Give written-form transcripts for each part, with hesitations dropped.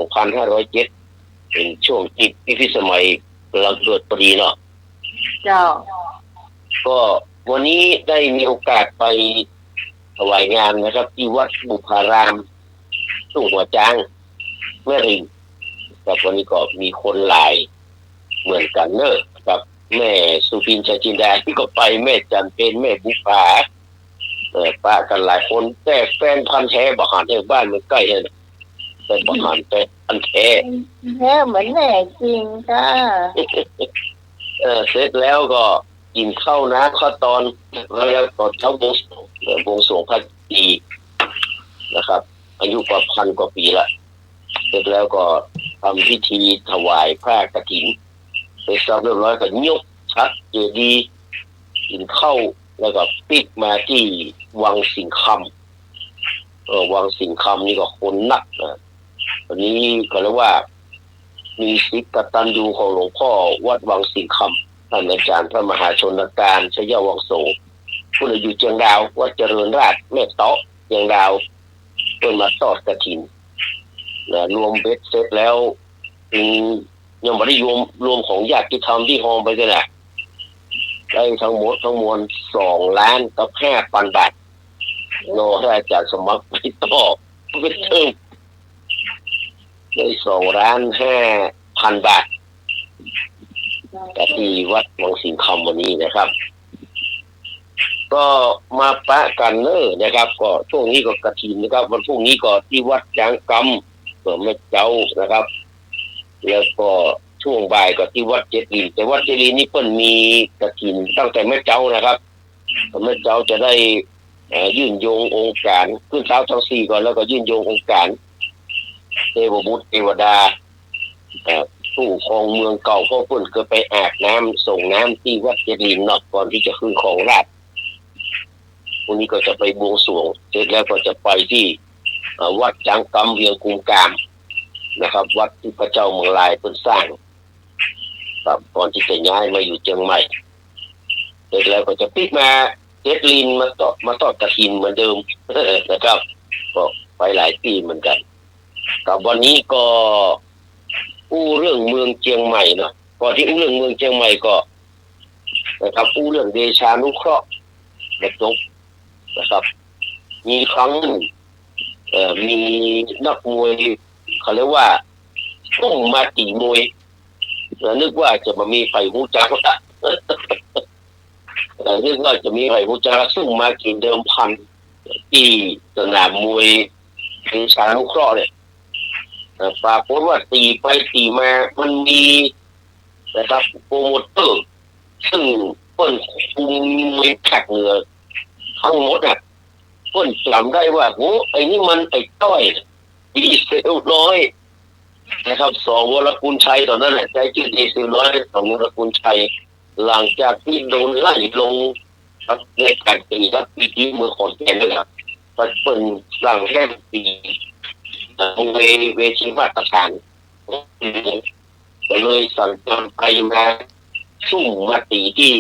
2507เป็นช่วงที่พิสมัยกำลังเกิดพอดีเนาะเจ้าก็วันนี้ได้มีโอกาสไปถวายงานนะครับที่วัดบุพารามทุ่งหัวจางแม่ริมกับวันนี้ก็มีคนหลายเหมือนกันเนอะกับแม่สุพินชจินดาที่ก็ไปแม่จันเป็นแม่บุภาป้ากันหลายคนแต่แฟนพันธุ์แท้บหันในบ้านมันใกล้เลยแต่บหันแต่พันธุ์แท้เหมือนแม่จริงค่ะเสร็จแล้วก็กินข้าวนะข้าวตอนแล้วก็เช้าบวงสรวงพระปีนะครับอายุกว่า1,000 กว่าปีละเสร็จแล้วก็ทำพิธีถวายผ้ากฐินเสร็จเรียบร้อยก็ยกชัดเจดีย์กินข้าวแล้วก็ปิดมาที่วังสิงห์คำวังสิงห์คำนี่ก็คนนักนะวันนี้ก็เรียกว่ามีศิษย์กตัญญูของหลวงพ่อวัดวังสิงห์คำท่านอาจารย์พระมหาชนการชยวังโสผู้อยู่เชียงดาววัดเจริญราษฎร์แม่เตาะเชียงดาวเพิ่นมาทอดกฐินนะรวมเบ็ดเสร็จแล้วยังไม่ได้รวมของญาติธรรมที่ฮองไปกันนะได้ทั้งหมดทั้งมวล2,500,000 บาทโลให้อาจารย์สมัครไปต่อเป็นเทิงได้2,500,000 บาทแต่ที่วัดวังสิงห์คำวันนี้นะครับก็มาปะกันเนอนะครับก็ช่วงนี้ก็กฐินนะครับวันพรุ่งนี้ก็ที่วัดยางกำแม่เจ้านะครับแล้วก็ช่วงบ่ายก็ที่วัดเจดีย์แต่วัดเจดีย์นี่เพิ่นมีกฐินตั้งแต่แม่เจ้านะครับแม่เจ้าจะได้ยื่นโยงองค์การขึ้นเช้าทั้ง4ก่อนแล้วก็ยื่นโยงองค์การเทวบุตรเทวดาผู้ครองเมืองเก่าพวกเพิ่นก็ไปอาบน้ำส่งน้ำที่วัดเจดีย์นอกก่อนที่จะขึ้นครองราชย์วันนี้ก็จะไปบวงสรวงเสร็จแล้วก็จะไปที่วัดจางกำเวียงกุมกามนะครับวัดที่พระเจ้าเมืองลายเพิ่นสร้างครับก่อนที่จะย้ายมาอยู่เชียงใหม่เสร็จแล้วก็จะปิดมาเจดีย์มาต่อกฐินเหมือนเดิมนะครับก็ไปหลายปีเหมือนกันกับวันนี้ก็อู้เรื่องเมืองเชียงใหม่เนาะก่อนที่อู้เรื่องเมืองเชียงใหม่ก็นะครับอู้เรื่องเดชานุเคราะห์จบนะครับมีครั้งหนึ่งมีนักมวยเขาเรียกว่าต้องมาตีมวยนึกว่าจะมามีไฟหูจักละนึกว่าจะมีไฟหูจักซึ่งมากินเดิมพันที่สนามมวยเดชานุเคราะห์เนี่ยปรากฏว่าตีไปตีมามันมีนะครับโปรโมเตอร์ซึ่งเปิ้นคุมมวยแขกเหนือทั้งหมดเปิ้นจำได้ว่าโอ้ไอ้นี่มันไอ้ต้อยดีเซลน้อยนะครับ2 วรกุลชัยตอนนั้นใจชื่อดีเซลน้อย2 วรกุลชัยหลังจากที่โดนไล่ลงในการตีรับปีที่เมืองขอนแก่นนะครับเปิ้นสั่งแค่ปีเวทีมาตรฐานก็เลยสั่งการไปมาซุ่มมาตีที่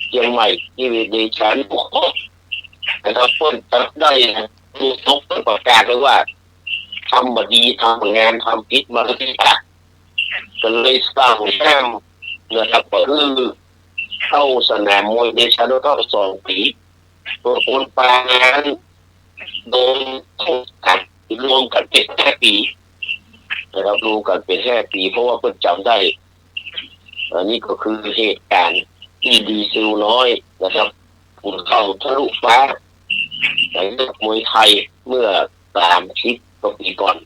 เชียงใหม่ที่เดชานุเคราะห์นะครับเปิ้นจับได้มีทบประกาศเลยว่าทำบดีทำงานทำผิดมาที่ตาก็เลยสร้างแต้มนะครับก็คือเข้าสนามมวยเดชานุเคราะห์2 ปีตัวคนปางานโดนกันรวมกันเป็น5 ปีนะครับรวมกันเป็น5 ปีเพราะว่าเพิ่นจำได้อันนี้ก็คือเหตุการณ์ที่ดีเซลน้อยนะครับพุ่งเข้าทะลุฟ้าในนักมวยไทยเมื่อ30 กว่าปีก่อน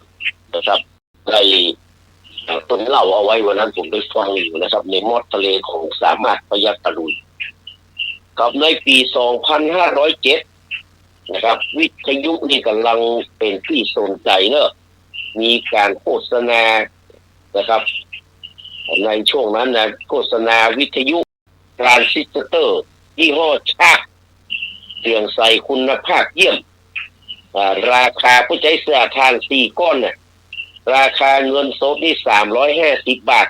นะครับได้ต้นเล่าเอาไว้วันนั้นผมได้ฟังอยู่นะครับในมอดทะเลของสามารถพยัคฆ์ตะลุยกับในปี 2507นะครับวิทยุนี่กำลังเป็นที่สนใจเนอะมีการโฆษณานะครับในช่วงนั้นนะโฆษณาวิทยุทรานซิสเตอร์ยี่ห้อชาติเสียงใสคุณภาพเยี่ยมราคาผู้ใช้เสื้อทาน4 ก้อนเนี่ยราคาเงินสดนี่350 บาท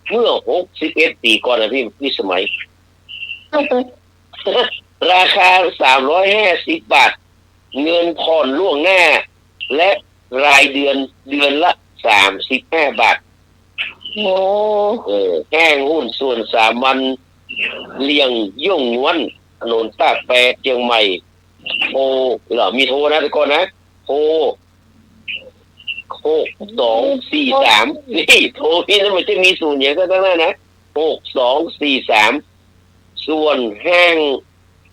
เมื่อ61 ปีก่อนนะพี่สมัย ราคา350 บาทเงินผ่อนล่วงหน้าและ รายเดือนเดือนละ35 บาทโอ้ แห้งหุ้นส่วน3 วันเลี่ยงย่งนวลถนนตากแปรเชียงใหม่โทรเหรอมีโทรนะทุกคนนะโทร6243นี่โทรพี่นั้นมันจะมีศูนย์อย่างก็ได้นะ6243ส่วนแห้ง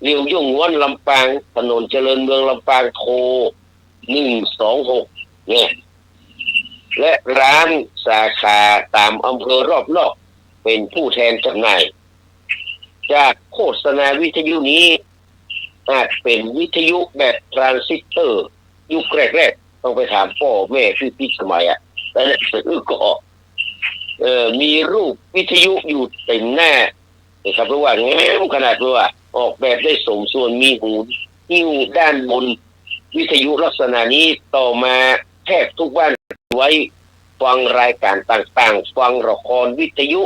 เลี่ยงย่งนวลลำปางถนนเจริญเมืองลำปางโทร126เนี่ยและร้านสาขาตามอำเภอรอบนอกเป็นผู้แทนจำหน่ายจากโฆษณาวิทยุนี้อาจเป็นวิทยุแบบทรานซิสเตอร์ยุคแรกๆต้องไปถามพ่อแม่พี่สมัยแต่ซื้อก็มีรูปวิทยุอยู่เต็มหน้านะครับเพราะว่าแง้มขนาดว่าออกแบบได้สมส่วนมีหูหิ้วด้านบนวิทยุลักษณะนี้ต่อมาแทบทุกบ้านไว้ฟังรายการต่างๆฟังละครวิทยุ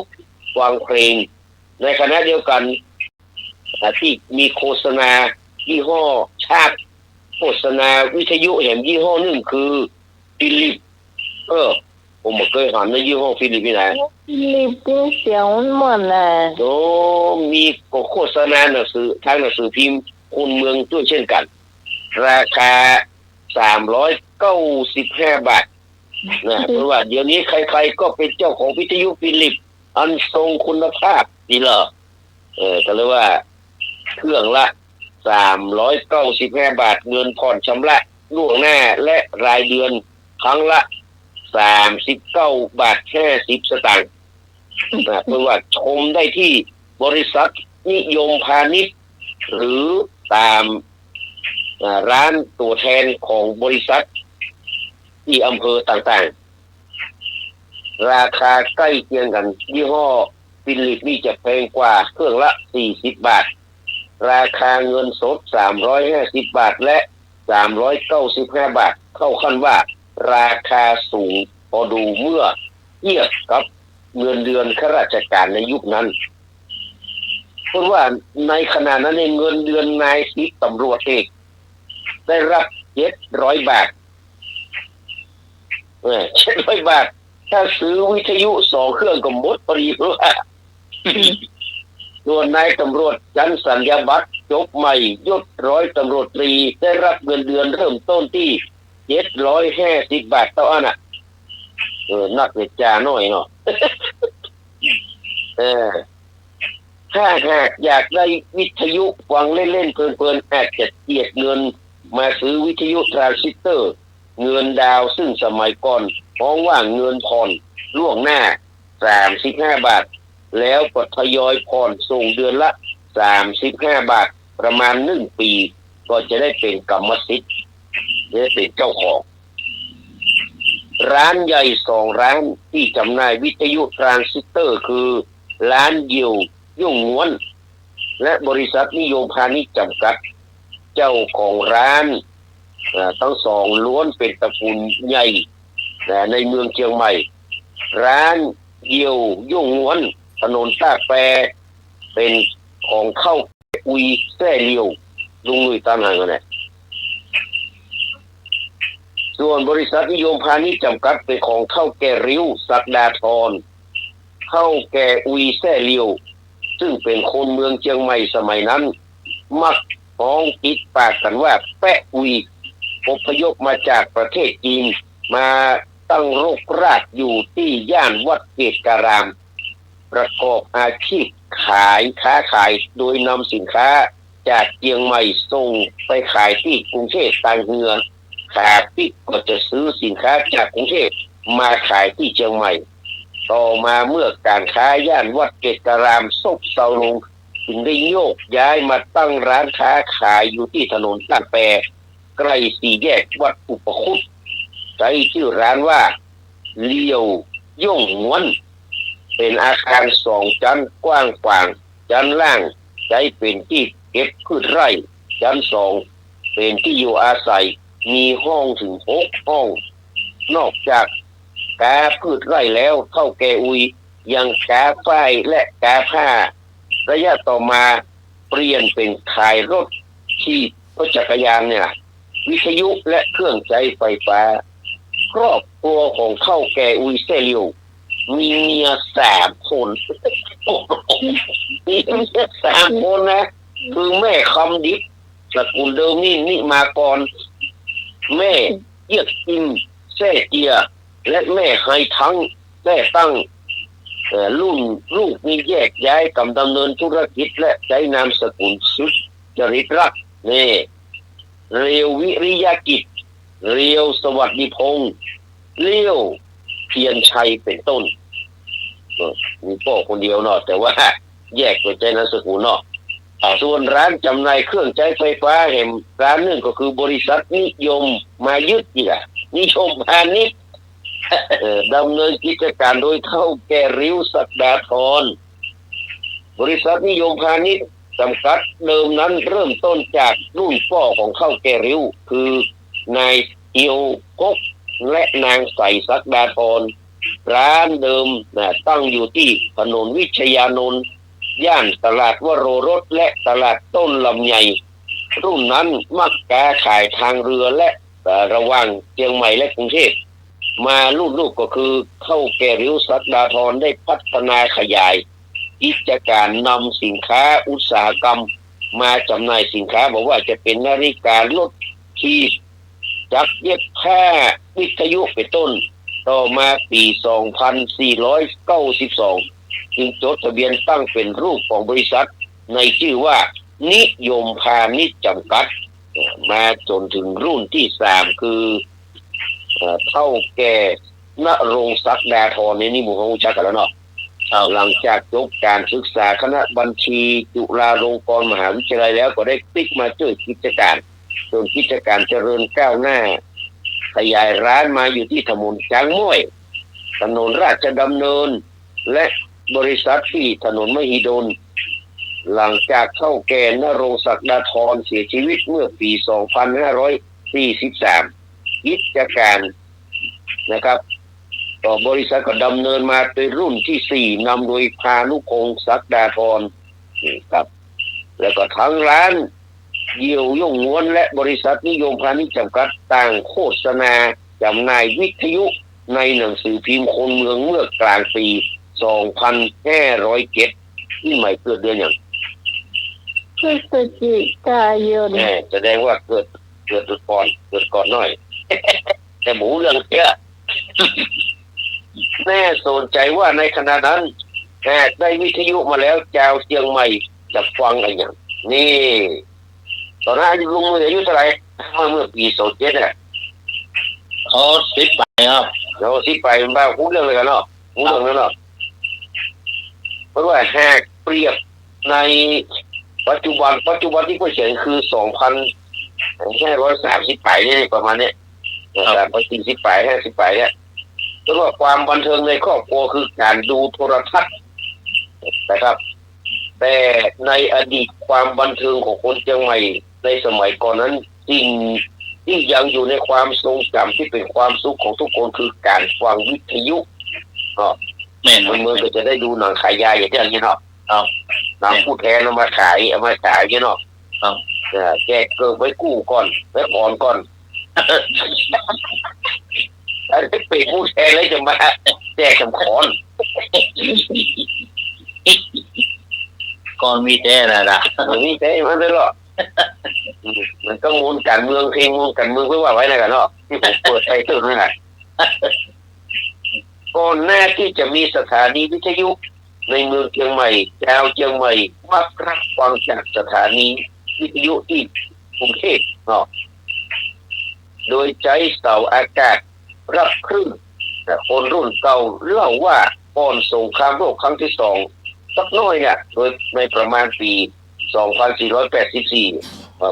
ฟังเพลงในขณะเดียวกันที่มีโฆษณายี่ห้อชาติโฆษณาวิทยุแห่งยี่ห้อหนึ่งคือฟิลิปผมเคยหันในยี่ห้อฟิลิปนี่นะลิปปิ้งเสียงเหมือนน่ะโอ้มีโฆษณาหนังสือทางหนังสือพิมพ์คนเมืองด้วยเช่นกันราคา395 บาทนะเพราะว่าเดี๋ยวนี้ใครๆก็เป็นเจ้าของวิทยุฟิลิปอันทรงคุณภาพดีเหรอก็เลยว่าเครื่องละ395 บาทเงินผ่อนชำระล่วงหน้าและรายเดือนครั้งละ39.50 บาทนะเพราะว่าชมได้ที่บริษัทนิยมพาณิชย์หรือตามร้านตัวแทนของบริษัทที่อำเภอต่างๆราคาใกล้เคียงกันยี่ห้อฟิลิปนี่จะแพงกว่าเครื่องละ40 บาทราคาเงินสด350 บาทและ395 บาทเข้าขั้นว่าราคาสูงพอดูเมื่อเทียบกับเงินเดือนข้าราชการในยุคนั้นเพราะว่าในขณะนั้นเงินเดือนนายสิบตำรวจเอกได้รับ700 บาท700 บาทถ้าซื้อวิทยุ2 เครื่องก็หมดพอดีเพราะว่าส่วนนายตำรวจชั้นสัญญาบัตรจบใหม่ยศร้อยตำรวจตรีได้รับเงินเดือนเริ่มต้นที่750 บาทต่ออันนักเวทจาหน่อยเนาะถ้าหากอยากได้วิทยุฟังเล่นๆเพลินๆอาจจะเจียดเงินมาซื้อวิทยุทรานซิสเตอร์เงินดาวซึ่งสมัยก่อนเพราะว่าเงินผ่อนล่วงหน้า35 บาทแล้วก็ทยอยผ่อนส่งเดือนละ35 บาทประมาณ1 ปีก็จะได้เป็นกรรมสิทธิ์จะได้เป็นเจ้าของร้านใหญ่2 ร้านที่จำหน่ายวิทยุทรานซิสเตอร์คือร้านเยี่ยวยุ่งนวลและบริษัทนิยมพาณิชย์จำกัดเจ้าของร้านทั้งสองล้วนเป็นตระกูลใหญ่ในเมืองเชียงใหม่ร้านเยี่ยวยุ่งนวลถนนตากแปรเป็นของเข้าอุยแซ่เลียวลุงลุยตามหางกันนะส่วนบริษัทนิยมพาณิชย์จำกัดเป็นของเข้าแก่ริ้วศักดาธรเข้าแก่อุยแซ่เลียวซึ่งเป็นคนเมืองเชียงใหม่สมัยนั้นมักฟ้องติดปากกันว่าแปะอุยอพยพมาจากประเทศจีนมาตั้งรกรากอยู่ที่ย่านวัดเกตการามประกอบอาชีพค้าขายโดยนำสินค้าจากเชียงใหม่ส่งไปขายที่กรุงเทพต่างเหือขาปิกก็จะซื้อสินค้าจากกรุงเทพมาขายที่เชียงใหม่ต่อมาเมื่อการค้าย่านวัดเกตการามซบเซาลงจึงได้โยกย้ายมาตั้งร้านค้าขายอยู่ที่ถนนตากแปรใกล้สี่แยกวัดอุปคุตใช้ชื่อร้านว่าเลี้ยวย่งนวลเป็นอาคาร2 ชั้นกว้างขวางชั้นล่างใช้เป็นที่เก็บพืชไร่ชั้น2เป็นที่อยู่อาศัยมีห้องถึง6 ห้องนอกจากกาพืชไร่แล้วเท่าแก่อุยยังกาฝ้ายและกาผ้าระยะต่อมาเปลี่ยนเป็นขายรถขี่รถจักรยานเนี่ยวิทยุและเครื่องใช้ไฟฟ้า ครอบครัวของเฒ่าแก่อุยเซเลียวมีเมีย3 คน มีเมีย3 คนนะคือแม่คำดิบตระกูลเดิมนี่มาก่อนแม่เยียกอิมแซ่เจียและแม่ไฮทั้งได้ตั้งรุ่นลูกนี่แยกย้ายกำดำเนินธุรกิจและใช้นามสกุลสุจริตรักนี่เรียววิริยากิจเรียวสวัสดิพงษ์เลี้ยวเพียรชัยเป็นต้นมีพ่อคนเดียวเนาะแต่ว่าแยกตัวใจนามสกุลเนาะส่วนร้านจำหน่ายเครื่องใช้ไฟฟ้าแห่งร้านหนึ่งก็คือบริษัทนิยมมายึดอีกนิยมพาณิชย์ดำเนินกิจการโดยเฒ่าแก่ริ้วศักดาธรบริษัทนิยมพาณิชย์จำกัดเดิมนั้นเริ่มต้นจากรุ่นพ่อของเฒ่าแก่ริ้วคือนายเอียวกกและนางใสศักดาธรร้านเดิมตั้งอยู่ที่ถนนวิชยานนท์ย่านตลาดวโรรสและตลาดต้นลำไยรุ่นนั้นมักค้าขายทางเรือและระหว่างเชียงใหม่และกรุงเทพมารุ่นลูกก็คือเฒ่าแก่ริ้วศักดาธรได้พัฒนาขยายกิจการนำสินค้าอุตสาหกรรมมาจำหน่ายสินค้าบอกว่าจะเป็นนาฬิการถที่จักรเย็บผ้าวิทยุเป็นต้นต่อมาปี 2492 จึงจดทะเบียนตั้งเป็นรูปของบริษัทในชื่อว่านิยมพาณิชย์จำกัดมาจนถึงรุ่นที่ 3 คือเฒ่าแก่ณรงค์ศักดาธรนี่หมู่ของรู้จักกันแล้วเนาะหลังจากจบการศึกษาคณะบัญชีจุฬาลงกรณ์มหาวิทยาลัยแล้วก็ได้พลิกมาช่วยกิจการจนกิจการเจริญก้าวหน้าขยายร้านมาอยู่ที่ถนนจางม้วยถนนราชดำเนินและบริษัทที่ถนนมหิดลหลังจากเฒ่าแก่ณรงค์ศักดาธรเสียชีวิตเมื่อปี 2543 กิจการนะครับต่อบริษัทก็ดำเนินมาเป็นรุ่นที่ 4นำโดยพานุพงศ์ศักดาธรครับแล้วก็ทั้งร้านเยี่ยวย่งง้วนและบริษัทนิยมพาณิชย์จำกัดต่างโฆษณาจำหน่ายวิทยุในหนังสือพิมพ์คนเมืองเมื่อกลางปี 2507 ที่ใหม่เกิดเดือนอย่างพฤศจิกายนแสดงว่าเกิดก่อนหน่อย แต่หมูเรื่องเยอะ แม่สนใจว่าในขณะนั้นได้วิทยุมาแล้วชาวเชียงใหม่จะฟังอะไรอย่างนี่ตอนนั้นลุงอายุเท่าไหร่เมื่อปี27เนี่ยเขา10 ไปครับเรา10 ไปบ้างพูดเรื่องอะไรกันเนาะพูดเรื่องนั้นเนาะเพราะว่าหากเปรียบในปัจจุบันที่เขาเขียนคือ2,530 ไปนี่ประมาณนี้40 ไป50 ไปเนี่ยเพราะว่าความบันเทิงในครอบครัวคือการดูโทรทัศน์นะครับแต่ในอดีตความบันเทิงของคนเชียงใหม่ในสมัยก่อนนั้นสิ่งที่ยังอยู่ในความทรงจำที่เป็นความสุขของทุกคนคือการฟังวิทยุแม่นเมื่อก็จะได้ดูหนังขายยาอย่างนี้เนาะหนังผู้แทนเอามาขายอย่างนี้เนาะแจกเกิดไว้กู้ก่อนไว้ก่อนแล้วเป็นผู้แทนเลยจะมาแจกสำคอนก่อนมีแต่ละมีแต่มันเลยหรอมันก็มูลการเมืองเพลงมูลการเมืองเพื่อว่าไว้ในกันเนาะที่ผมเปิดไปตื่นนั่นแหละก่อนหน้าที่จะมีสถานีวิทยุในเมืองเชียงใหม่ชาวเชียงใหม่มักรับฟังจากสถานีวิทยุที่กรุงเทพเนาะโดยใช้เสาอากาศรับคลื่นแต่คนรุ่นเก่าเล่าว่าก่อนสงครามโลกครั้งที่ 2สักน้อยเนี่ยโดยในประมาณปี 2484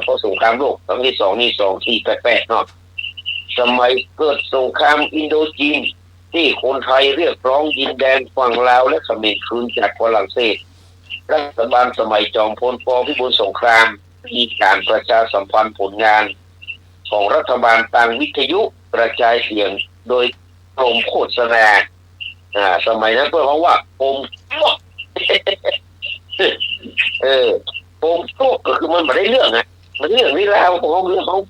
เพราะสงครามโลกครั้งที่ 2นี่2488เนาะสมัยเกิดสงครามอินโดจีนที่คนไทยเรียกร้องดินแดนฝั่งลาวและเขมรคืนจากฝรั่งเศสรัฐบาลสมัยจอมพลป.พิบูลสงครามมีการประชาสัมพันธ์ผลงานของรัฐบาลทางวิทยุกระจายเสียงโดยกรมโฆษณาสมัยนั้นเพื่อเพราะว่ากรมกรมโต๊ะก็คือมันไม่ได้เรื่องมันเรื่องนี้แล้วของเรื่องของ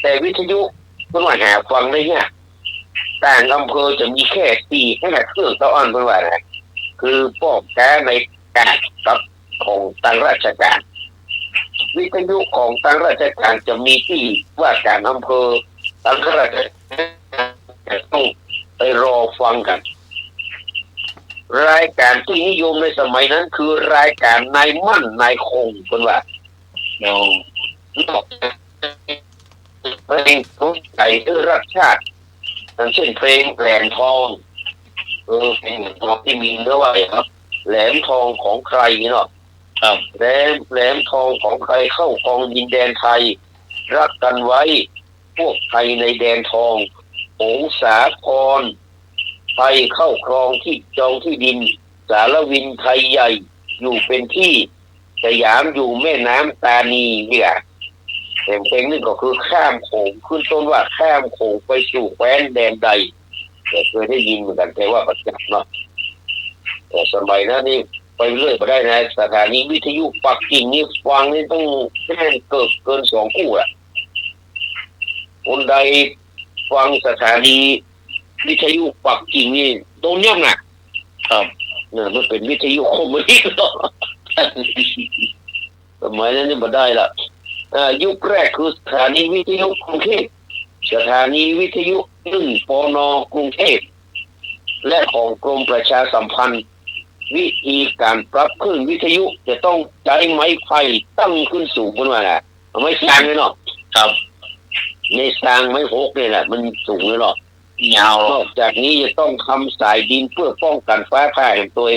แต่วิทยุ เพิ่นว่าหาฟังได้เนี่ยต่างอำเภอจะมีแค่4-5เครื่องต่ออันเพิ่นว่านะคือป้องกันในการกับของทางราชการวิทยุของทางราชการจะมีที่ว่าการอำเภอทางราชการต้องไปรอฟังกันรายการที่นิยมในสมัยนั้นคือรายการนายมั่นนายคงเพิ่นว่าเนาะเพลงของไก่ที่รักชาติเช่นเพลงแหลมทองเพลงแหลมทองที่มีเนื้อว่าครับแหลมทองของใครเนาะครับแหลมทองของใครเข้าครองดินแดนไทยรักกันไว้พวกไทยในแดนทองหงสาครไทยเข้าครองที่จองที่ดินสารวินไทยใหญ่อยู่เป็นที่สยามอยู่แม่น้ำตานีเนี่ยแต่เพลงนี้ก็คือข้ามโขงขึ้นต้นว่าข้ามโขงไปสู่แคว้นแดนใดแต่เคยได้ยินเหมือนกันแต่ว่าประจักษ์เนาะแต่สมัยนั้นนี่ไปเรื่อยไปได้นะสถานีวิทยุปักกิ่งนี่ฟังนี่ต้องแค่เกิน2 คู่อ่ะคนใดฟังสถานีวิทยุปักกิ่งนี่โดนย่ำนะครับเนี่ยมันเป็นวิทยุคอมมิวนิสต์เนาะสมัยนั้นนี่มาได้ละยุคแรกคือสถานีวิทยุกรุงเทพสถานีวิทยุ1 ปน.กรุงเทพและของกรมประชาสัมพันธ์วิธีการปรับคลื่นวิทยุจะต้องใช้ไม้ไผ่ตั้งขึ้นสูงขึ้นมาแหละไม่สร้างเลยเนาะครับในสร้างไม้หกเนี่ยแหละมันสูงเลยเนาะยาวนอกจากนี้จะต้องทำสายดินเพื่อป้องกันฟ้าผ่าแห่งตัว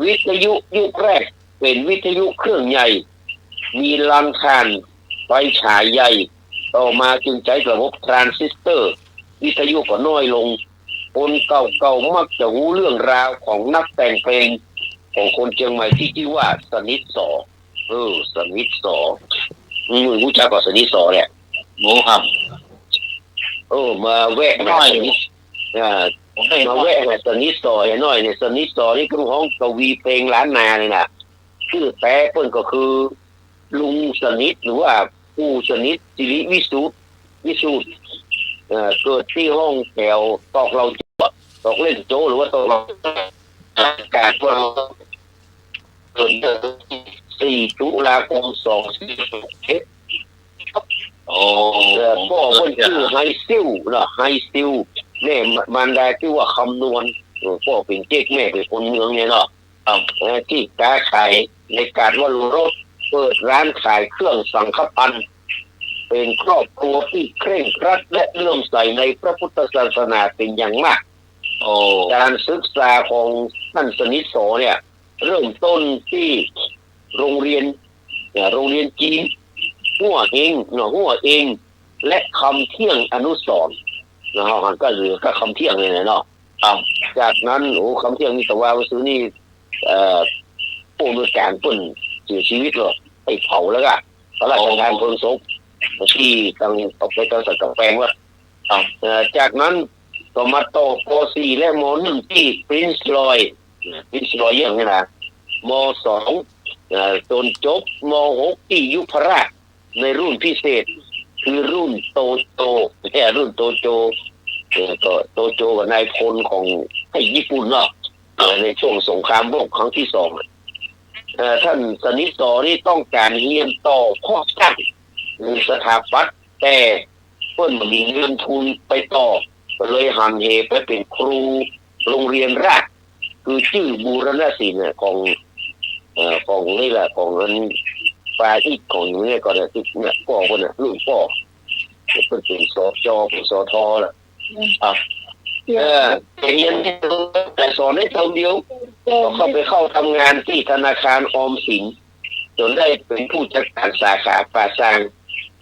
วิทยุยุคแรกเป็นวิทยุเครื่องใหญ่มีลำธารไฟฉายใหญ่ต่อมาจึงใช้ระบบทรานซิสเตอร์วิทยุก็น้อยลงคนเก่าๆมักจะรู้เรื่องราวของนักแต่งเพลงของคนเชียงใหม่ที่ชื่อว่าสนิทสอสนิทสอรู้จักกับสนิทสอเนี่ยรู้ครับมาแวะหน่อยมาแวะสนิทสอหน่อยเนี่ยสนิทสอนี่คือห้องกวีเพลงล้านนาเลยนะชื่อแท้เพิ่นก็คือลุงสนิทหรือว่าผู้สนิทสิริวิสุทธิ์เกิดที่ห้องแถวตอกเล่นโจหรือว่าตอกเราอากาศว่าเกิด4 ตุลาคม 2461พ่อเพิ่นชื่อไฮซิลนะไฮซิลแม่มารดาชื่อว่าคำนวณพ่อเป็นเจ๊กแม่เป็นคนเมืองเนี่ยเนาะที่ค้าขายในการว่ารถเปิดร้านขายเครื่องสังฆพันธ์เป็นครอบครัวที่เคร่งครัดและเลื่อมใสในพระพุทธศาสนาเป็นอย่างมากการศึกษาของท่านสนิทโสเนี่ยเริ่มต้นที่โรงเรียนจีนหัวเองและคำเที่ยงอนุสรณ์นะครับก็เหลือก็คำเที่ยงเลยเนาะจากนั้นคำเที่ยงนี่แต่ว่าซื้อนี่ผู้มีการปุ่นเสียชีวิตเลยไปเผาแล้วก็พระราชทานเพลิงศพที่ตั้งออกไปตั้งสักแปลงว่าจากนั้นก็มาต่อป .4 และม .1 ที่ปรินซ์รอยอย่างนี้นะม .2 จนจบม .6 ที่ยุพราชในรุ่นพิเศษคือรุ่นโตโจรุ่นโตโจก็โตโจกับนายพลของให้ญี่ปุ่นเนาะในช่วงสงครามโลกครั้งที่2ท่านสนิทสอนี่ต้องการเรียนต่อข้อช่างหรือสถาปัตย์แต่เพิ่นมีเงินทุนไปต่อก็เลยหันเหไปเป็นครูโรงเรียนราชคือชื่อบูรณศิลป์ของนี่แหละของอันฝ่ายที่ของนี่ก็เนี่ยที่เนี่ยพ่อคนน่ะลูกพ่อเป็นสจเป็นสทล่ะเรียนแต่สอนได้เท่าเดียวก็เข้าทำงานที่ธนาคารออมสินจนได้เป็นผู้จัดการสาขาป่าซาง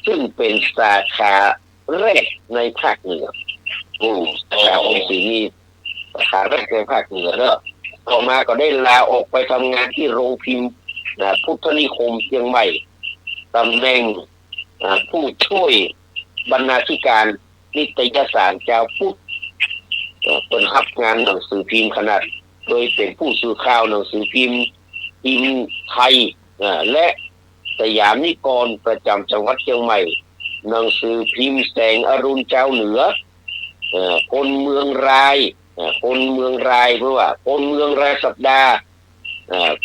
ซึ่งเป็นสาขาแรกในภาคเหนือสาขาออมสินนี่สาขาแรกในภาคเหนือเนอะต่อมาก็ได้ลาออกไปทำงานที่โรงพิมพ์พุทธนิคมเชียงใหม่ตำแหน่งผู้ช่วยบรรณาธิการนิตยสารเจ้าพุทธเป็นรับงานหนังสือพิมพ์ขนาดโดยเป็นผู้สื่อข่าวหนังสือพิมพ์ไทยและสยามนิกรประจำจังหวัดเชียงใหม่ หนังสือพิมพ์แสงอรุณเจ้าเหนือคนเมืองรายคนเมืองรายเพราะว่าคนเมืองรายสัปดาห์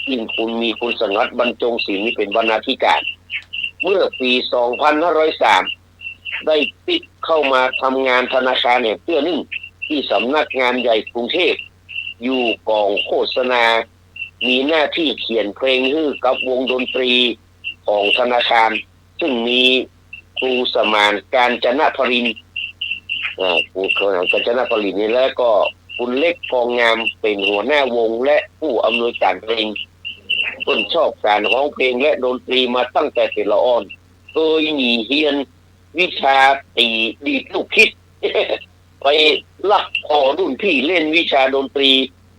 ที่คุณมีคุณสงัดบรรจงศิลป์นี่เป็นบรรณาธิการเมื่อปี 2503 ได้ติดเข้ามาทำงานธนาคารแห่งประเทศนึงที่สำนักงานใหญ่กรุงเทพอยู่กองโฆษณามีหน้าที่เขียนเพลงให้กับวงดนตรีของธนาคารซึ่งมีครูสมานกาญจนพรินทร์ครูกาญจนพรินทร์นี่แล้วก็คุณเล็กกองงามเป็นหัวหน้าวงและผู้อำนวยการเพลงต้นชอบการร้องเพลงและดนตรีมาตั้งแต่เป็นละอ่อนเคยหนีเฮียนวิชาตีดีดลูกคิด ไปลักพอรุ่นพี่เล่นวิชาดนตรี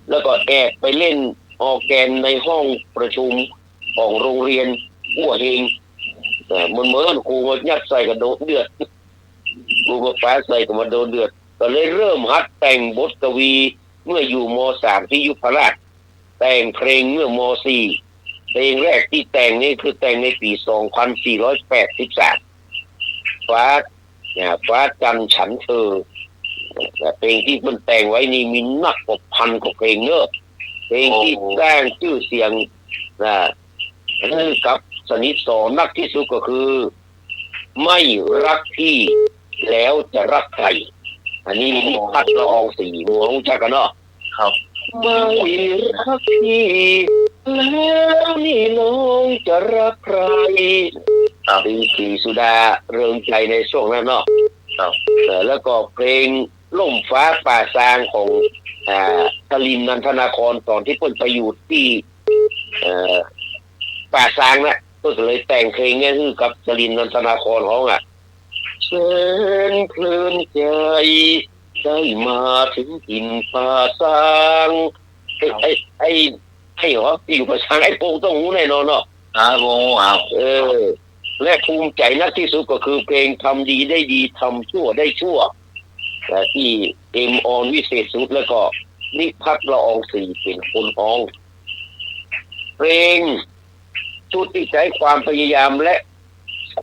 แล้วก็แอบไปเล่นออร์แกนในห้องประชุมของโรงเรียนหัวเฮงมันเหมือนครูมายัดใส่กับโดดเดือดครูมาฟ้าใส่กับมาโดดเดือดก็เลยเริ่มหัดแต่งบทกวีเมื่ออยู่ม.3 ที่ยุพราชแต่งเพลงเมื่อม.4 เพลงแรกที่แต่งนี่คือแต่งในปี 2483 ฟ้าจันทร์ฉันเธอเพลงที่มันแต่งไว้นี่มีนักกว่าพันกว่าเพลงเนอะเพลงที่สร้างชื่อเสียงกับสนิทสอนนักที่สุดก็คือไม่รักพี่แล้วจะรักใครอันนี้นิพัฒน์ละอองศรีหัวรู้จักกันเนาะครับไม่รักพี่แล้วนี่น้องจะรักใครเป็นสีสุดาเริงใจในช่วงนั้นเนาะแล้วก็เพลงล่มฟ้าป่าซางของทลินนันทนาครตอนที่เพิ่นไปอยู่ที่ป่าซางนะก็เลยแต่งเพลงนี้ให้กับทลินนันทนาครของเชิญเพลินใจได้มาถึงถิ่นป่าซางไอ้เหรอที่อยู่ป่าซางไอ้โพงต้องหูแน่นอนเนาะโอ้และภูมิใจนักที่สุดก็คือเพลงทำดีได้ดีทำชั่วได้ชั่วที่เอ็มออนวิเศษสุดแล้วก็นิพัฒน์ละอองศรีเป็นคนร้องเพลงชุดที่ใช้ความพยายามและ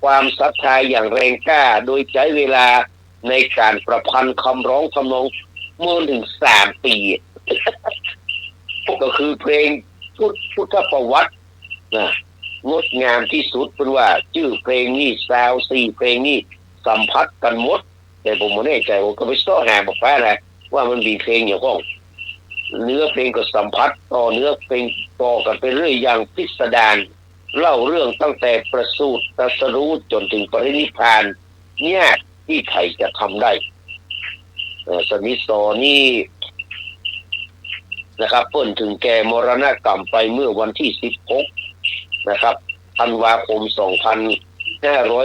ความศรัทธาอย่างแรงกล้าโดยใช้เวลาในการประพันธ์คำร้องทำนองเมื่อถึง3 ปีก็คือเพลงชุดพุทธประวัติงดงามที่สุดเป็นว่าชื่อเพลงนี้ซาว4เพลงนี้สัมพัทธ์กันหมดแต่ผมไม่แน่ใจผมก็ไปซ้อหาบอกแฟนนะว่ามันมีเพลงอย่างของเนื้อเพลงก็สัมพัทธ์ต่อเนื้อเพลงต่อกันไปเรื่อยอย่างพิสดารเล่าเรื่องตั้งแต่ประสูติตรัสรู้จนถึงปรินิพพานเนี่ยที่ใครจะทำได้สนิทสอนี่นะครับเพิ่นถึงแก่มรณกรรมไปเมื่อวันที่16นะครับธันวาคม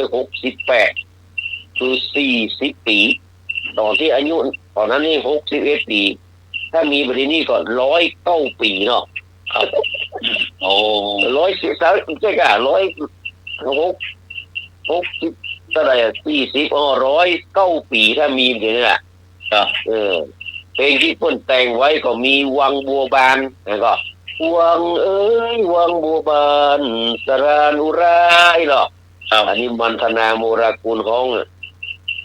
2568 คือ40 ปีตอนที่อายุตอนนั้นนี่61 ปีถ้ามีบรินี้ก็109 ปีเนาะโอ้110ใช่ก็160เท่าไหร่40 109 ปีถ้ามีอย่างนี้แหละเพลงที่เพิ่นแต่งไว้ก็มีวังบัวบานแล้วก็วังเอ้ยวังบัวบานสรานุรายเนาะอันนี้มันธนาโมรากุลของ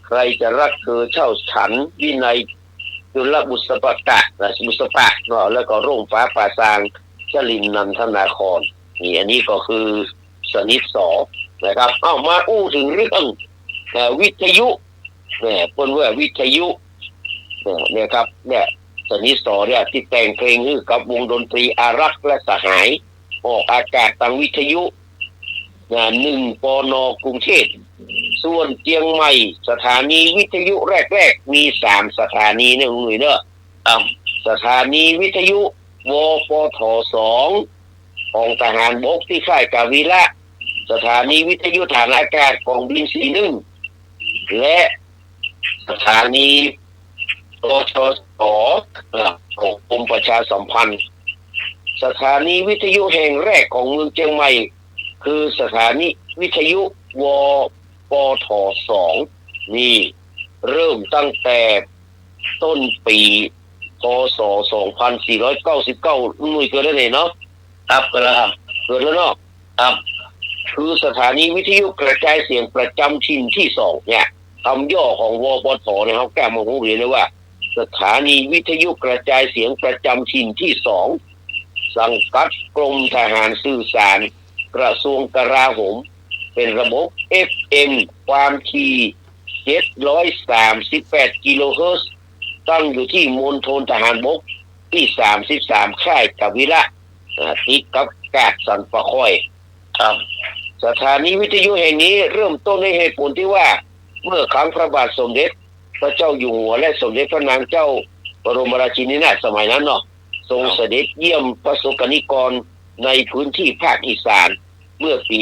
ใครจะรักเธอเช่าฉันวินัยจุลบุษปะบุษปะเนาะแล้วก็ร่มฟ้าป่าซางชลินนันทนาครนี่อันนี้ก็คือสนิทสอนะครับมาอู้ถึงเรื่องวิทยุเนี่ยเพิ่นว่าวิทยุเนี่ยครับเนี่ยสนิทสอเนี่ยที่แต่งเพลงให้กับวงดนตรีอารักษ์และสหายออกอากาศทางวิทยุ1 ปน.กรุงเทพส่วนเชียงใหม่สถานีวิทยุแรกๆมี3 สถานีเนี่ยคุณเด้อสถานีวิทยุวปท2ของทหารบกที่ค่ายกาวีระสถานีวิทยุฐานอากาศของบิน41และสถานีปชสของกรมประชาสัมพันธ์สถานีวิทยุแห่งแรกของเมืองเชียงใหม่คือสถานีวิทยุวปท2นี่เริ่มตั้งแต่ต้นปีพศ2499นุ่ยเกิดได้ไหนเนาะครับก็แล้วครับเกิดแล้วเนาะครับ คือสถานีวิทยุกระจายเสียงประจำถิ่นที่สองเนี่ยคำย่อของวปทเนี่ยเขาแก้มาหูเรียนเลยว่าสถานีวิทยุกระจายเสียงประจำถิ่นที่สองสังกัดกรมทหารสื่อสารกระทรวงกลาโหมเป็นระบบ FM ความถี่738กิโลเฮิรตซ์ตั้งอยู่ที่มณฑลทหารบกที่33ค่ายกวิระติดกับกาดสันปะค่อยครับสถานีวิทยุแห่งนี้เริ่มต้นในเหตุผลที่ว่าเมื่อครั้งพระบาทสมเด็จพระเจ้าอยู่หัวและสมเด็จพระนางเจ้าบรมราชินีนาถสมัยนั้นเนาะทรงเสด็จเยี่ยมประสบกนิกรในพื้นที่ภาคอีสานเมื่อปี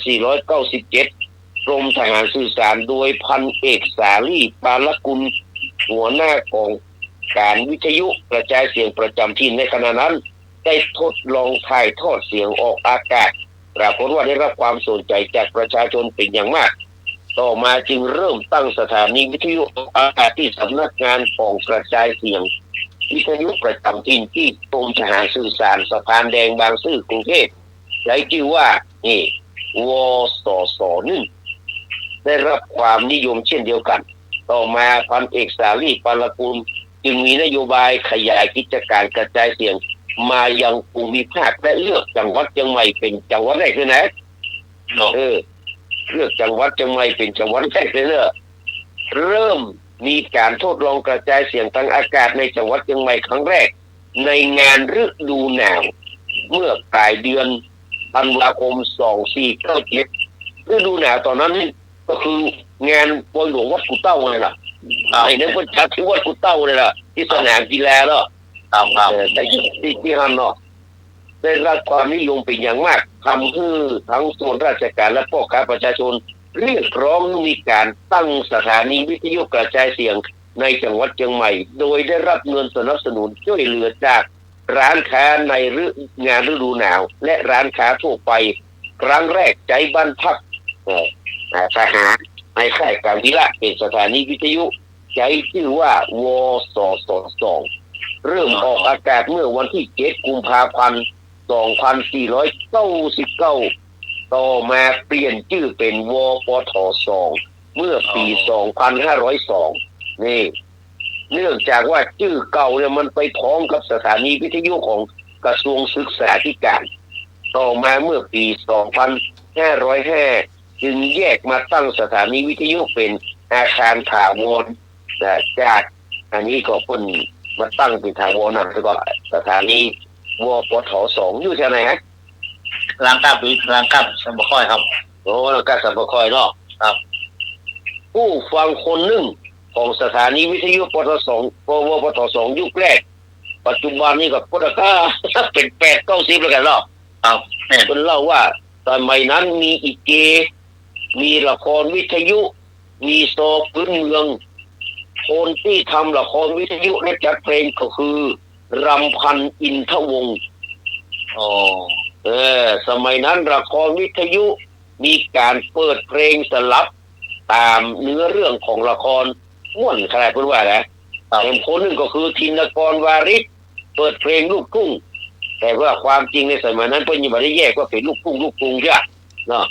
2497 กรมทหารสื่อสารโดยพันเอกสาลีปาลกุลหัวหน้ากองการวิทยุกระจายเสียงประจำถิ่นในขณะนั้นได้ทดลองถ่ายทอดเสียงออกอากาศปรากฏว่าได้รับความสนใจจากประชาชนเป็นอย่างมากต่อมาจึงเริ่มตั้งสถานีวิทยุออกอากาศที่สำนักงานกองกระจายเสียงวิทยุประจำถิ่นที่กรมทหารสื่อสารสะพานแดงบางซื่อกรุงเทพใช้ชื่อว่านี่วสส1ได้รับความนิยมเช่นเดียวกันต่อมาพันเอกสาลีปาลกุลจึงมีนโยบายขยายกิจการกระจายเสียงมายังภูมิภาคและเลือกจังหวัดเชียงใหม่เป็นจังหวัดแรกเลยนะเลือกจังหวัดเชียงใหม่เป็นจังหวัดแรกเลยเริ่มมีการทดลองกระจายเสียงทางอากาศในจังหวัดเชียงใหม่ครั้งแรกในงานฤดูหนาวเมื่อปลายเดือนธันวาคม 2497ฤดูหนาวตอนนั้นก็คืองานปอยหลวงวัดกุเต้าไงล่ะไอ้นั่นก็จัดที่วัดกุเต้าเลยล่ะที่สนามกีฬาแล้วแต่ที่ฮันเนาะได้รับความนิยมเป็นอย่างมากทำให้ทั้งส่วนราชการและพ่อค้าประชาชนเรียกร้องมีการตั้งสถานีวิทยุกระจายเสียงในจังหวัดเชียงใหม่โดยได้รับเงินสนับสนุนช่วยเหลือจากร้านค้าในงานฤดูหนาวและร้านค้าทั่วไปครั้งแรกใจบ้านพักทหารในค่ายการวิระเป็นสถานีวิทยุใช้ชื่อว่าวสส2เริ่มออกอากาศเมื่อวันที่7กุมภาพันธ์2499ต่อมาเปลี่ยนชื่อเป็นวปท2เมื่อปี2502นี่เนื่องจากว่าชื่อเก่าเนี่ยมันไปพ้องกับสถานีวิทยุของกระทรวงศึกษาธิการต่อมาเมื่อปี2505จึงแยกมาตั้งสถานีวิทยุเป็นอาคารถาวรจากอันนี้ก็เพิ่นมาตั้งเป็นถาวรนะแล้วก็สถานีวปท2อยู่ที่ไหนฮะรางกาบสัมปะค่อยครับโอ้รางกาบสัมปะค่อยเนาะครับผู้ฟังคนหนึ่งของสถานีวิทยุปท2วปท2ยุคแรกปัจจุบันนี้ก็ปทเป็น8-90แล้วกันเนาะครับเพิ่นเล่าว่าสมัยนั้นมีอีเกมีละครวิทยุมีโซพื้นเมืองคนที่ทำละครวิทยุและจัดเพลงก็คือรำพันธ์อินทวงศ์สมัยนั้นละครวิทยุมีการเปิดเพลงสลับตามเนื้อเรื่องของละครม่วนขนาดพูดว่านะเป็นคนหนึ่งก็คือธินกรวาริศเปิดเพลงลูกทุ่งแต่ว่าความจริงในสมัยนั้นเพิ่นยังไม่ได้แยกว่าเป็นลูกทุ่งใช่เนาะ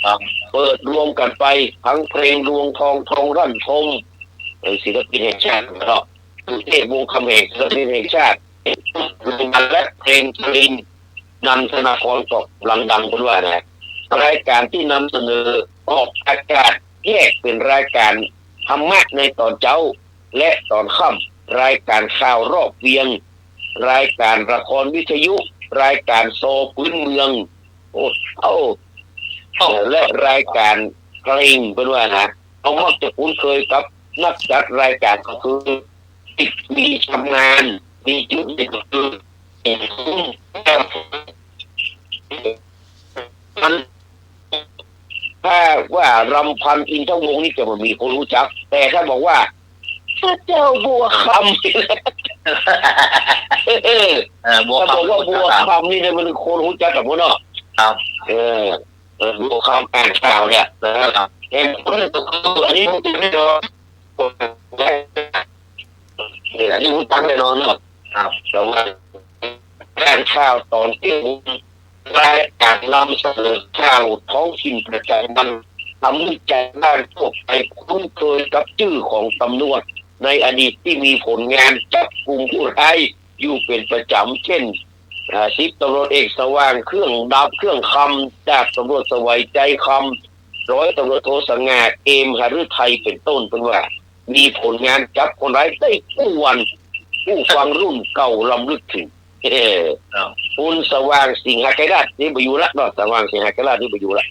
เปิดรวมกันไปทั้งเพลงดวงทองรั่นทมศิลปินแห่งชาติเนาะเทพวงศ์คำแหงศิลปินแห่งชาติและเพลงจรินนันทนาครก็ลังดังพูดว่านะรายการที่นำเสนอออกอากาศแยกเป็นรายการธรรมะในตอนเช้าและตอนค่ำรายการข่าวรอบเวียงรายการละครวิทยุรายการโซพื้นเมืองและรายการเพลงเป็นว่านะเขามักจะคุ้นเคยกับนักจัดรายการก็คือมีชำนาญมีจุดเด่นก็คือถ้าว่ารำพันอินทวงศ์นี่จะมีคนรู้จักแต่ถ้าบอกว่าพระเจ้าบัวคำถ้าบอกว่าบัวคำนี่เนี่ยมันคนรู้จักกับมันเนาะครับบัวคำอ่านข่าวเนี่ยนะครับเห็นคนก็คืออันนี้มันจะไม่โดนนี่แหละนี่มันตั้งแน่นอนเนาะครับแต่ว่าอ่านข่าวตอนที่ รายการนำเสนอข่าวท้องถิ่นประจำวันทำให้ใจบ้านทั่วไปคุ้นเคยกับชื่อของตำรวจในอดีตที่มีผลงานจับกลุ่มผู้ร้ายอยู่เป็นประจำเช่นสิบตำรวจเอกสว่างเครื่องดับเครื่องคำจากตำรวจสวัยใจคำร้อยตำรวจโทสง่าเอมหฤทัยเป็นต้นเป็นว่ามีผลงานจับคนร้ายได้ทุกวันผู้ฟังรุ่นเก่าลำลึกถึงคุณสว่างสิงหาไกรราชนี่ไปอยู่ละนอกสว่างสิงหาไกรราชนี่ไปอยู่ละ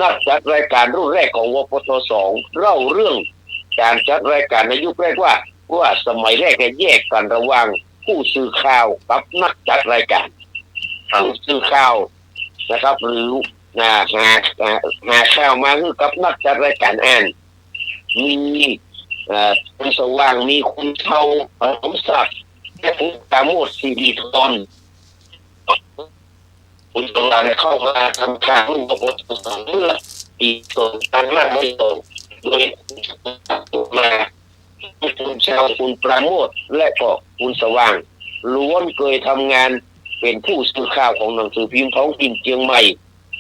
นักจัดรายการรุ่นแรกของวปท2เล่าเรื่องการจัดรายการในยุคแรกว่าสมัยแรกแยกกันระหว่างผู้สื่อข่าวกับนักจัดรายการผู้สื่อข่าวนะครับหรือหาข่าวมาคือกับนักจัดรายการอ่านมีคุณสว่างมีคุณเท่าสมศักดิ์และคุณปราโมทศิริธรคุณสว่างเข้ามาทำข่าวรุ่นปกติเมื่อปีก่อนการมากไม่ตรงโดยมาคุณชาวคุณปราโมทและก็คุณสว่างล้วนเคยทำงานเป็นผู้สื่อข่าวของหนังสือพิมพ์ท้องถิ่นเชียงใหม่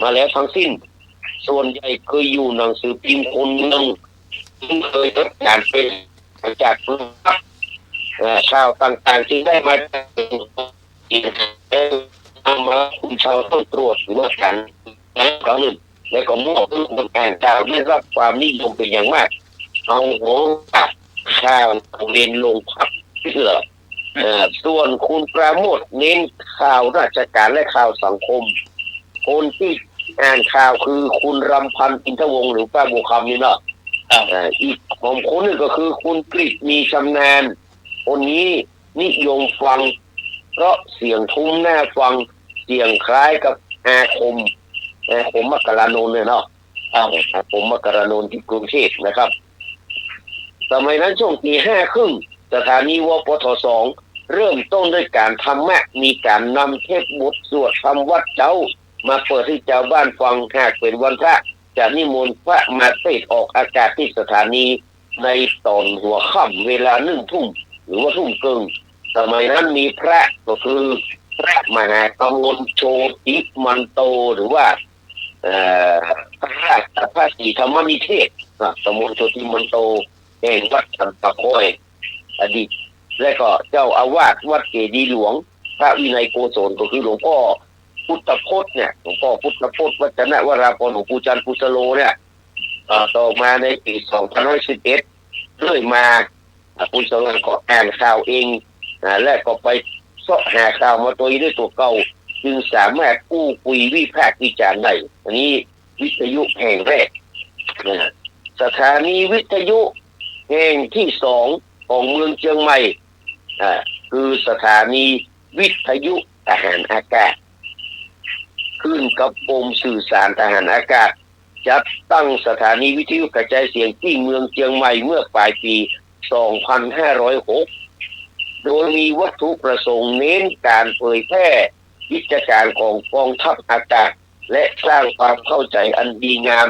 มาแล้วทั้งสิ้นส่วนใหญ่เคยอยู่หนังสือพิมพ์คนเมืองเคยรับการเป็นจากข่าวต่างๆที่ได้มามาคุณชาวต้องตรวจหรือว่าการครั้งหนึ่งและก็มอบให้คนอ่านข่าวได้รับความนิยมเป็นอย่างมากเอาหัวตัดข่าวเรียนลงพักเพื่อส่วนคุณปราโมทเน้นข่าวราชการและข่าวสังคมคนที่อ่านข่าวคือคุณรำพันธ์อินทวงศ์หรือป้าบัวคำนี่เนาะอีกของคนนึงก็คือคุณกฤษมีชำนาญคนนี้นิยมฟังเพราะเสียงทุ้มหน้าฟังเสียงคล้ายกับอาคมมกรานนท์เนี่ยเนาะอาคมมกรานนท์ที่กรุงเทพนะครับสมัยนั้นช่วงตี 5:30สถานีวปท2เริ่มต้นด้วยการธรรมะมีการนำเทศบทสวดธรรมวัดเจ้ามาเปิดให้ชาวบ้านฟังหากเป็นวันพระจะนิมนต์พระมาเทศออกอากาศที่สถานีในตอนหัวค่ำเวลา1 ทุ่มหรือว่าทุ่มครึ่งสมัยนั้นมีพระก็คือพระมหากมลโชติมันโตหรือว่าพระศรีธรรมนิเทศกมลโชติมันโตแห่งวัดสันตะโคยอดีตและก็เจ้าอาวาสวัดเกดีหลวงพระวินัยโกศลก็คือหลวงพ่อพุทธพจน์เนี่ยหลวงพ่อพุทธพจน์วัฒนวราพรหลวงปู่จันทร์ปุสโลเนี่ยต่อมาในปี2511เรื่อยมาคุณสง่าก็อ่านข่าวเองและก็ไปเสาะหาข่าวมาตัวด้วยตัวเก่าจึงสามารถกู้คุยวิพากษ์วิจารณ์ได้อันนี้วิทยุแห่งแรกสถานีวิทยุแห่งที่2ของเมืองเชียงใหม่คือสถานีวิทยุทหารอากาศขึ้นกับกรมสื่อสารทหารอากาศจัดตั้งสถานีวิทยุกระจายเสียงที่เมืองเชียงใหม่เมื่อปลายปี 2506 โดยมีวัตถุประสงค์เน้นการเผยแพร่วิชาการของกองทัพอากาศและสร้างความเข้าใจอันดีงาม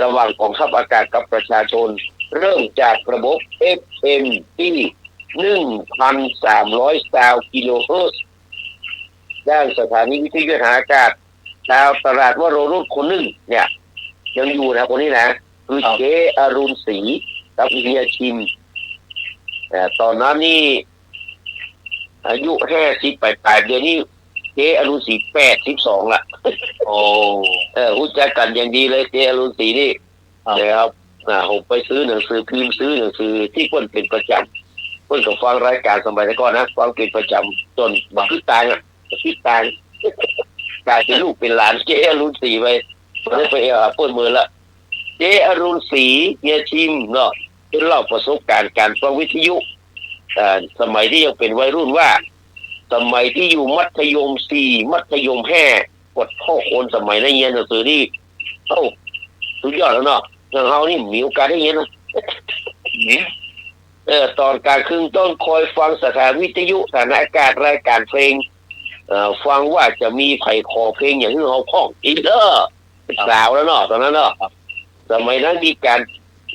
ระหว่างกองทัพอากาศกับประชาชนเริ่มจากระบบ FM ที่ 1,300 กิโลเฮิรตซ์ด้านสถานีวิทยุทหารอากาศชาวตลาดวโรรุสคนหนึ่งเนี่ยยังอยู่นะคนนี้นะคือเจอรุณศรีกับเฮียชิมแต่ตอนนั้นนี่อายุ50ปลายๆเดี๋ยวนี้เจอรุณศรี82ละโอ้รู้จักกันอย่างดีเลยเจอรุณศรีนี่นะครับผมไปซื้อหนังสือพิมพ์ซื้อหนังสือที่เพิ่นเป็นประจำเพิ่นก็ฟังรายการสมัยก่อนนะฟังเป็นประจำจนบักคือตายกลายเป็นลูกเป็นหลานเจอรุณศรีไปเปิดมือละเจอรุณศรีเฮียชิมเนาะเป็นเล่าประสบการณ์การฟังวิทยุสมัยที่ยังเป็นวัยรุ่นว่าสมัยที่อยู่มัธยม4มัธยม5กดข้อคนสมัยนั้นเรียนหนังสือนี่สุดยอดแล้วเนาะอย่างเฮานี่มีโอกาสได้เรียนนะตอนกลางคืนต้องคอยฟังสถานวิทยุสถานอากาศรายการเพลงฟังว่าจะมีไผ่คอเพลงอย่างที่เราพ้องอีกเป็นสาวแล้วเนาะตอนนั้นเนาะสมัยนั้นมีการเ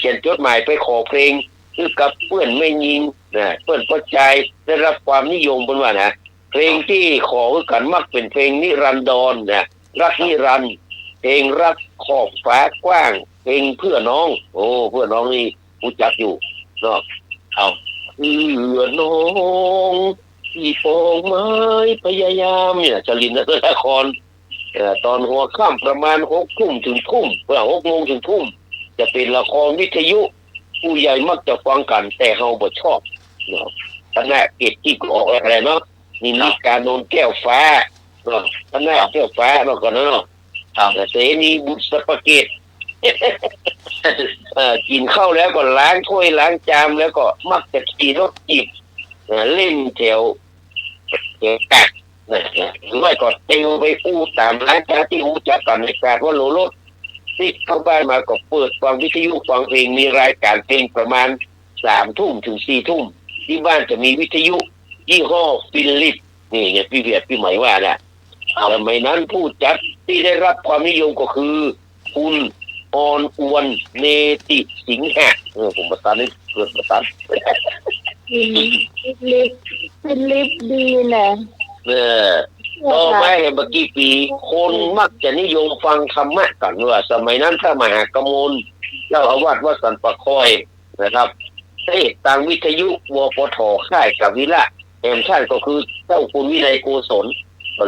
ขียนจดหมายไปขอเพลงคือกับเพื่อนไม่ยิงเพื่อนประจายได้รับความนิยมบนว่านะ เพลงที่ขอกันมักเป็นเพลงนิรันดรนะรักนิรันดร์เพลงรักขอบฟ้ากว้างเพลงเพื่อน้องโอ้เพื่อน้องนี่รู้จักอยู่เนาะ ครับ เพื่อน้องที่ปองไม้พยายามเนี่ยจรินละครตอนหัวค่ำประมาณ6 ทุ่มถึงทุ่ม6 โมงถึงทุ่มจะเป็นละครวิทยุผู้ใหญ่มักจะฟังกันแต่เฮาบ่ชอบเนาะคณะเกตที่ออกอะไรเนาะนี่นิการนนแก้วฟ้าเนาะคณะแก้วฟ้าเนาะก่อนเนาะ ครับ เสนีบุตรสปาเกต กินข้าวแล้วก็ล้างถ้วยล้างจามแล้วก็มักจะขี่รถจีบเล่นแถวกัดหรือไม่ก็เตียวไปอู้ตามร้านค้าที่อู้จักกันในการว่าโลรถที่เข้าบ้านมาก็เปิดฟังวิทยุฟังเพลงมีรายการเพลงประมาณ3 ทุ่มถึง4 ทุ่มที่บ้านจะมีวิทยุยี่ห้อฟิลิปนี่ไงพี่เวียดพี่หมายว่านะสมัยนั้นผู้จัดที่ได้รับความนิยมก็คือคุณออนอวนเนติสิงหะผมประสานนี่เกิดประสาน ฟิลิปฟิลิปดีนะ ต่อมาเห็นเมื่อกี้ปีคนมักจะนิยมฟังธรรมะกันว่าสมัยนั้นถ้ามหากมลเจ้าอาวาสวัดสันปะคอยนะครับเทศทางวิทยุวปทค่ายกับวิระแห่งท่านก็คือเจ้าคุณวินัยโกศล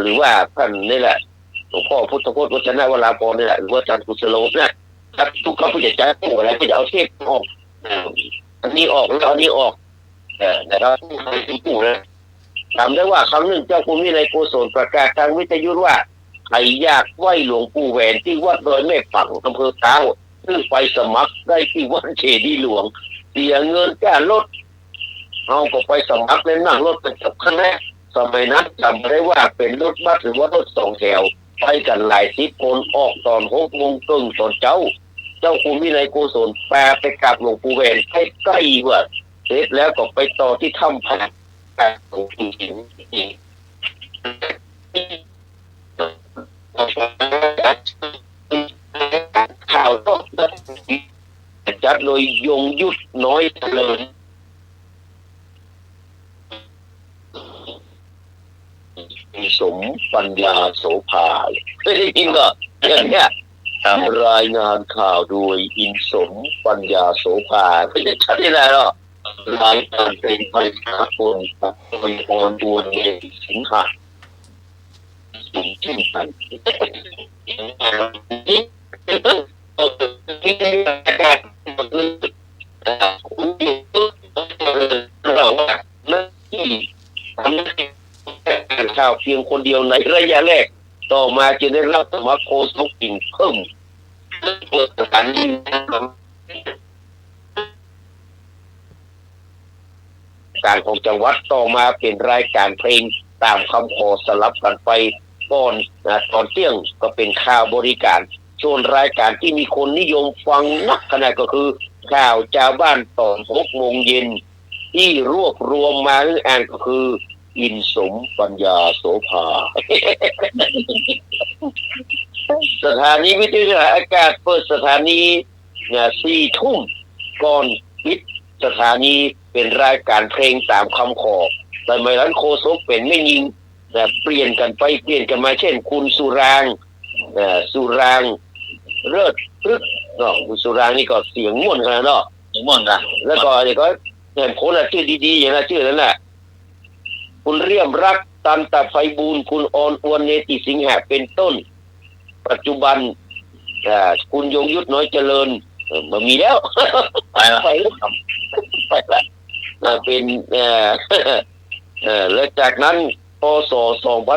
หรือว่าท่านนี่แหละหลวงพ่อพุทธพจน์วัฒนวราพรนี่แหละหรือว่าอาจารย์กุศโลนะครับทุกเขาผู้จัดการผู้อะไรก็จะเอาเทปออกอันนี้ออกแล้วอันนี้ออกนะครับผู้นะจำได้ว่าครั้งหนึ่งเจ้าคุณวินัยโกศลประกาศทางวิทยุว่าใครอยากไหว้หลวงปู่แหวนที่วัดดอยแม่ปังอำเภอเท้าซึ่งไปสมัครได้ที่วัดเจดีย์หลวงเสียเงินค่ารถเอาก็ไปสมัครแล้วนั่งรถไปกับคณะสมัยนั้นจำได้ว่าเป็นรถบัสหรือว่ารถ2 แถวไปกันหลาย10 คนออกตอน6 โมงครึ่งตอนเจ้าคุณวินัยโกศลแปลไปกับหลวงปู่แหวนใกล้ๆว่าเสร็จแล้วก็ไปต่อที่ถ้ำผาหลวงปู่หินข่าวต้องจัดโดยยงยุทธน้อยเจริญสมปัญญาโสภาไม่ได้ยินก็อย่างเนี้ย ครับ รายงานข่าวโดยอินสมปัญญาโสภาไม่ได้ชัดที่ไหนหรอกรายการเป็นภาษาคนกับโดยออนบัวเนติสิงหะสูงชื่นกันเราว่าหน้าที่ทำหน้าที่ข่าวเพียงคนเดียวในระยะแรกต่อมาจะได้รับสมัครโฆษกกิ่งเพิ่มเปิดสถานีการของจังหวัดต่อมาเป็นรายการเพลงตามคำขอสลับกันไปก่อนตอนเที่ยงก็เป็นข่าวบริการส่วนรายการที่มีคนนิยมฟังนักขนาดก็คือข่าวชาวบ้านตอน6 โมงเย็นที่รวบรวมมาหรืออ่านก็คืออินสมปัญญาโสภา สถานีวิทยุอากาศเปิดสถานี4 ทุ่มก่อนปิดสถานีเป็นรายการเพลงตามคำขอแต่ไม่นั้นโคศกเป็นไม่ยิงแต่เปลี่ยนกันไปเปลี่ยนกันมาเช่นคุณสุรางเลิศพฤกษ์เนาะคุณสุรางนี่ก็เสียงม่วนขนาดเนาะ ม่วนกัน แล้วก็เด็กก็เห็นคนละชื่อดีๆอย่างนั้นชื่อนั้นแหละคุณเรียมรักตันตะไฟบูลคุณออนอวนเนติสิงหะเป็นต้นปัจจุบันคุณยงยุทธน้อยเจริญมันมีแล้ว ไปแล้ว ไปแล้วไปแล้วเป็นแล้วจากนั้นพศ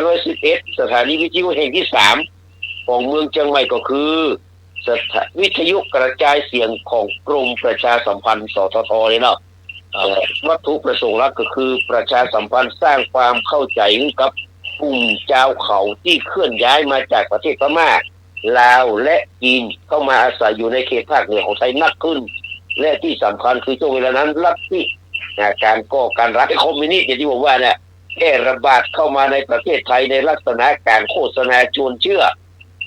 2511สถานีวิทยุแห่งที่3ของเมืองเชียงใหม่ก็คือวิทยุกระจายเสียงของกรมประชาสัมพันธ์สททเลยเนาะวัตถุประสงค์หลักก็คือประชาสัมพันธ์สร้างความเข้าใจกับกลุ่มชาวเขาที่เคลื่อนย้ายมาจากประเทศพม่าลาวและจีนเข้ามาอาศัยอยู่ในเขตภาคเหนือของไทยมากขึ้นและที่สำคัญคือช่วงเวลานั้นลัทธิการก่อการร้ายคอมมิวนิสต์อย่างที่ผมว่าเนี่ยแพร่ระบาดเข้ามาในประเทศไทยในลักษณะการโฆษณาชวนเชื่อ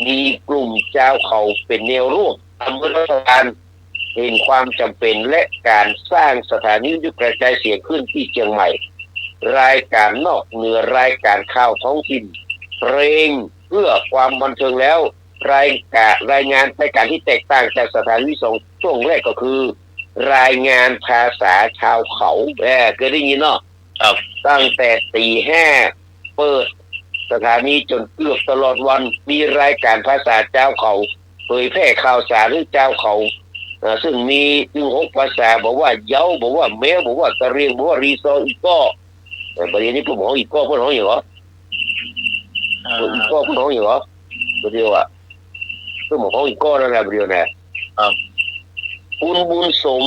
มีกลุ่มชาวเขาเป็นแนวร่วมทำให้รัฐบาลเห็นความจำเป็นและการสร้างสถานีวิทยุกระจายเสียงขึ้นที่เชียงใหม่ รายการนอกเหนือรายการข่าวท้องถิ่นเพลงเพื่อความบันเทิงแล้วรายงานรายการที่แตกต่างจากสถานีสองช่วงแรกก็คือ รายงานภาษาชาวเขาเคยได้ยินเนาะ ครับ ตั้งแต่ตี 5เปิดสถานีจนเกือบตลอดวันมีรายการภาษาเจ้าเขาเผยแพร่ข่าวสารเรื่องเจ้าเขาซึ่งมีถึง6 ภาษาบอกว่าเย้าบอกว่าแมวบอกว่ากะเรียงบอกว่ารีซออีกก็แต่ประเด็นนี้ผมของอีกก็พูดของอยู่เหรออีกก็พูดของอยู่เหรอประเดี๋ยวอ่ะก็ผมของอีกก็นั่นแหละประเดี๋ยวเนี่ยคุณบุญสม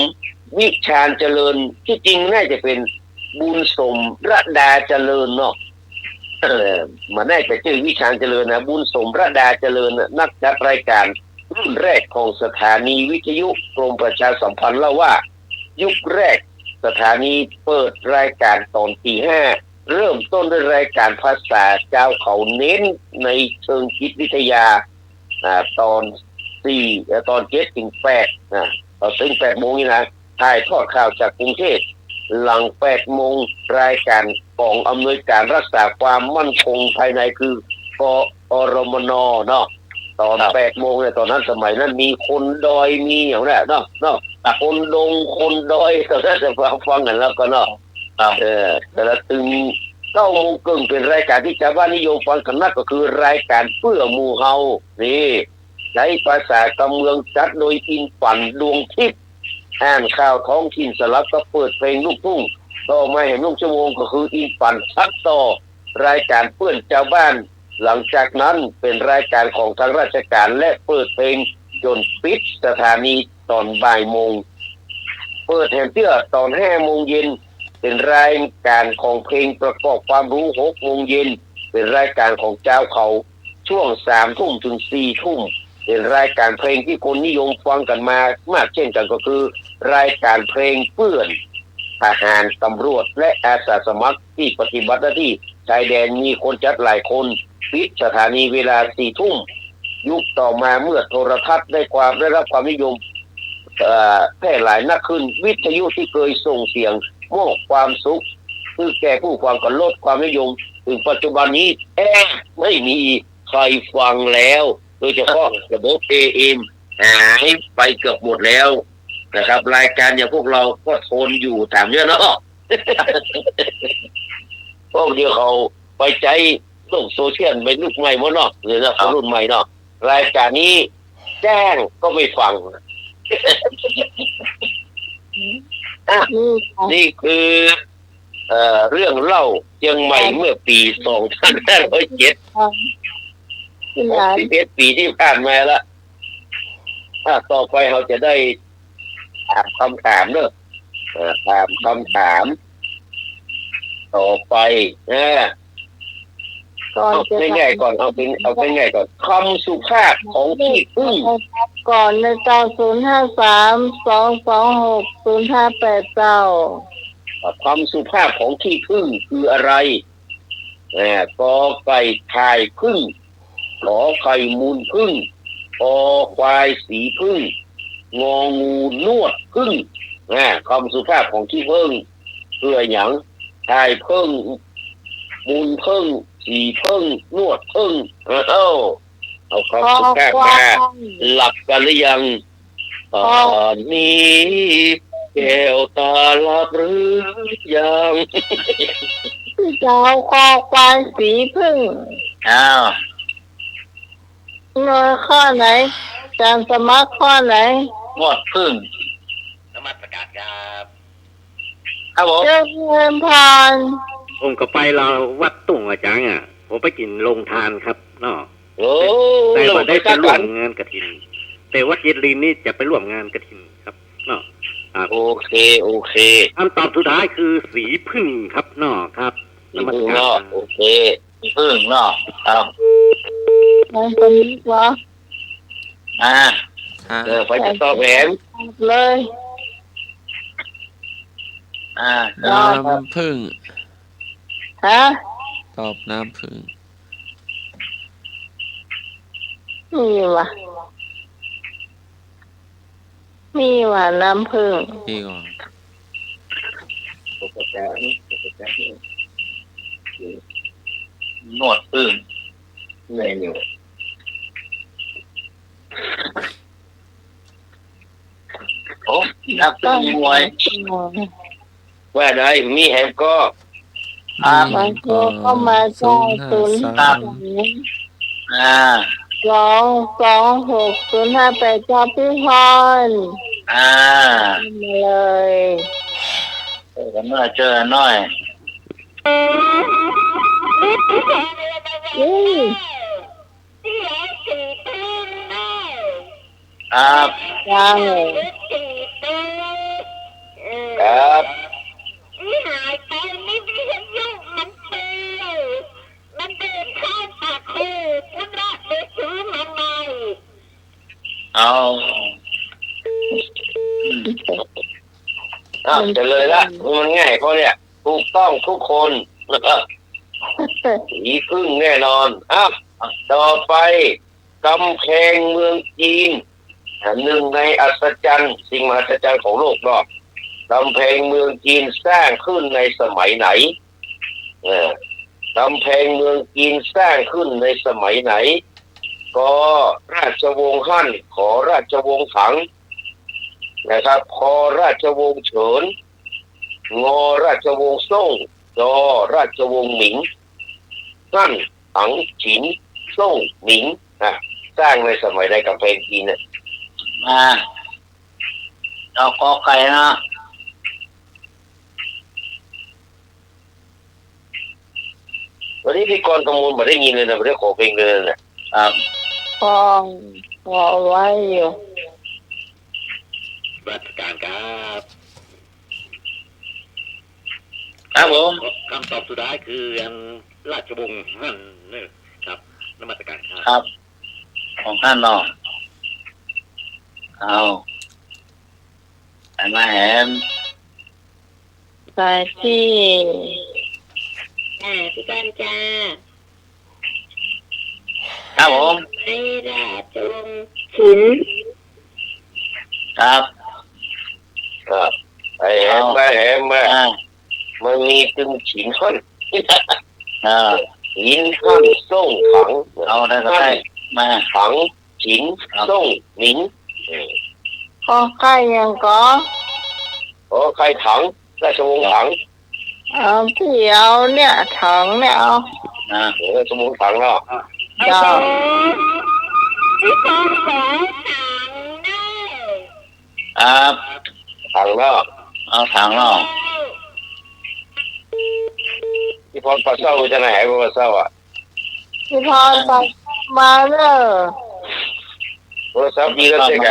วิชาญเจริญที่จริงน่าจะเป็นบุญสมระดาเจริญเนาะมันน่าจะชื่อวิชาญเจริญนะบุญสมระดาเจริญนักจัดรายการรุ่นแรกของสถานีวิทยุกรมประชาสัมพันธ์เล่าว่ายุคแรกสถานีเปิดรายการตอนตี 5เริ่มต้นด้วยรายการภาษาเจ้าเขาเน้นในเชิงจิตวิทยาตอน4ตอน7 ถึง 8ตอนถึง8 โมงนี่นะถ่ายทอดข่าวจากกรุงเทพหลัง8 โมงรายการกองอำนวยการรักษาความมั่นคงภายในคือกอรมนเนาะตอน8 โมงเนี่ยตอนนั้นสมัยนั้นมีคนดอยมีอย่างนั้นเนาะคนดงคนดอยตอนนั้นจะฟังกันแล้วก็เนาะแต่ละตึง9 โมงครึ่งเป็นรายการที่ชาวบ้านนิยมฟังกันนักก็คือรายการเพื่อหมู่เฮานี่ใช้ภาษากำเมืองจัดโดยอินปั่นดวงทิพย์อ่านข่าวท้องถิ่นสลับก็เปิดเพลงลูกทุ่งต่อมาเห็นลูกชั่วโมงก็คืออินปั่นชักต่อรายการเพื่อนชาวบ้านหลังจากนั้นเป็นรายการของทางราชการและเปิดเพลงจนปิดสถานีตอนบ่ายโมงเปิดแถมเตื้อตอน5 โมงเย็นเป็นรายการของเพลงประกอบความรู้6 โมงเย็นเป็นรายการของเจ้าเขาช่วง3 ทุ่มถึง4 ทุ่มเป็นรายการเพลงที่คนนิยมฟังกันมามากเช่นกันก็คือรายการเพลงเพื่อนทหารตำรวจและอาสาสมัครที่ปฏิบัติหน้าที่ชายแดนมีคนจัดหลายคนปิดสถานีเวลา4 ทุ่มยุคต่อมาเมื่อโทรทัศน์ได้รับความนิยมแพร่หลายนักขึ้นวิทยุที่เคยส่งเสียงมอบความสุขคือแก่ผู้ฟังก็ลดความนิยมถึงปัจจุบันนี้ไม่มีใครฟังแล้วโดยเฉพาะระบบ AM หายไปเกือบหมดแล้วนะครับรายการอย่างพวกเราก็ทนอยู่ถามเยอะเนาะ พวกเดียวเขาไปใจโลกโซเชียลเป็นลูกใหม่หมดเนาะหรือนะรุ่นใหม่เนาะรายการนี้แจ้งก็ไม่ฟัง นี่คือเรื่องเล่าเชียงใหม่เมื่อปี 2507 61 ปีที่ผ่านมาแล้วต่อไปเราจะได้ถามคำถามเนอะถามคำถามต่อไปเอาง่ายๆก่อนเอาง่ายๆก่อนคำสุภาพของที่พึ่งก่อนในตอน053-226-0589คำสุภาพของที่พึ่งคืออะไรกอไก่ทายพึ่งขอไข่มูลพึ่งคอควายสีพึ่งงองูนวดพึ่งคำสุภาพของที่พึ่งคืออย่างทายพึ่งมูลพึ่งสีพึ่งนวดพึ่งเอาคำสุภาพมาหลับกันหรือยังตอนนี้แก้วตาหลับหรือยังเจ้าคอควายสีพึ่งเงยข้อไหนจารย์สมัครข้อไหนนวดพึ่งนมัสการครับผมเจ้าเงินพรผมก็ไปเราวัดตุ่งอาจารย์ผมไปกินโรงทานครับเนาะแต่ว่าได้ไปร่วมงานกฐินแต่วัดเยลินนี่จะไปร่วมงานกฐินครับเนาะโอเคคำตอบสุดท้ายคือสีพึ่งครับเนาะครับนมัสการโอเคสีพึ่งเนาะครับมันเป็นวะไปจะตอบแหมเลยน้ำพึ่งตอบน้ำพึ่งมีว่ะน้ำพึ่งนี่ก่อน นวดพึ่ง ไหนอยู่ โอ้นักพึ่งมวย ว่าได้มีแฮมก็ ครับ มันก็มาใช้ศูนย์ อ่า 226 058จ้าพี่พร อ่า มาเลย เจอหน่อย นี่ ครับ ยัง ครับ หายไปไม่ได้เห็นลูกมันเตืมันเดินข้ามปากคูมันรักไปซื้อมันใหม่ เอา จะเลยละมันง่ายเขาเนี่ยถูกต้องทุกคนสีพึ่งแน่นอนต่อไปกำแพงเมืองจีนหนึ่งในอัศจรรย์สิ่งมหัศจรรย์ของโลกเนาะกำแพงเมืองจีนสร้างขึ้นในสมัยไหนกำแพงเมืองจีนสร้างขึ้นในสมัยไหนก็ราชวงศ์ฮั่นขอราชวงศ์ถังนะครับพอราชวงศ์เฉินงอราชวงศ์ซ่งจอราชวงศ์หมิงฮั่นถังฉินซ่งหมิงสร้างในสมัยในกำแพงจีนเนี่ย มาเอากอไก่นะ วันนี้พี่กรณ์กำมูลมาได้ยินเลยนะไม่ได้ขอเพลงเลยนะครับ ฟองรอไว้อยู่ ราชการครับ ครับผม คำตอบสุดท้ายคืออันราชวงศ์ฮั่นนี่ครับนมัสการครับ ครับ ของท่านเนาะเอาไอ้มาแหม ไปที่ พี่กันจ้า ครับผม ไม่ราชวงศ์ฉิน ครับ ครับไอ้แหมมา อ่า มันมีตึงฉินฮั่น อ่า หินฮั่นซ่งถัง เอาได้ก็ได้มา ถังฉินซ่งหมิง ข้อใกล้ยังก็ ใครถังราชวงศ์ถัง เอาที่เอาเนี่ยถังเนี่ยเอา อ่า ราชวงศ์ถังเนาะ เจ้า พี่พรขอถังเน่า ครับ ถังเนาะ เอาถังเนาะ ที่พอปลาเศร้าจะไหนปลาเศร้าอ่ะ พี่พรไปมาเนอะ โทรศัพท์ดีแล้วใช่ไหม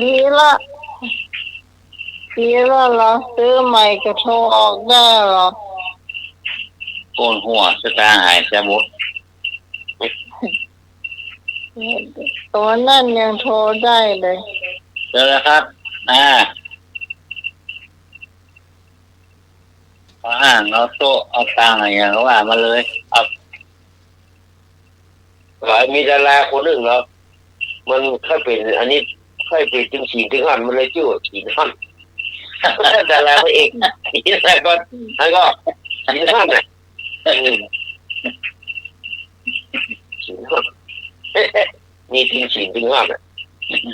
ดีละเราซื้อใหม่ก็โทรออกได้หรอ โกนหัวสตาร์หายแซบุด ตัวนั่นยังโทรได้เลย เจอแล้วครับเอาโต๊ะเอาตังอะไรอย่างว่ามาเลยเอา มีดาราคนหนึ่งเนาะมันค่อยเป็นอันนี้ค่อยเป็นถึงฉีนถึงหันมันเลยชื่อว่าฉีนหันดาราพระเอกนี่แหละก็แล้วก็ฉีนหันฉีนหันนี่ถึงฉีนถึงหัน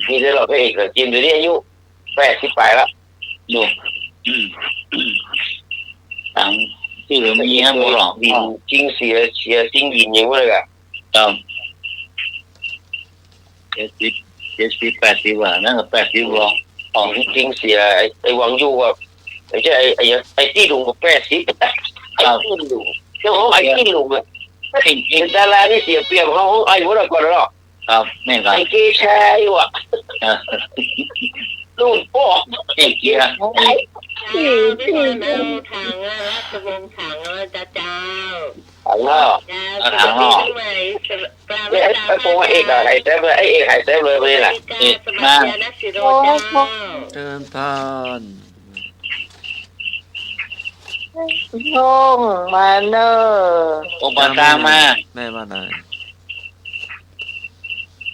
นี่ได้เราพระเอกแต่จีนเดี๋ยวนี้อายุ80ไปแล้ว ดูตังที่เหลือไม่มีให้หมดหรอก ยิงจริงเสียจริงยิงอย่างว่าเลยอะ ครับ70 80ว่านั่นก็80หรอก จริงเสียไอ้วังยูว่าไม่ใช่ไอ้ที่ลุงก็80ไอ้ที่ลุงเจ้าของไอ้ที่ลุงอะเป็นดาราที่เสียเปรียบเขาไอ้หัวเราก่อนแล้ว ครับนี่ครับ ไอ้เกชายว่ะนู่นพ่อ เกียร์ พี่เอาถังราชวงศ์ถังจะเจ้า ถังเนาะ ถังหม้อใหม่ ไอ้พวกเอกอะไอ้แซ่บเลยไอ้เอกไอ้แซ่บเลยไปนี่แหละ สมัยนักศิโรเจ้า เดินพาน โล่งมาเนอะ โอปตามมา แม่ว่าไหน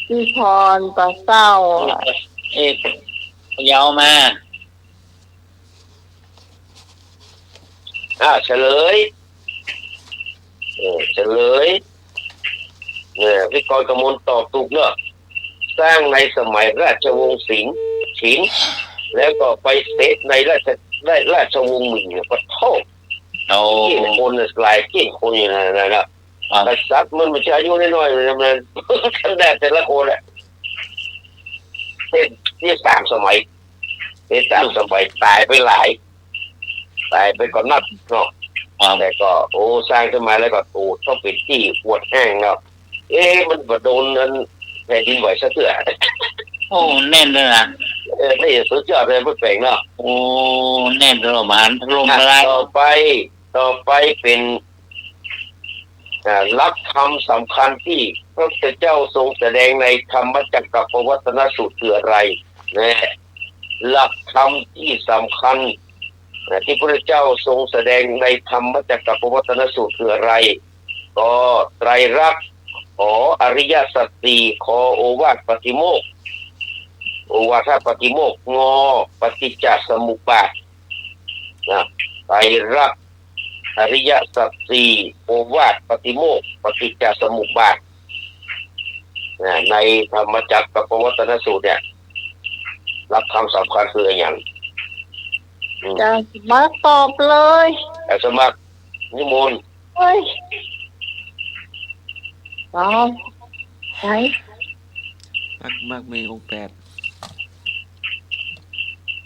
พี่พรปลาเศร้าอะ เอกยาวมา เฉลย เฉลยเนี่ยพี่กรกมลตอบถูกเนอะสร้างในสมัยราชวงศ์สิงห์ฉินแล้วก็ไปเซตในราชวงศ์หมิ่งเนี่ยก็โทษ โอ้ เกี่ยงคนหลายเกี่ยงคนอยู่นะแต่ซักมันไม่ใช่อายุน้อยๆมันกันแดดแต่ละคนแหละที่สามสมัยที่สามสมัยตายไปหลายตายไปก่อนนับเนาะแต่ก็โอ้สร้างขึ้นมาแล้วก็โอ้ต้องเป็นที่ปวดแห้งแล้วมันบ่โดนนั้นแผ่นดินไหวซะเถอะ โอ้แน่นเลยนะ นี่สุดยอดเลยผู้แปลงเนาะ โอ้แน่นเลยมานถล่มละลาย ต่อไปเป็นหลักธรรมสำคัญที่พระพุทธเจ้าทรงแสดงในธรรมจักรปวัตนสูตรคืออะไรนะหลักธรรมที่สำคัญที่พระเจ้าทรงแสดงในธรรมจักรปวัตนสูตรคืออะไรก็ไตรลักษณ์ขออริยสัจสี่ขอโอวาทปฏิโมกข์โอวาทปฏิโมกข์งอปฏิจจสมุปบาทนะไตรลักษณ์อริยสัจสี่โอวาทปฏิโมกข์ปฏิจจสมุปบาทในธรรมจักรปวัตนสูตรเนี่ยหลักธรรมสำคัญคืออย่าง จะมาตอบเลย แต่สมัครนิมนต์ เฮ้ยตอบไหน มักมีองค์แปด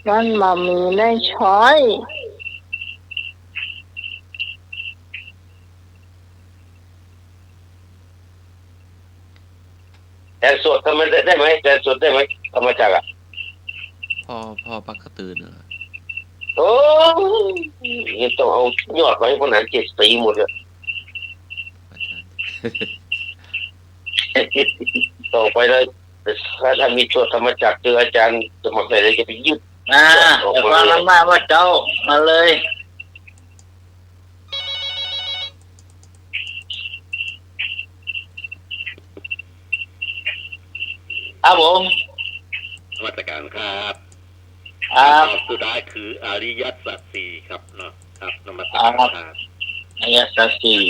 มันมามีได้ช้อย แต่สวดทำไมได้ไหมแต่สวดได้ไหมธรรมจักรอ่ะ พ่อปักกระตื่นเหรอ โอ้ยต้องเอายอดไว้คนนั้น7 สีหมดเลย อาจารย์ ต่อไปเลยถ้ามีสวดธรรมจักรเจออาจารย์สมัครใจเลยจะไปยึด แต่ฟังมาว่าเจ้ามาเลยครับผม นมัสการครับ ครับ สุดท้ายคืออริยสัจสี่ครับเนาะครับนมัสการครับ อายะสัจสี่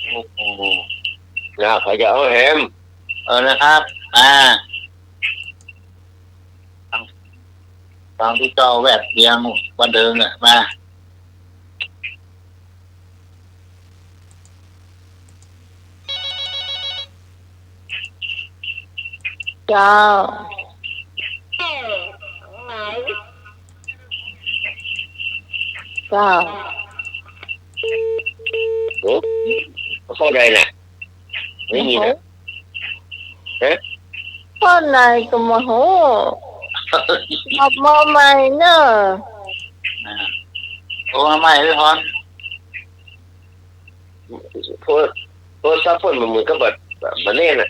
โอ้โห นะใครจะเอาแฮม นะครับ ฟังที่เจ้าแวดเรียงบันเทิงเนี่ยมา เจ้า ไหน เจ้า โอ้เข้าใจนะไม่มีนะ คนไหนก็มาโหขับมาใหม่เนอะ โอ้ไม่พี่พร โทรศัพท์มันเหมือนกับแบบเล่นอ่ะ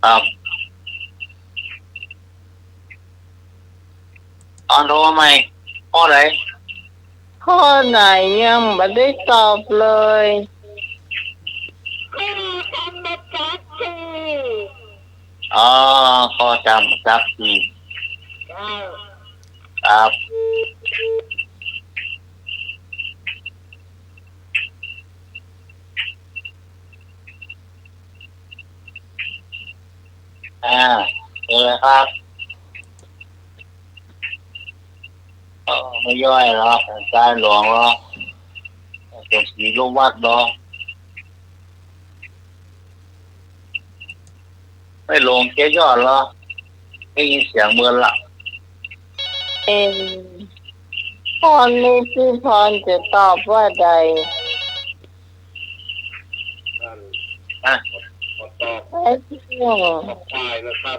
ครับตอนโทรใหม่พ่อไหน ข้อไหนยังไม่ได้ตอบเลย คือธรรมจักรคือ อ๋อข้อจำจักที เจ้า ครับเจอเลยครับไม่ย่อยหรอกใจหลวงหรอกจงสีลงวัดหรอกไม่ลงเจ๊ยอดหรอกไม่ยินเสียงเมือนละ เอ็นพรนี้พี่พรจะตอบว่าใด ขอตอบ ไอ้พี่น้อง ขอควายนะครับ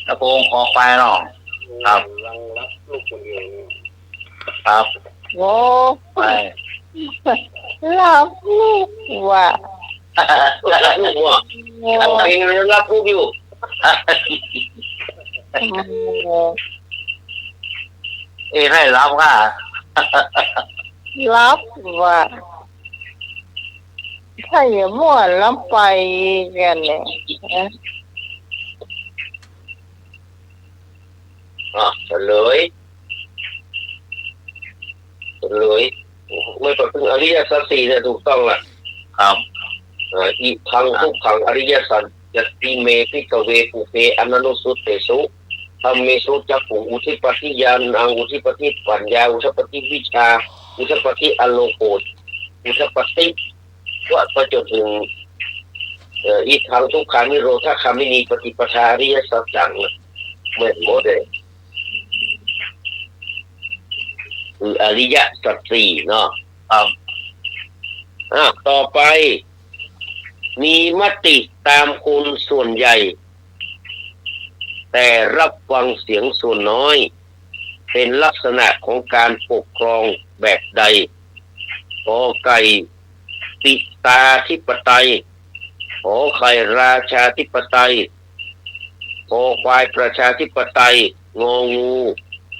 กระโปรงคอควายหรอก ครับ รังรับลูกคนเดียวนี่ ครับ โง่ ไป รับลูกว่ะ รักลูกว่ะ โง่ ทำเพลงรักลูกอยู่ ให้รับค่ะ รับว่ะถ้าอย่ามั่วแล้วไปกันเนี่ยนะ เฉลย ไม่ประพฤติอริยสัจสี่เนี่ยถูกต้องละ ครับ อีกครั้งทุกครั้งอริยสัจยติเมพิกเวปุเพอนันโนสุเตสุธรรมเมสุจักขุอุทิปฏิญาณังอุทิปฏิปัญญาอุทิปฏิวิชาอุทิปฏิอโลโกตอุทิปฏิว่าไปจนถึงอีกครั้งทุกครั้งนิโรธคามินีปฏิปทาอริยสัจจังเหมือนหมดเลยคืออริยสัจสี่เนาะ ครับ ต่อไปมีมติตามคนส่วนใหญ่แต่รับฟังเสียงส่วนน้อยเป็นลักษณะของการปกครองแบบใดขอไก่ปิตาธิปไตยขอไข่ราชาธิปไตยขอควายประชาธิปไตยงองู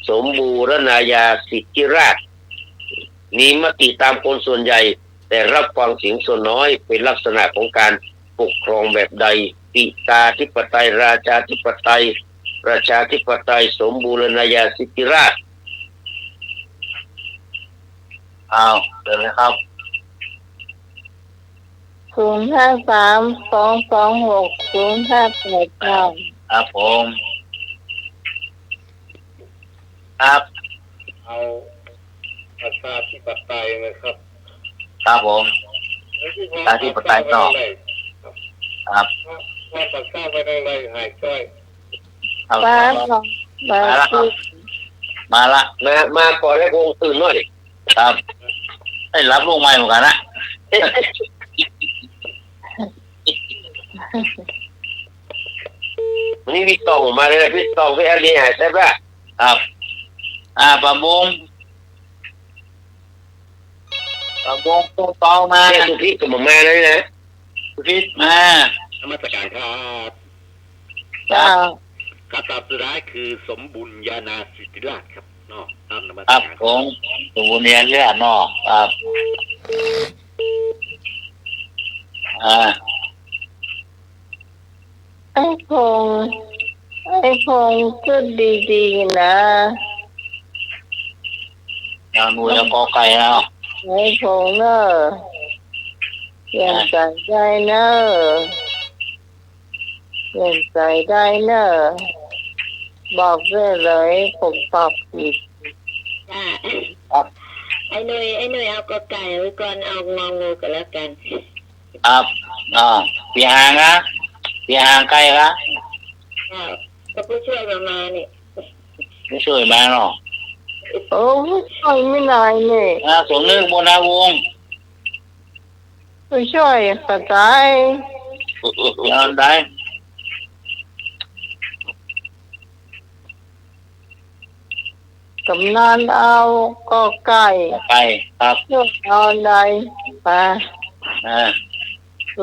สมบูรณาญาสิทธิราชย์มีมติตามคนส่วนใหญ่แต่รับฟังเสียงส่วนน้อยเป็นลักษณะของการปกครองแบบใดปิตาธิปไตยราชาธิปไตยประชาธิปไตยสมบูรณาญาสิทธิราชย์ เอาเดินเลยครับ 053-226-0589ครับผมครับ เอาประชาธิปไตยนะครับ ครับผมประชาธิปไตยต่อครับ ว่าตัดข้าวไปได้เลยหายจ้อย ครับ ป้า ครับ มาที่ มาละ มาก่อนให้วงตื่นหน่อย ครับได้รับลูกใหม่เหมือนกันนะ วันนี้พี่ตองมาเลยนะพี่ตองพี่อาลีหายใช่ปะ ครับปะบงตู้ตองมา เนี่ยสุพี่กับผมมาเลยนะ พิษมาน มัสการครับ เจ้า คาถาสุดท้ายคือสมบุญญาณาสิทธิราชครับเนาะตามนมัส ครั กา บ ร ผมตูเนียนเลือดนอกครับไอ้พงก็ดีๆนะ อย่างนูยังกอไก่แล้ว ไอ้พงเนอะยังใส่ได้เนอะยังใส่ได้เนอะบอกได้เลยผมตอบผิด ไอ้หนุ่ยเอากระไก่ไว้ก่อนเอางองูกันแล้วกัน ครับปีหางนะปีหางไก่ละ ก็ผู้ช่วยมาเนี่ย ไม่ช่วยมาหรอก โอ้ผู้ช่วยไม่นายเนี่ย ส่งเรื่องบนนาวง ผู้ช่วยกระจาย ยังได้ กำนันเอาก็ไก่ ไก่ครับ ช่วยเอาใดมา 053-226-0589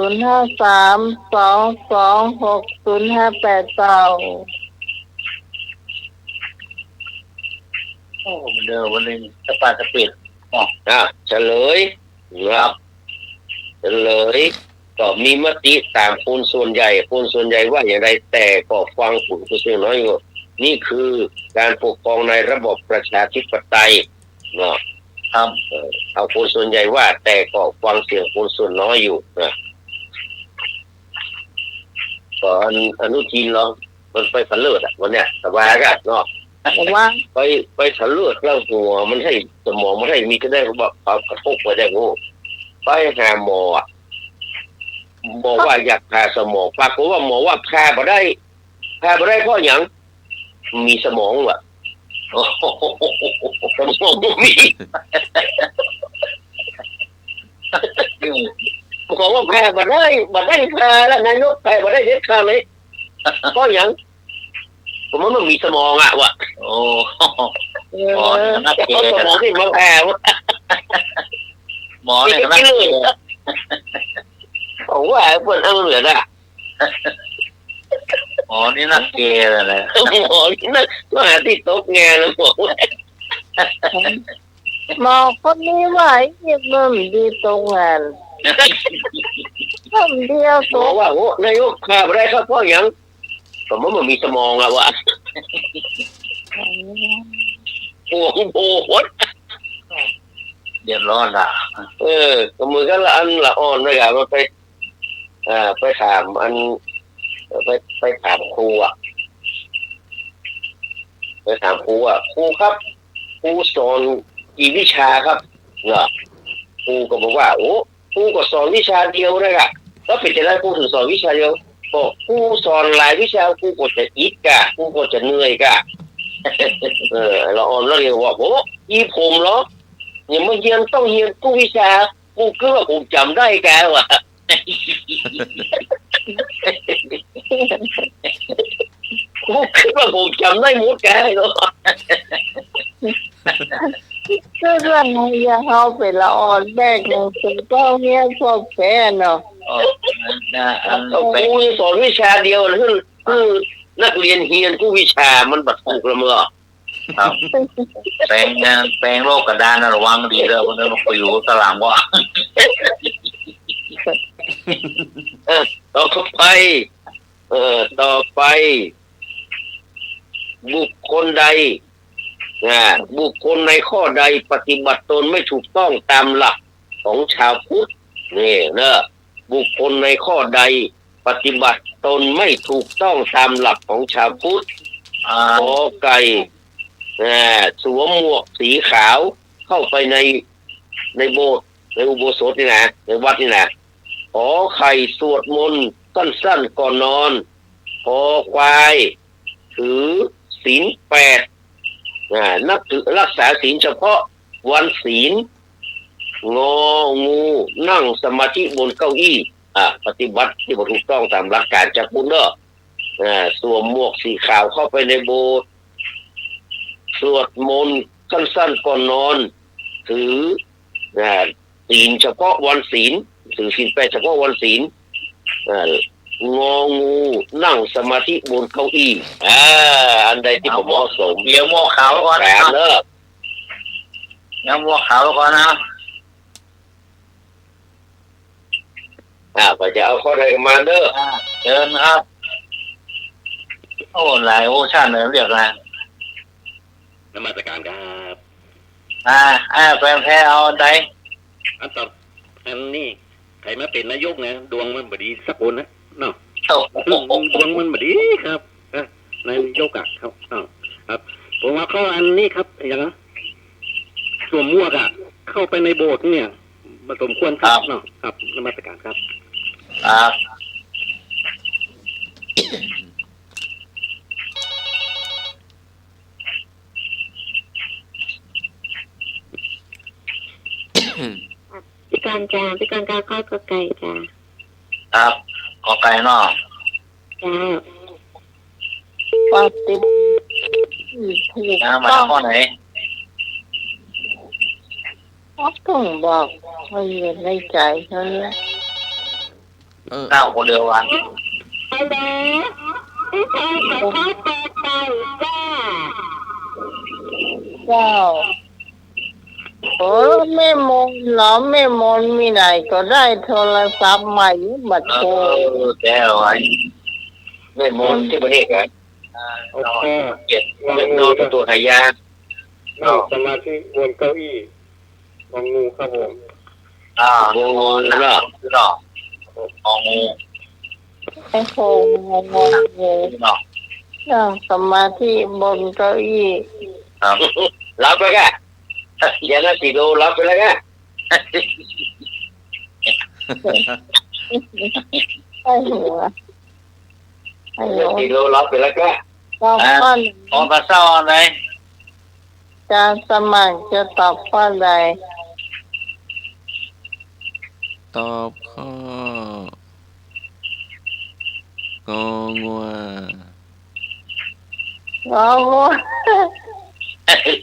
โอ้เดี๋ยววันนี้สปาสปิด เฉลยครับเฉลยก็มีมติตามคนส่วนใหญ่ว่าอย่างไรแต่ก็ฟังผู้เสียงน้อยอยู่นี่คือการปกครองในระบบประชาธิปไตยเนาะ ครับ เอาคนส่วนใหญ่ว่าแต่ก็ฟังเสียงคนส่วนน้อยอยู่นะก็อนุทินเรามันไปผลิตวันเนี้ยสบายกันเนาะ แต่ว่า ไปผลิตแล้วหัวมันให้สมองมันให้มีก็ได้บอกกระทบไปได้โง่ไปหาหมอบอกว่าอยากผ่าสมองปรากฏว่าหมอว่าผ่าบ่ได้เพราะอย่างมีสมองว่ะโอ้โหสมองมีบอกว่าแพ้บ่ได้แพ้แล้วนายกแพ้บ่ได้เด็ดขาดเลยก็อย่างผมว่ามันมีสมองอ่ะว่ะ โอ้ เอ หมอ อ นักเก เอาสมองที่มาแพ้ว่ะ หมอเนี่ยนักเก ผมว่าเพื่อนเอาเหลือน่ะ หมอนี่นักเกเลยนะ หมอนี่นะมาหาที่ตกงานแล้วบอกว่า หมอคนนี้ว่าเยี่ยมดีตรงงานคำเดียว หม ตั อ ว ว่าโอ้นายกผ่าบ่ได้ครับเพราะอย่างผมว่ามันมีสมองอ่ะว่ะโอ้โห เดือดร้อนละ ก็มือกันละอันละอ่อนเลยอะมันไปถามอันไปถามครูอ่ะไปถามครูอ่ะครูครับครูสอนกี่วิชาครับเนี่ยครูก็บอกว่าโอ้ครูก็สอนวิชาเดียวนะครับแล้วเป็นจะได้ครูถึงสอนวิชาเดียวบอกครูสอนหลายวิชาครูก็จะอิดกะครูก็จะเหนื่อยกะ เราอ่อนเราเรียกว่าโอ้อีผมเหรอเนี่ยมันเรียนต้องเรียนทุกวิชาครูคือว่าผมจำได้แกว่ะ ครูคิดว่าผมจำได้หมดแกเนาะ ก็เรื่องอย่าเขาไปละอ่อนแบกหนังสือก็เงี้ยพวกแฟนเนาะ นะอัน ครู ไป สอนวิชาเดียวคือนักเรียนเรียนทุกวิชามันบัดถูกละเมื่อ ครับแปลงโลกกระดานนะระวังดีเลยวันนี้มันไปอยู่ตารางว่า ต่อไปต่อไปบุคคลใดบุคคลในข้อใดปฏิบัติตนไม่ถูกต้องตามหลักของชาวพุทธนี่นะบุคคลในข้อใดปฏิบัติตนไม่ถูกต้องตามหลักของชาวพุทธขอไก่สวมหมวกสีขาวเข้าไปในโบสถ์ในอุโบสถนี่นะในวัดนี่นะขอไข่สวดมนต์สั้นๆก่อนนอนขอควายถือศีล8นับถือรักษาศีลเฉพาะวันศีลงองูนั่งสมาธิบนเก้าอี้ปฏิบัติที่ถูกต้องตามหลักการจากพุทธเนอะสวมหมวกสีขาวเข้าไปในโบสถ์สวดมนต์สั้นๆก่อนนอนถือศีลเฉพาะวันศีลถือศีล8เฉพาะวันศีลงองูนั่งสมาธิบนเก้าอี้อันใดที่ผมเหมาะสม เลี้ยงหม้อขาวก่อน แป นะ ดเนอะ เลี้ยงหม้อขาวก่อนนะ ก็จะเอาข้อใดมาเด้อ เชิญครับโอ้หลายโอชาติเรียกนะ นมัสการครับ แฟนแพ้เอาใด อันต่ออันนี้ใครมาเป็นนายกนะดวงมันบดีสักคนนะเนาะ โอ้ ดวงมันบดีครับนายกอะครับครับผมว่าข้ออันนี้ครับอย่างนะสวมหมวกอะเข้าไปในโบสถ์เนี่ยมันสมควรครับเนาะครับนมัสการครับ ครับ พี่การจ้าพี่การข้าวก็ไก่จ้า ครับขอไก่เนาะ จ้า ปฏิบัติถูก มา ต้อง ข้อไหน ต้องบอกให้อยู่ในใจเท่านั้น ข้าวคนเดียววัน ฮัลโหลพี่ชายกับข้าวก็ไก่จ้า เจ้าแม่มนเหรอแม่มนมีไหนก็ได้โทรศัพท์ใหม่บัดโทร แก้วไว้ ไม่มนที่ประเทศกัน เราเก็บ เป็นโนตัวหายา นั่งสมาธิบนเก้าอี้มองงูครับผม งงนะเนาะ เนาะของงู ไอ้โหงง เนาะ นั่งสมาธิบนเก้าอี้ ครับ รับไปแกอย่าน่าติโลรับไปแล้วแก ไอ้หัวไอ้หั น่าว ติโลรับไปแล้วแก ตอบข้อ ออกกระเซ้าอะไร จะสมัครจะตอบข้อใด ตอบข้ององัว งองู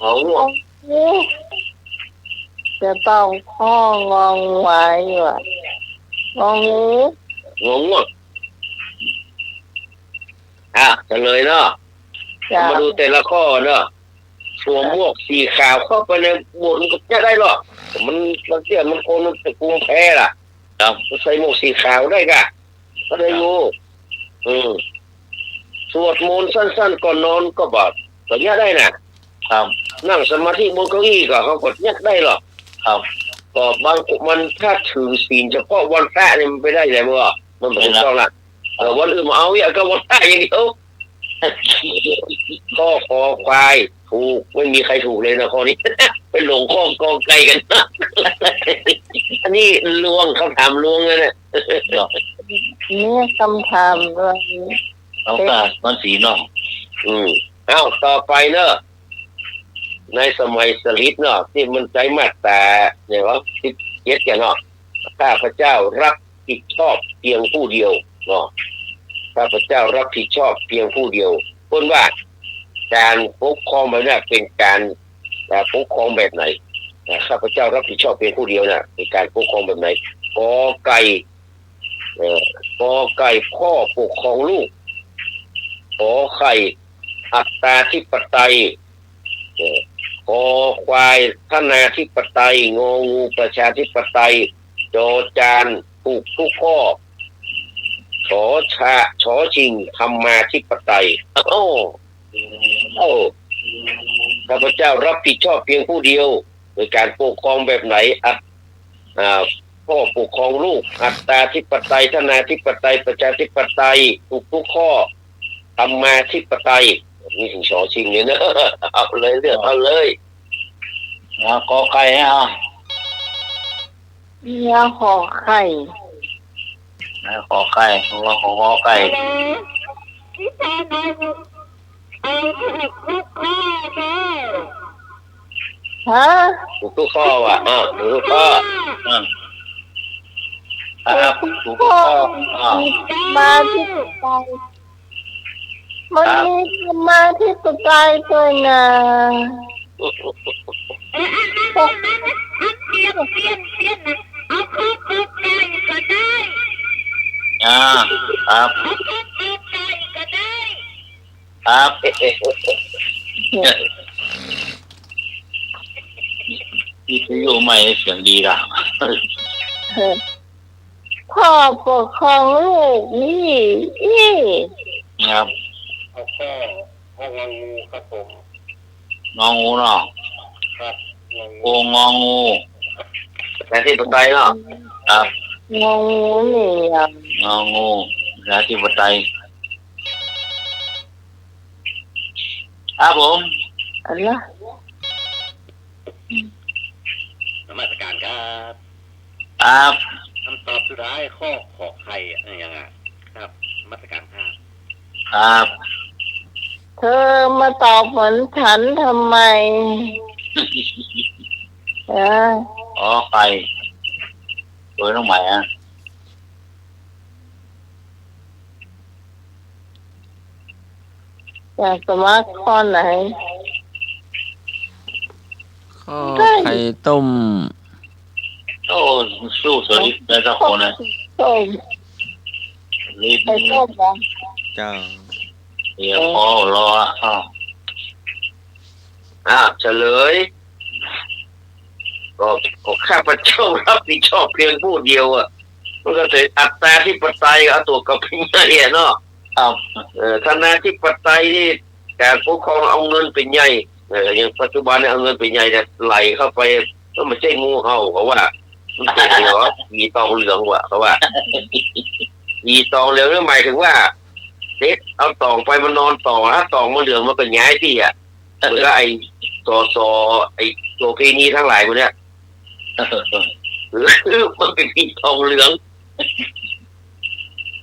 ของ จะต้องข้ององไว้ว่ะงองู งงเฉลยเนาะ จะ มาดูแต่ละข้อเนาะสวมหมวกสีขาวเข้าไปในโบสถ์มันก็จะได้หรอกมันเสียมันคนมันจะกรุงแพ้ล่ะมันใส่หมวกสีขาวได้กะก็ได้อยู่สวดมนต์สั้นๆก่อนนอนก็บอกก็เนี้ยได้นะครับ นั่งสมาธิบนเก้าอี้ก็เขาก็เนี้ยได้หรอก ครับ ก็บางมันถ้าถือศีลเฉพาะวันพระเนี่ยมันไปได้เลยมั้งมันไม่ถูกต้องละวันอื่นมาเอาอย่างก็วันพระอย่างเดียวข้อคอควายถูกไม่มีใครถูกเลยนะข้อนี้ ไปหลงข้อกอไก่กัน อันนี้ลวงคำถามลวงนะเนี่ย เนี่ยคำถามว่า เอากามันสีเนาะ เอ้าต่อไปเนอะในสมัยสลิดเนาะที่มันใจมาตราเนี่ยว่า17อย่างเนาะข้าพเจ้ารับผิดชอบเพียงผู้เดียวเนาะข้าพเจ้ารับผิดชอบเพียงผู้เดียวคนว่าการปกครองแบบนี้เป็นการปกครองแบบไหนข้าพเจ้ารับผิดชอบเพียงผู้เดียวนะเป็นการปกครองแบบไหนกอไก่กอไก่พ่อปกครองลูกขอไข่อัตตาธิปไตยคอควายธนาธิปไตยงองูประชาธิปไตยจอจานถูกทุกข้อชอชิงธรรมาธิปไตยโอ้ข้าพเจ้ารับผิดชอบเพียงผู้เดียวโดยการปกครองแบบไหนพ่อปกครองลูกอัตตาธิปไตยธนาธิปไตยประชาธิปไตยถูกทุกข้อธรรมาธิปไตยนี่ถึงชอชิงเนี่ยนะเอาเลยเลือกเอาเลยกอไก่ฮะ เนี่ยขอไข่ ขอไก่ว่าขอไก่ ที่แท้นายเอาถูกทุกข้อเลย ฮะ ถูกทุกข้อว่ะถูกทุกข้อ ครับถูกข้อ มาที่ปไตยมันมีมาที่ปไตยด้วยนะอันเปลี่ยนนะเอาข้อตกใจก็ได้ ครับ เอาข้อตกใจก็ได้ ครับที่อยู่ใหม่เสียงดีละ พ่อปกครองลูกนี่ ครับ เอาข้ององูครับผม งองูเนาะ ครับ โอ้งองู แต่ที่ปไตยเนาะ ครับ งงนี่อ่ะ งองูประชาธิปไตยครับผม อะไร นมัสการครับ ครับ คำตอบสุดท้ายข้อขอไข่ยังไงครับนมัสการครับ ครับ เธอมาตอบเหมือนฉันทำไมขอไก่ตัวน้องใหม่อยากสมัครข้อไหน ข้อไข่ต้ม โอ้สู้สลิดได้สักคนนะ ต้ม ลิด ไข่ต้มเหรอ เจ้า เดี๋ยวพอรอเฉลยก็ข้าพเจ้ารับผิดชอบเพียงผู้เดียวมันก็จะอัตตาธิปไตยเอาตัวกับพิงเนี่ยเนาะ ครับ ธนาธิปไตยนี่การปกครองเอาเงินเป็นใหญ่อย่างปัจจุบันเนี่ยเอาเงินเป็นใหญ่เนี่ยไหลเข้าไปก็ไม่ใช่งูเห่าเพราะว่ามันเป็นเหรอมีตองเหลืองว่ะเพราะว่ามีตองเหลืองนี่หมายถึงว่าเด็กเอาตองไปมันนอนต่อถ้าตองมันเหลืองมันเป็นย้ายที่เหมือนกับไอ้ไอ้โลเพณีทั้งหลายพวกเนี้ยมันเป็นผีตองเหลือง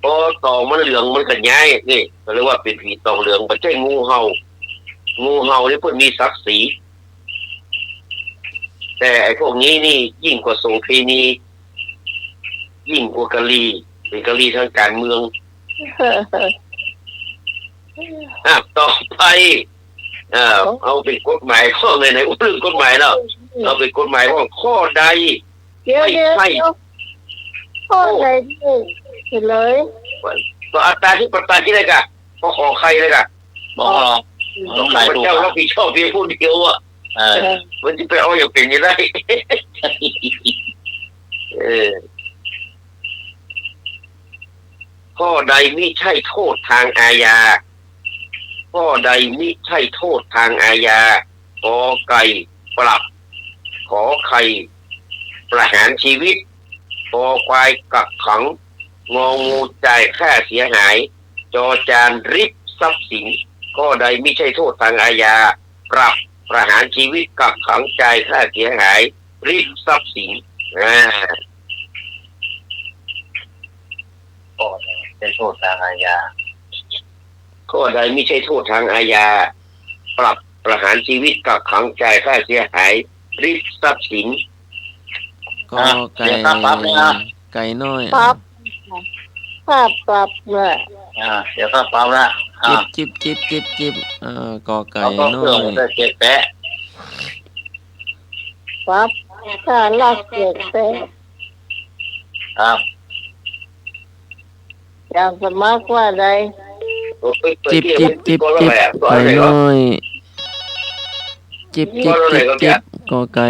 พอตองมันเหลืองมันก็ย้ายนี่ก็เรียกว่าเป็นผีตองเหลืองไม่ใช่งูเห่านี่เพิ่นมีศักดิ์ศรีแต่ไอ้พวกนี้นี่ยิ่งกว่าโสเพณียิ่งกว่ากะลีเป็นกะลีทางการเมืองต่อไปเอาเป็นกฎหมายข้อไหนเรื่องกฎหมายแล้วเราเป็นกฎหมายว่าข้อใด เดี๋ยวข้อไหนเฉลย ก็อัตราที่ปไตยที่ไหนกะก็ขอใครเลยกะ บอกเราน้องใหม่ พระ ถูก เจ้ารับผิดชอบเพียงผู้เดียวมันจะไปเอาอย่างเป็นยังไงข้อใดมิใช่โทษทางอาญาข้อใดมิใช่โทษทางอาญาขอไก่ปรับขอไข่ ประหารชีวิตคอควายกักขังงองูจ่ายค่าเสียหายจอจานริบทรัพย์สินก็ใดไม่ใช่โทษทางอาญาปรับประหารชีวิตกักขังจ่ายค่าเสียหายริบทรัพย์สินก็เป็นโทษทางอาญาก็ใดไม่ใช่โทษทางอาญาปรับประหารชีวิตกักขังจ่ายค่าเสียหายริบทรัพย์สินก็ไก่ไก่น้อย ปรับค่าปรับเนี่ย เดี๋ยวก็ปรับละ จิบก็ไก่ เราก็ น้ เพื่อ อน มัน ย จะเจ็บแปะ ปรับค่าลากเกียรติ ครับ อย่างสมัครว่าใด จิบไก่น้อยจิบก็ไก่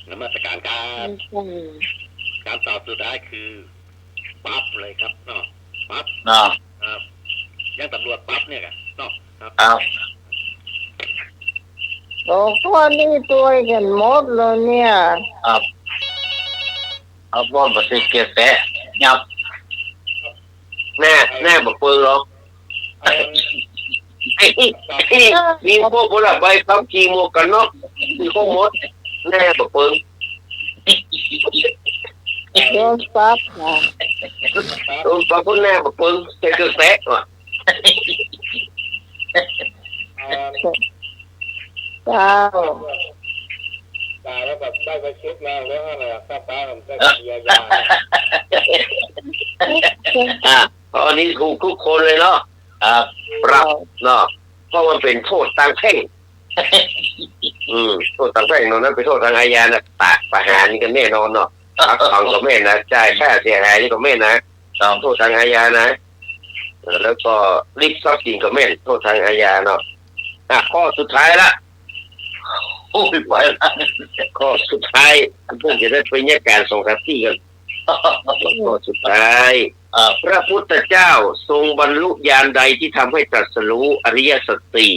นมัสการครับการตอบสุดท้ายคือปั๊บเลยครับเนาะปั๊บ เนาะ ครับยังตำรวจปั๊บเนี่ยกันเนาะครับ ครับ โอ้ตัวนี้ตัวกันหมดเลยเนี่ย ครับเอาบอลมาสิเจ็บแปะยับ แน่บอกเปิงหรอกมีพวกคนละใบขับขี่หมวกกันน็อกมีข้อมดแน่บอกเปิง โดนปรับนะ โดนปรับคนแน่บอกเปิงใส่เกลือแตะว่ะ เจ้า ตายแล้วแบบได้ไปเช็คแล้วอะไรถ้าตายผมจะเยียวยา เพราะอันนี้ถูกทุกคนเลยเนาะ ครับ ปรับเนาะเพราะมันเป็นโทษทางแพ่งโทษทางแพ่งเนาะนั้นเป็นโทษทางอาญานะประหารนี่ก็แน่นอนเนาะพักขังก็แม่นะจ่ายค่าเสียหายนี่ก็แม่นะโทษทางอาญานะแล้วก็ริบทรัพย์สินก็แม่โทษทางอาญาเนาะข้อสุดท้ายละ โอ้ยไปละ ข้อสุดท้ายเพื่อนจะได้ไปแยกการส่งทัพที่กันข้อสุดท้ายพระพุทธเจ้าทรงบรรลุญาณใดที่ทำให้ตรัสรู้อริยสัจสี่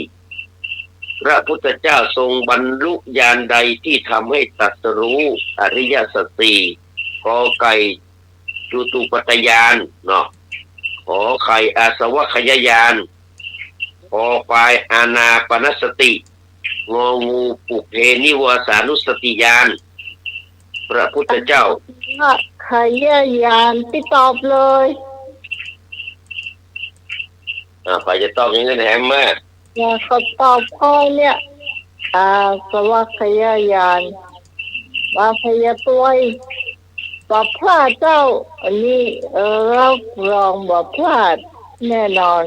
พระพุทธเจ้าทรงบรรลุญาณใดที่ทำให้ตรัสรู้อริยสัจสี่กอไก่จุตูปฏยานเนาะขอไข่อาสวะขยายานขอควายอานาปนสติงองูปุเพนิวาสานุสติญาณพระพุทธเจ้า ขยานที่ตอบเลย ไปจะตอบอย่างนั้นแฮมมา อย่าเขาตอบข้อเนี่ยสวัสขยานว่าพยาตัวบอกพลาดเจ้าอันนี้รับรองบอกพลาดแน่นอน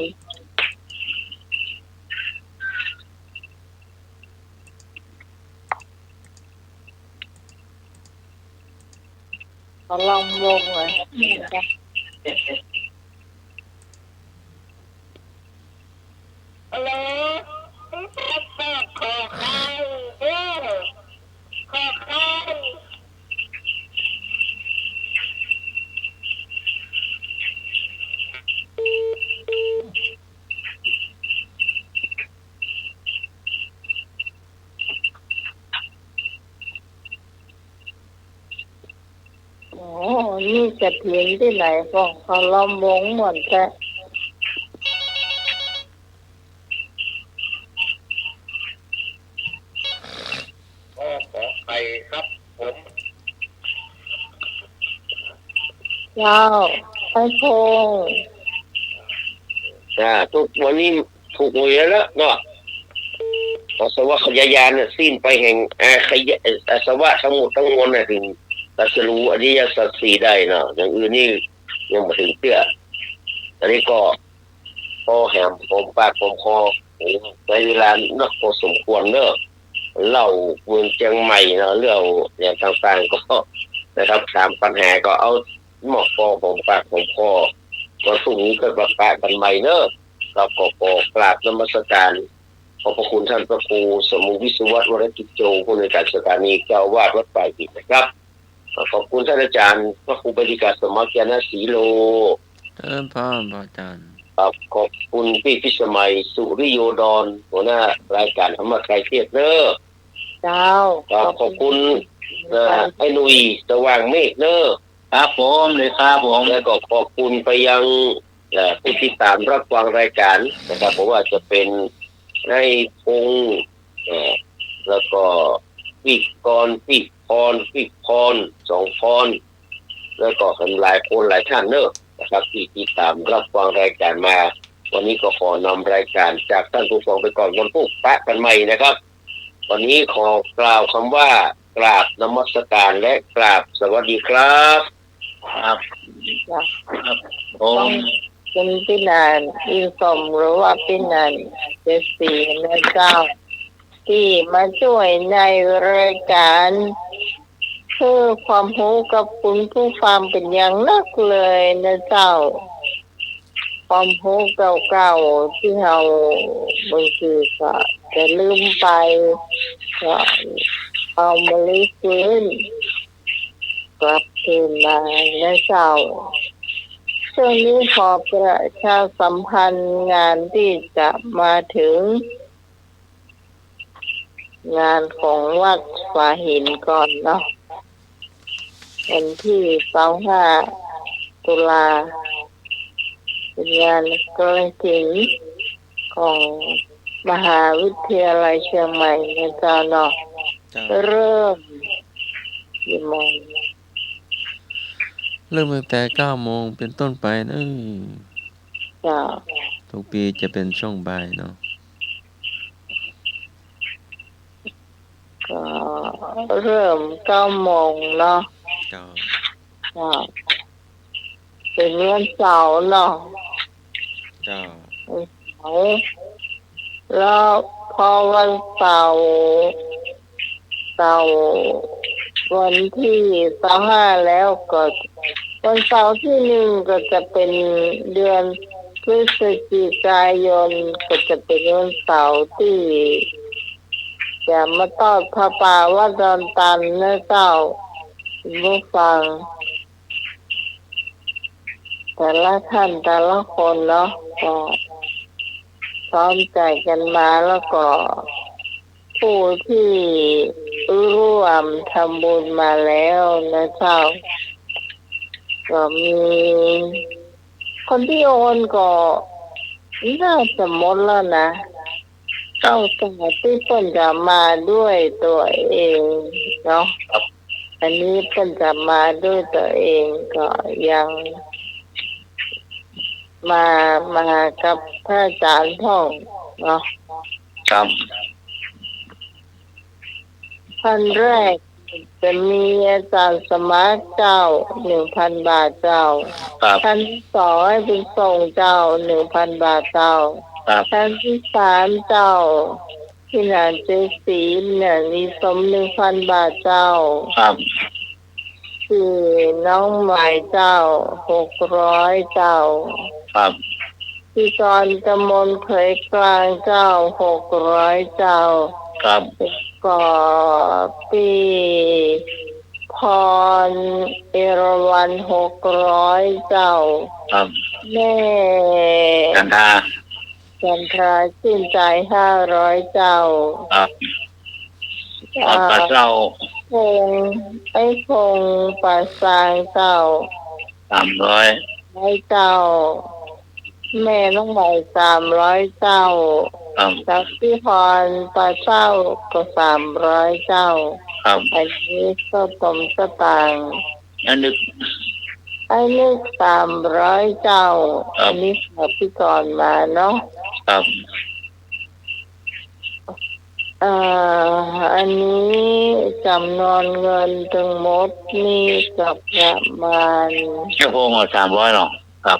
ลองวงเลยฮัลโหลขอใครขอใคร โอ้นี่จะเพียงที่ไหนก็เขาลองวงหมดแค่ ขอใครครับผม เจ้าไปพง ทุกวันนี้ถูกหวยแล้วเนาะอาสวะขยายานเนี่ยสิ้นไปแห่งอาสวะทั้งหมดทั้งมวลเนี่ยถึงตรัสรู้อริยสัจสี่ได้เนาะอย่างอื่นนี่ยังไม่ถึงเตื้ออันนี้ก็พอแหมผมปากผมคอในเวลานักพอสมควรเนอะเล่าเมืองเชียงใหม่เนาะเรื่องอย่างต่างๆก็นะครับถามปัญหาก็เอาหมอกคอผมปากผมคอวันพรุ่งนี้ก็ประกาศกันใหม่เนอะเราก็กราบนมัสการขอบพระคุณท่านพระครูสมุวิศวัตรวรกิจโจผู้ในวยการสถานีเจ้าวาดวัดป่าหินนะครับขอบคุณท่านอาจารย์พระครูบดิการสมัครยานศรีโล พ่ออาจารย์ ขอบคุณพี่พิสมัยสุริโยดรหัวหน้ารายการธรรมะคลายเครียดเนอะ เจ้า ขอบคุณ ไอ้หนุ่ยสว่างเมฆเนอะ ครับผมเลยครับผม แล้วก็ขอบคุณไปยังผู้ติดตามรับฟังรายการนะครับผมว่าจะเป็นในพงษ์แล้วก็ปิกกรปิกพรสองพรแล้วก็หลายคนหลายท่านเนอะนะครับที่ติดตามรับฟังรายการมา วันนี้ก็ขอนำรายการจากท่านผู้ฟังไปก่อนวันพรุ่งปะกันใหม่นะครับ วันนี้ขอกล่าวคำว่ากราบนมัสการและกราบสวัสดีครับ ครับครับผม เป็นพี่นานอินสมหรือว่าพี่นานเจสซี่นะเจ้า ที่มาช่วยในรายการเพื่อความรู้กับคุณผู้ฟังเป็นอย่างนักเลยนะเจ้า ความรู้เก่าๆที่เราบางทีก็จะลืมไปก็เอามาลื้อฟื้นกลับคืนมานะเจ้าช่วงนี้ขอประชาสัมพันธ์งานที่จะมาถึงงานของวัดฝาหินก่อนเนาะวันที่25 ตุลาเป็นงานกระถิ่นของมหาวิทยาลัยเชียงใหม่นะเจ้าเนาะ เจ้า เริ่มกี่โมง เริ่มตั้งแต่9 โมงเป็นต้นไปนะ จ้า ทุกปีจะเป็นช่วงบ่ายเนาะ ก็เริ่ม9 โมงเนาะ เจ้า จ้าเป็นวันเสาร์เนาะ เจ้า แล้วพอวันเสาร์วันที่25แล้วก็วันเสาร์ที่1ก็จะเป็นเดือนพฤศจิกายนก็จะเป็นวันเสาร์ที่จะมาทอดพระป่าวัดดอนตันนะเจ้าผู้ฟังแต่ละท่านแต่ละคนเนาะก็พร้อมใจกันมาแล้วก็ผู้ที่ร่วมทำบุญมาแล้วนะเจ้าก็มีคนที่โอนก็น่าจะหมดแล้วนะเจ้าแต่ที่เพิ่นจะมาด้วยตัวเองเนาะอันนี้เพิ่นจะมาด้วยตัวเองก็ยังมากับพระอาจารย์ท่องเนาะ ครับ ท่านแรกจะมีอาจารย์สมัครเจ้า 1,000 บาทเจ้า ครับ ท่านที่2ให้เป็นส่งเจ้า 1,000 บาทเจ้า ครับ ท่านที่3เจ้าพี่นานเจสีเนี่ยมีสม 1,000 บาทเจ้า ครับ คือน้องใหม่เจ้า 600 เจ้า ครับ พี่กรกมลเผยกลางเจ้า 600 เจ้า ครับ ก็ปีพรเอราวัณ600 เจ้า ครับ แม่ จันทา จันทราชื่นใจ500 เจ้า ครับตอนปลาเจ้า พงไอ้พงป่าสางเจ้า 300 ไอ้เจ้า แม่น้องใหม่300 เจ้า ครับ จากพี่พรป่าเจ้าก็300 เจ้า ครับ อันนี้ก็ตมสตางค์ อันนึก ไอ้นึก300 เจ้า ครับ อันนี้ขอพี่กรมาเนาะ ครับ อันนี้จำนวนเงินทั้งหมดนี่กับประมาณ แค่พงเอา300หรอครับ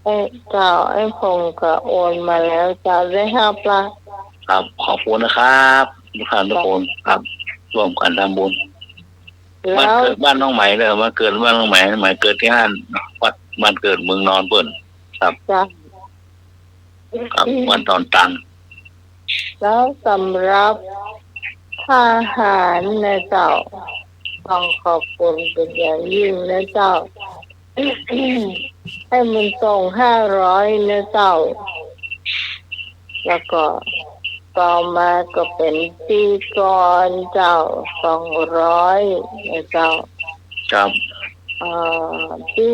ไอ้เจ้าไอ้พงก็โอนมาแล้วเจ้าได้5 ปลา ครับ ขอบคุณนะครับทุกท่านทุกคนครับร่วมกันทำบุญบ้าน แล้ว เกิดบ้านน้องไหมเลยมาเกิดบ้านน้องไหมไหมเกิดที่ห้านวัดบ้านเกิดเมืองนอนเปิ้น จ้ะ ครับวันตอนตัน แล้วสำหรับทหารนะเจ้าต้องขอบคุณเป็นอย่างยิ่งนะเจ้า ให้มันส่ง500นะเจ้า แล้วก็ ต่อมาก็เป็นปีกรเจ้า200นะเจ้า ครับ ปี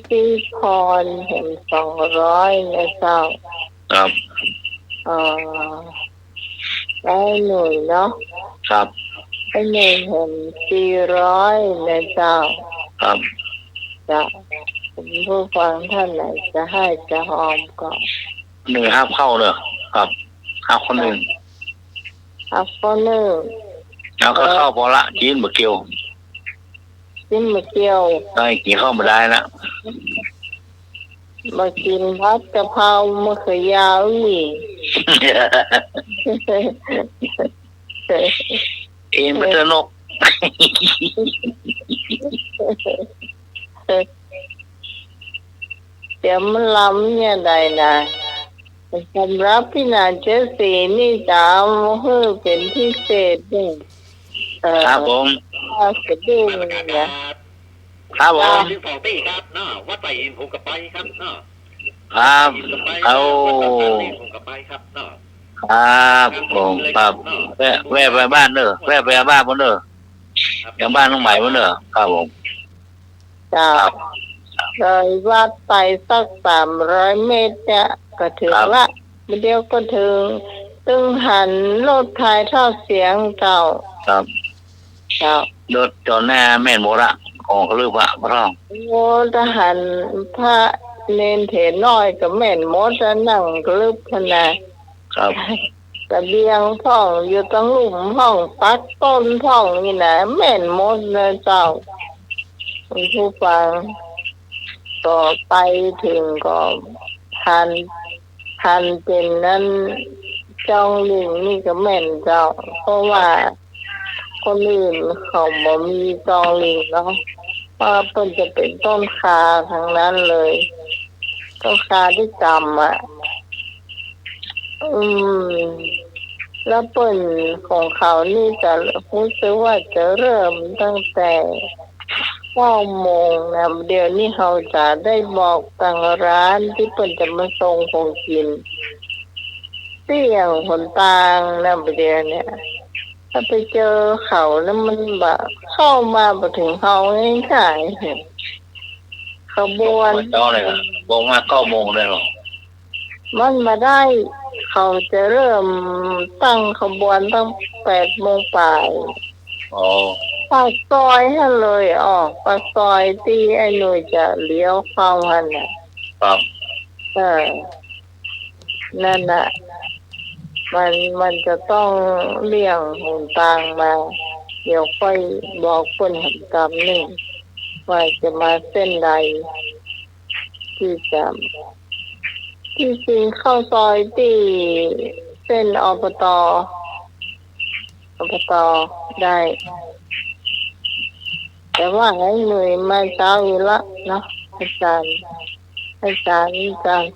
ปีพรเห็น200นะเจ้า ครับ ได้หน่วยเนาะ ครับ ได้หน่วยเห็น400นะเจ้า ครับ จะคุณผู้ฟังท่านไหนจะให้จะหอมก่อน หนึ่งห้าเข้าเลยครับห้าคนหนึ่ง อัฟฟอร์เนอร์ แล้วก็เข้าพอละกินบะเกียว จิ้มมะเกียว ได้กินเข้ามาได้ละ มากินผัดกะเพรามะเขือยาวอีก เอ็นไปเถอะนก เดี๋ยวมันล้ำเนี่ยได้นะสำหรับพี่นาเจสีนี่จะเอาให้เป็นพิเศษนี่ ครับผม ถ้าจะดูมันเนี่ย ครับผม ที่2 ปีครับเนาะวัดไปอินผมกับไปครับเนาะ ครับเอา ผมกับไปครับเนาะ ครับผมครับแวะไปบ้านเนอะแวะไปบ้านบนเนอะอย่างบ้านน้องใหม่บนเนอะครับผม จ้า ครับ เลยวัดไปสัก300 เมตรเนี่ยก็ถึงละเดี๋ยวก็ถึงตึงหันรถถ่ายทอดเสียงเจ้า ครับ เจ้าร ถจอดหน้าแม่นโมระของเขาเรียกว่าพระร่อง โอ้ทหารพระเนนเถรน้อยกับแม่นมดแล้วนั่งกลึบขนาด ครับ กระเบียงพ่องอยู่ตั้งหลุมพ่องปักต้นพ่องนี่นะแม่นมดเลยเจ้าคุณผู้ฟังต่อไปถึงก็ทันเป็นนั้นจองลิงนี่ก็แม่นเจ้าเพราะว่าคนอื่นเขาบ่มีจองลิงเนาะเพราะเพิ่นจะเป็นต้นคาทั้งนั้นเลยต้นคาที่จำแล้วเปิ่นของเขานี่จะรู้สึกว่าจะเริ่มตั้งแต่9 โมงนะเดี๋ยวนี้เขาจะได้บอกทางร้านที่เปิ่นจะมาส่งของกินเสี่ยงหนทางนะเดี๋ยวเนี่ยถ้าไปเจอเขาแล้วมันแบบเข้ามาบ่ถึงเขาง่ายๆขบวน เจ้าเลยครับบอกมา9 โมงเลยหรอ มันมาได้เขาจะเริ่มตั้งขบวนตั้ง8 โมงป่าย อ๋อ ปากซอยให้เลยปากซอยที่ไอ้หนุ่ยจะเลี้ยวเข้าหันน่ะ ครับ นั่นน่ะมันจะต้องเลี่ยงหนทางมา เดี๋ยวค่อยบอกคนหันกรรมหนึ่งว่าจะมาเส้นใดที่จะที่จริงเข้าซอยที่เส้นอบตได้ แต่ว่าให้หน่วยมาเช้าอยู่ละเนาะอาจารย์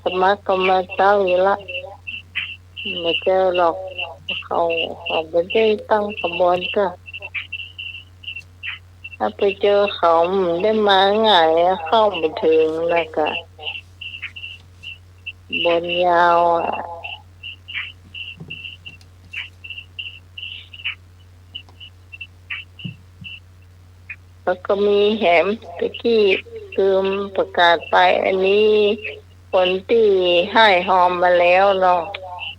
สมัครก็มาเช้าอยู่ละไม่เจอหรอกเขาไม่ได้ตั้งขบวนก็ถ้าไปเจอเขาได้มาง่ายเข้าไม่ถึงแล้วก็บนยาวแล้วก็มีแหมตะกี้คือประกาศไปอันนี้คนที่ให้หอมมาแล้วเนาะ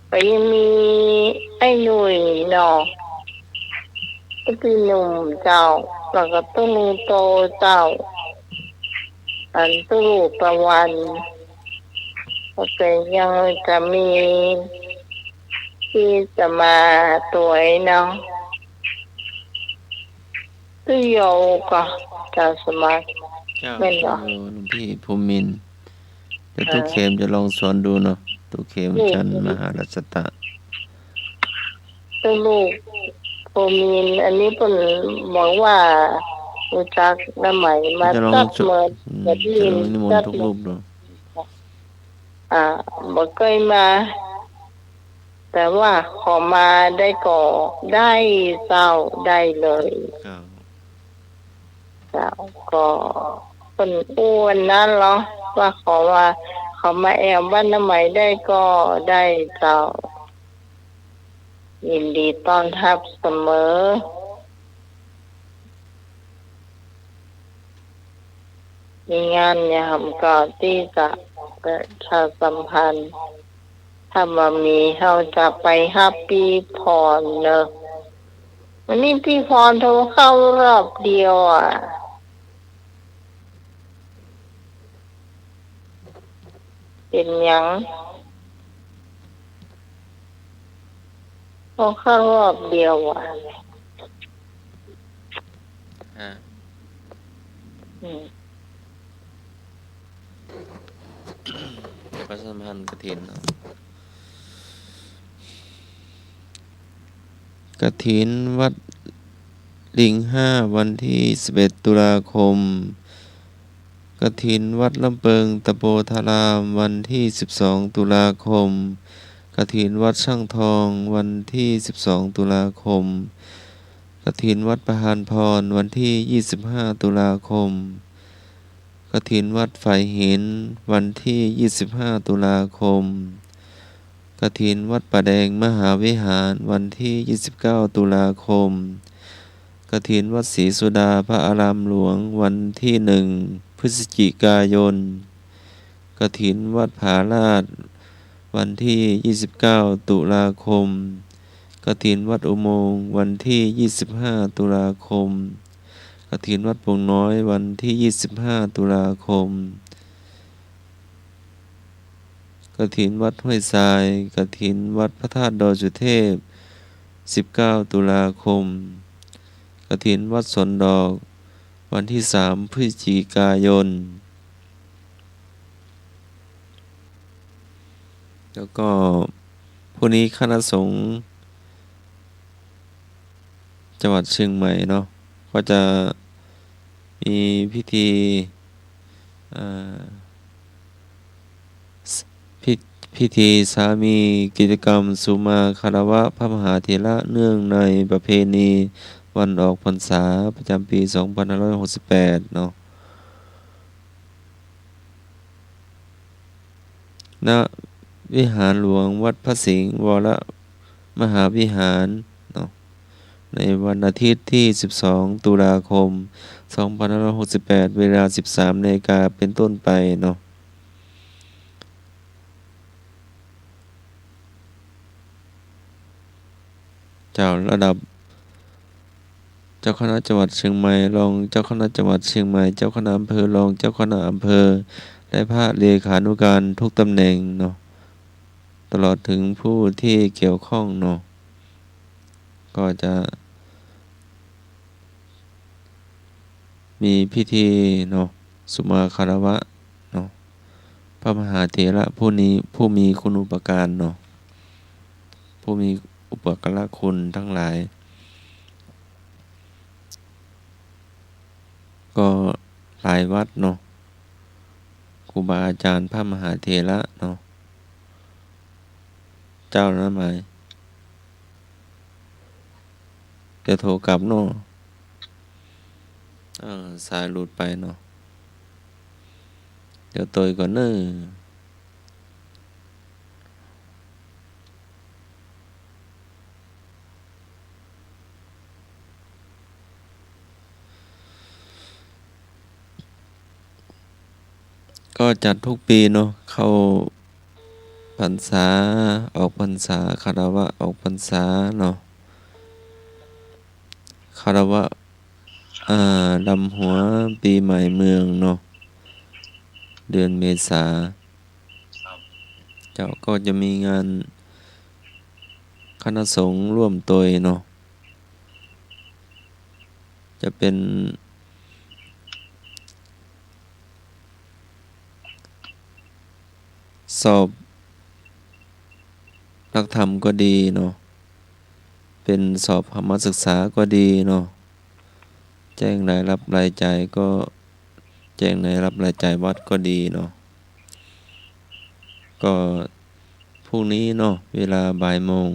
ไปยังมีไอ้หนุ่ยเนาะพี่หนุ่มเจ้าแล้วก็ตุ้งโตเจ้าอันตู้ประวันแต่ยังจะมีที่จะมาตัวเนาะตู้โยก็จะสมัคร เจ้า เป็นเหรอ หลวงพี่ภูมินทร์เดี๋ยวตู้เข็มจะลองสอนดูเนาะตู้เข็มจันทร์มหารัชตะ ตู้ลูกโพมินอันนี้เป็นบอกว่ารู้จักน้ำใหม่มา จะลอง จัด จุ เมิน จะ จะ ล ดิ อน งนิมน จั ต์ ด ทุกรูปเนาะ บอกเคยมา แต่ว่าขอมาได้ก่อได้เจ้าได้เลย ครับ เจ้าก็คนอ้วนนั้นเหรอว่าขอว่าเขามาแอมบ้านน้ำใหม่ได้ก็ได้เจ้า ยินดีต้อนรับเสมอมีงานยามก็ที่จะประชาสัมพันธ์ถ้ามามีเราจะไปฮับปีพรเนอะวันนี้พี่พรโทรเข้ารอบเดียวเป็นหยังโทรเข้ารอบเดียวอืม ประชาสัมพันธ์กฐินเนาะกฐินวัดลิง5วันที่11ตุลาคมกฐินวัดลำเปิงตะโปธารามวันที่12ตุลาคมกฐินวัดช่างทองวันที่12ตุลาคมกฐินวัดประหารพรวันที่25ตุลาคมกฐินวัดฝ่ายหินวันที่25ตุลาคมกฐินวัดป่าแดงมหาวิหารวันที่29ตุลาคมกฐินวัดศรีสุดาพระอารามหลวงวันที่1พฤศจิกายนกฐินวัดผาลาดวันที่29ตุลาคมกฐินวัดอุโมงค์วันที่25ตุลาคมกฐินวัดโป่งน้อยวันที่25ตุลาคมกฐินวัดห้วยทรายกฐินวัดพระธาตุดอยสุเทพ19ตุลาคมกฐินวัดสวนดอกวันที่3พฤศจิกายนแล้วก็พรุ่งนี้คณะสงฆ์จังหวัดเชียงใหม่เนาะก็จะมีพิธีพิธีสามีกิจกรรมสุมาคารวะพระมหาเถระเนื่องในประเพณีวันออกพรรษาประจำปี2568เนาะณวิหารหลวงวัดพระสิงห์วรมหาวิหารเนาะในวันอาทิตย์ที่12ตุลาคม2568เวลา 13 นาฬิกาเป็นต้นไปเนาะเจ้าระดับเจ้าคณะจังหวัดเชียงใหม่รองเจ้าคณะจังหวัดเชียงใหม่เจ้าคณะอำเภอรองเจ้าคณะอำเภอและพระเลขานุการทุกตำแหน่งเนาะตลอดถึงผู้ที่เกี่ยวข้องเนาะก็จะมีพิธีเนาะสุมาคารวะเนาะพระมหาเถระผู้มีคุณูปการเนาะผู้มีอุปการะคุณทั้งหลายก็หลายวัดเนาะครูบาอาจารย์พระมหาเถระเนาะเจ้านะหมายเดี๋ยวโทรกลับเนาะสายหลุดไปเนาะเดี๋ยวตัวก่อนเนอะก็จัดทุกปีเนาะเข้าพรรษาออกพรรษาคารวะออกพรรษาเนาะคารวะดำหัวปีใหม่เมืองเนาะเดือนเมษาเจ้าก็จะมีงานคณะสงฆ์ร่วมตัวเนาะจะเป็นสอบหลักธรรมก็ดีเนาะเป็นสอบธรรมศึกษาก็ดีเนาะแจ้งรายรับรายจ่ายก็แจ้งรายรับรายจ่ายวัดก็ดีเนาะก็พรุ่งนี้เนาะเวลาบ่ายโมง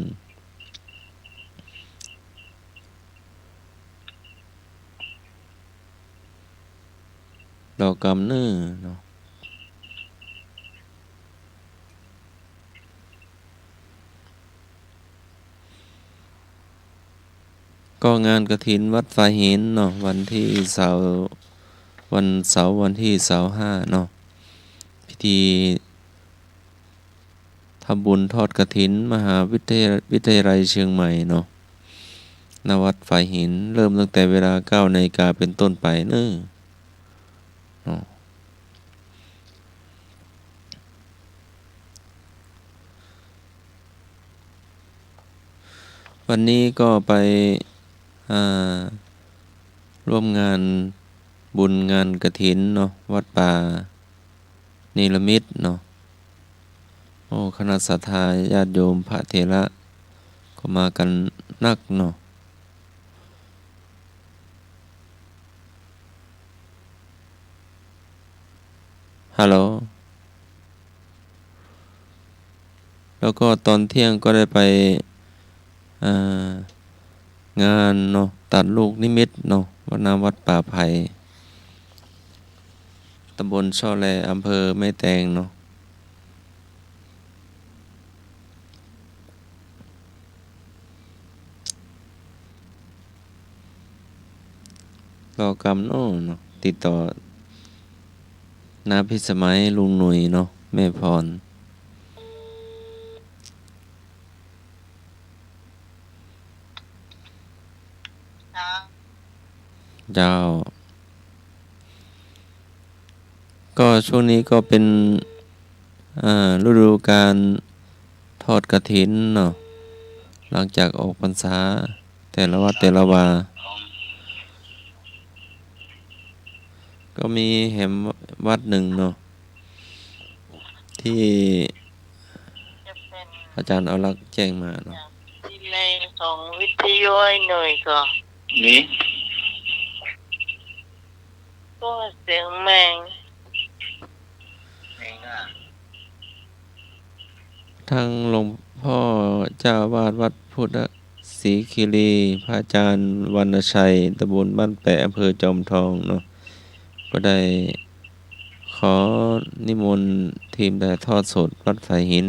เรากำเนื้อเนาะ ก็งานกฐินวัดฝายหินเนาะวันเสาร์วันที่25เนาะพิธีทำบุญทอดกฐินมหาวิทยาลัยเชียงใหม่เนาะณวัดฝายหินเริ่มตั้งแต่เวลา 9 นาฬิกาเป็นต้นไปเนาะวันนี้ก็ไปร่วมงานบุญงานกฐินเนาะวัดป่านิรมิตเนาะโอ้คณะศรัทธาญาติโยมพระเถระก็มากันนักเนาะฮัลโหลแล้วก็ตอนเที่ยงก็ได้ไปงานเนาะตัดลูกนิมิตเนาะวัดป่าไผ่ตำบลช่อแลอำเภอแม่แตงเนาะรอกรรมเนาะติดต่อนาพิสมัยลุงหนุ่ยเนาะแม่พรเจ้าก็ช่วงนี้ก็เป็นฤดูการทอดกฐินเนาะหลังจากออกพรรษาแต่ละวัดแต่ละวาก็มีแห่งวัดหนึ่งเนาะที่อาจารย์เอาลักษณ์แจ้งมาเนาะดีเลยของวิทยุหน่อยก็นี่ก็เสียงแมงทางหลวงพ่อเจ้าวาดวัดพุทธศรีคีรีพระอาจารย์วรรณชัยตำบลบ้านแปะอำเภอจอมทองเนาะก็ได้ขอนิมนต์ทีมถ่ายทอดสดวัดฝายหิน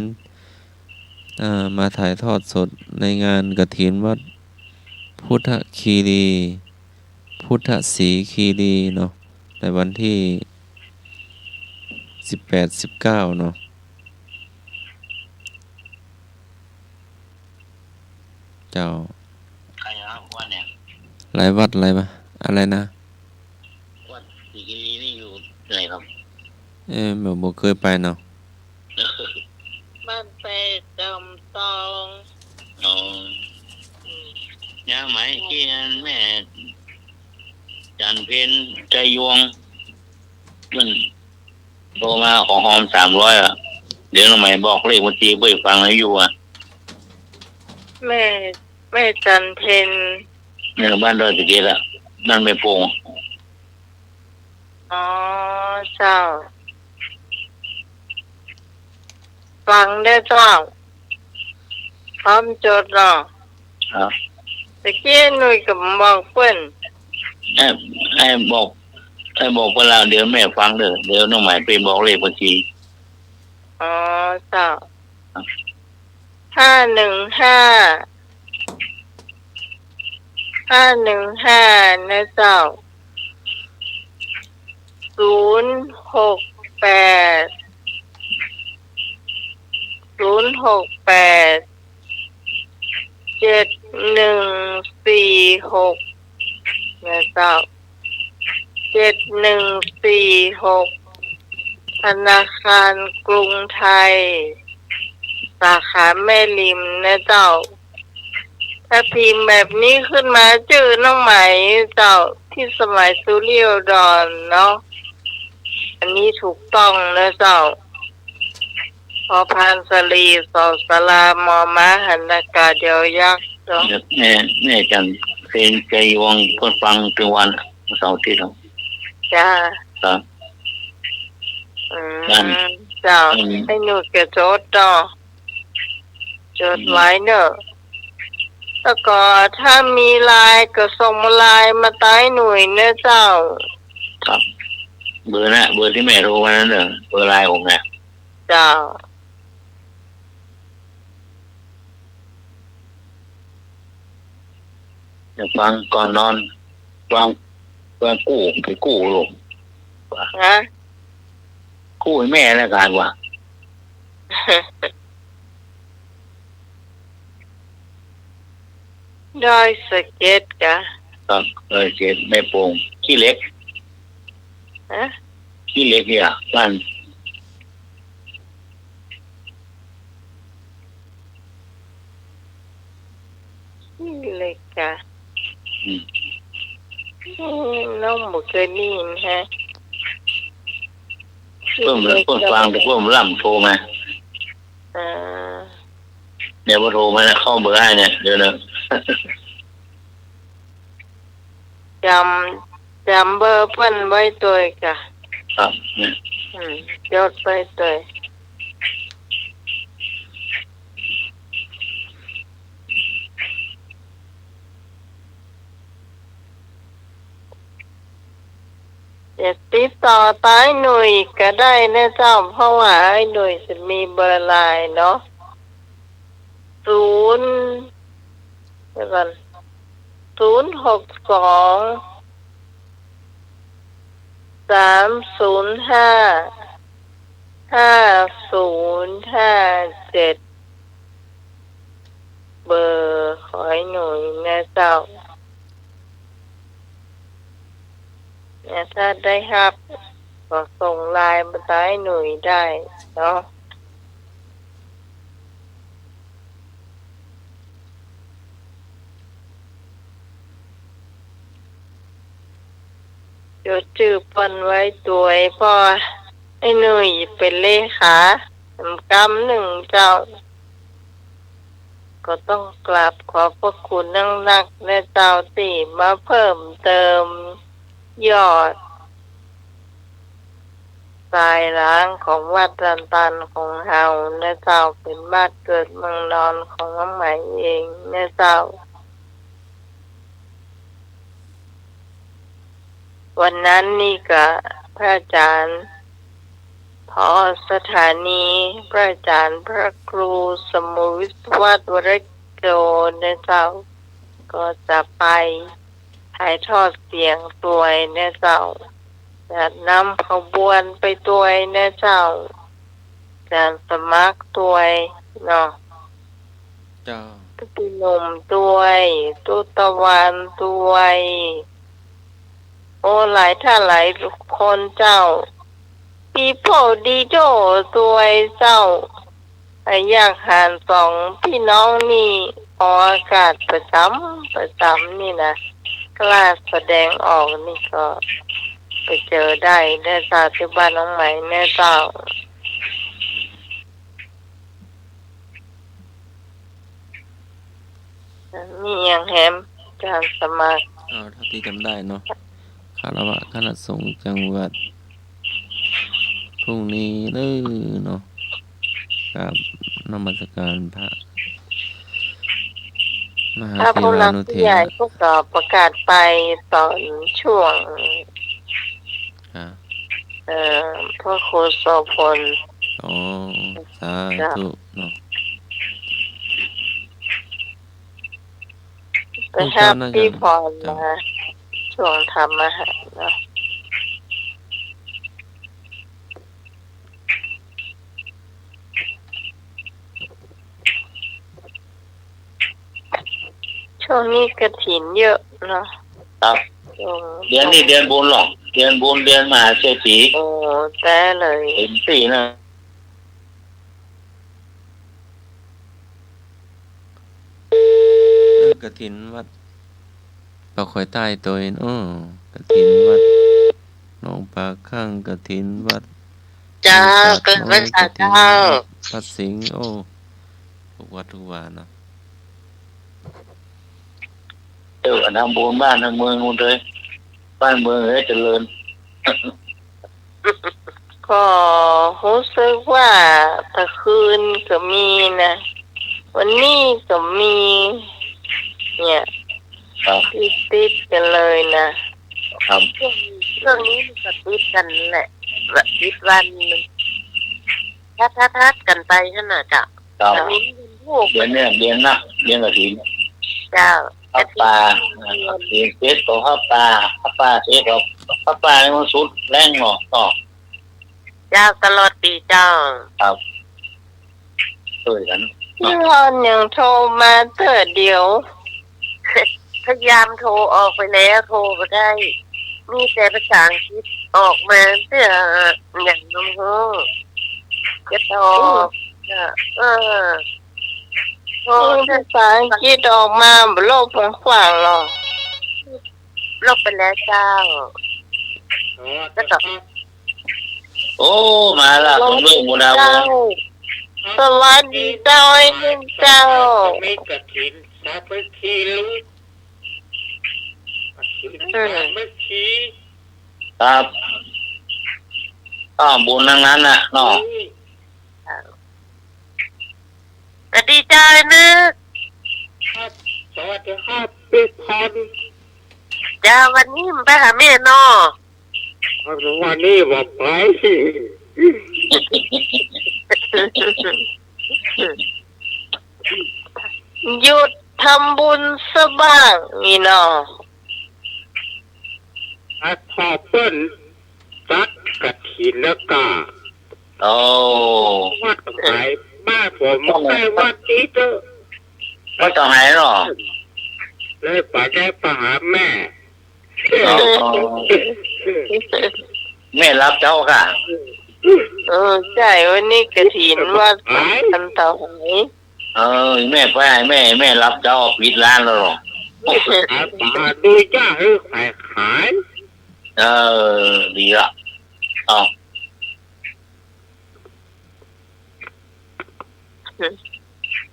มาถ่ายทอดสดในงานกฐินวัดพุทธคีรีพุทธศรีคีรีเนาะในวันที่18-19เนาะเจ้าหลายวัดอะไรมาอะไรนะวัดศรีคีรีนี่อยู่ไหนครับบ่เคยไปเนาะบ้านไปจอมทองย่าไหมที่แม่จันเพ็ญใจยวงมันโทรมาของหอม300อ่ะเดี๋ยวน้องใหม่บอกเลขบัญชีเพื่อฟังให้อยู่อ่ะแม่จันเพ็ญเนี่ยบ้านดอยสะเก็ดอ่ะนั่นไม่โป่งอ๋อเจ้าฟังได้เจ้าพร้อมจดเนาะครับตะเกียหนุ่ยกับบอกเปิ้นให้บอกเวลาเดี๋ยวแม่ฟังเดี๋ยวน้องใหม่ไปบอกเลขบัญชีอ๋อเจ้า515นะเจ้า0687146นะเจ้า7146ธนาคารกรุงไทยสาขาแม่ริมนะเจ้าถ้าพิมพ์แบบนี้ขึ้นมาชื่อน้องไหมเจ้าที่สมัยสุริโยดรเนาะอันนี้ถูกต้องนะเจ้าพอพานสลีสอสลามอม้าหันอากาศเดียวยักษ์เนาะแม่จันเป็นใจยวงเพิ่นฟังถึงวันเสาร์อาทิตย์ครับจ้าครับเจ้าให้หนูแกจดเนาะจดไว้เนอะแล้วก็ถ้ามีไลน์ก็ส่งไลน์มาใต้หน่วยเนอะเจ้าครับเบอร์ที่แม่โทรมานั่นเนอะเบอร์ไลน์ผมนะเจ้า จะฟังก่อนนอนฟังกู้ไปกู้ลูก ฮะ กู้ให้แม่แล้วกันว่ะ ดอยสะเก็ดกะ ครับเจ็ดแม่โป่งขี้เล็ก ฮะ ขี้เล็กเนี่ยบ้าน นี่เลยกะ อืม น้องบ่เคยได้ยินฮะ เพิ่มฟังแต่เพิ่มล่ำโทรมา อ่า เนี่ยพอโทรมาเนี่ยเข้าเบอร์ให้เนี่ยเดี๋ยวนะ จำเบอร์เพิ่นไว้ตัวกะ ครับเนี่ย จดไปตัวจะติดต่อตายหน่วยก็ได้นะเจ้าเพราะว่าไอ้หน่วยจะมีเบอร์ไลน์เนาะเดี๋ยวก่อน062-305-5057เบอร์ขอให้หน่วยนะเจ้าเนี่ยถ้าได้ครับก็ส่งไลน์มาให้หน่วยได้เนาะจดชื่อเพิ่นไว้ตัวพ่อไอ้หนุ่ยเป็นเลขาสำกำหนึ่งเจ้าก็ต้องกราบขอบพระคุณนักและเจ้าที่มาเพิ่มเติมยอดสายล้างของวัดตันของเฮาและเจ้าเป็นบ้านเกิดเมืองนอนของน้องใหม่เองและเจ้าวันนั้นนี่ก็พระอาจารย์พอสถานีพระอาจารย์พระครูสมุวิศวะวรโกนะเจ้าก็จะไปถ่ายทอดเสียงตัวนะเจ้าจะนำขบวนไปตัวนะเจ้าการสมัครตัวเนาะ เจ้า ตุหนุ่มตัวตุตะวันตัวโอ้หลายท่านหลายคนเจ้าปีโพดีโดตัวเจ้าไอ้ยากหารสองพี่น้องนี่ออกอากาศประจำนี่นะกล้าแสดงออกนี่ก็ไปเจอได้ในเจ้าที่บ้านน้องใหม่แน่เจ้ามีอย่างแฮมการสมัคร เท่าที่จำได้เนาะคารวะคณะสงฆ์จังหวัดพรุ่งนี้เนาะกับนมัสการพระมหา ถ้า เท ผู้ห รา ลัก นุเถ ผู้ใหญ่ ระ ก็ประกาศไปตอนช่วงพ่อครูโสพล อ๋อสาธุเนาะ ไปห้าพี่พรมาช่วงทำอาหารเนาะช่วงนี้กฐินเยอะเนาะ ครับ เดือนนี้เดือนบุญหรอกเดือนบุญเดือนมหาเศรษฐี โอ้แต่เลย เห็นสี่นะ กฐินวัดปากข่อยใต้ตัวเองกฐินวัดหนองปลาข้างกฐินวัด เจ้าเกิดวันเสาร์เจ้า วัดสิงห์ทุกวัดทุกวาเนาะ ทำบุญบ้านทางเมืองนู่นเลยบ้านเมืองเจริญ ก็รู้สึกว่าตะคืนก็มีนะวันนี้ก็มีเนี่ย ครับ ติดกันเลยนะครับ ช่วงนี้มันก็ติดกันแหละติดวันหนึงทัดกันไปขนาดจ้ะ ครับ มีพวก เดือนเนี้ยเดือนนะเดือนกฐิน เจ้า ข้าวปลาสีเผ็ดของข้าวปลาเผ็ดของข้าวปลาในมันสุดแรงหรอต่อ เจ้าตลอดปีเจ้า ครับช่วยกัน พี่พรยังโทรมาเถิดเดียว พยายามโทรออกไปแล้วโทรไม่ได้ มีแต่ภาษาอังกฤษออกมาเพื่ออย่างน้องจะตอบโทร ภาษาอังกฤษออกมาบโลกกว้างๆหรอ ลบไปแล้วเจ้า แล้วก็ โอ้มาละผมเรื่องมูนา เจ้าสวัสดีเจ้าไอ้หนึ่งเจ้า ไม่กระถินสามัคคีลูกกระถินสามัคคี ครับบุญทั้งนั้นน่ะเนาะ สวัสดีเจ้าไอ้นึก ครับสวัสดีครับพี่พร เจ้าวันนี้มันไปหาแม่นอ วันนี้บอกไป หยุดทำบุญซะบ้างนี่เนาะ ขอเปิ้ลจัดกระถินแล้วก็ โอ้ วัดไหนบ้านผมไปวัดนี้เถอะ ก็ต้องให้เนาะ เลยไปได้ไปหาแม่ แม่รับเจ้าค่ะ ใช่วันนี้กระถินว่าอันเต่าไหน แม่ไปให้แม่รับเจ้าปิดร้านแล้วหรอ หาปลาดูจ้าหรือขายขาย ดีละ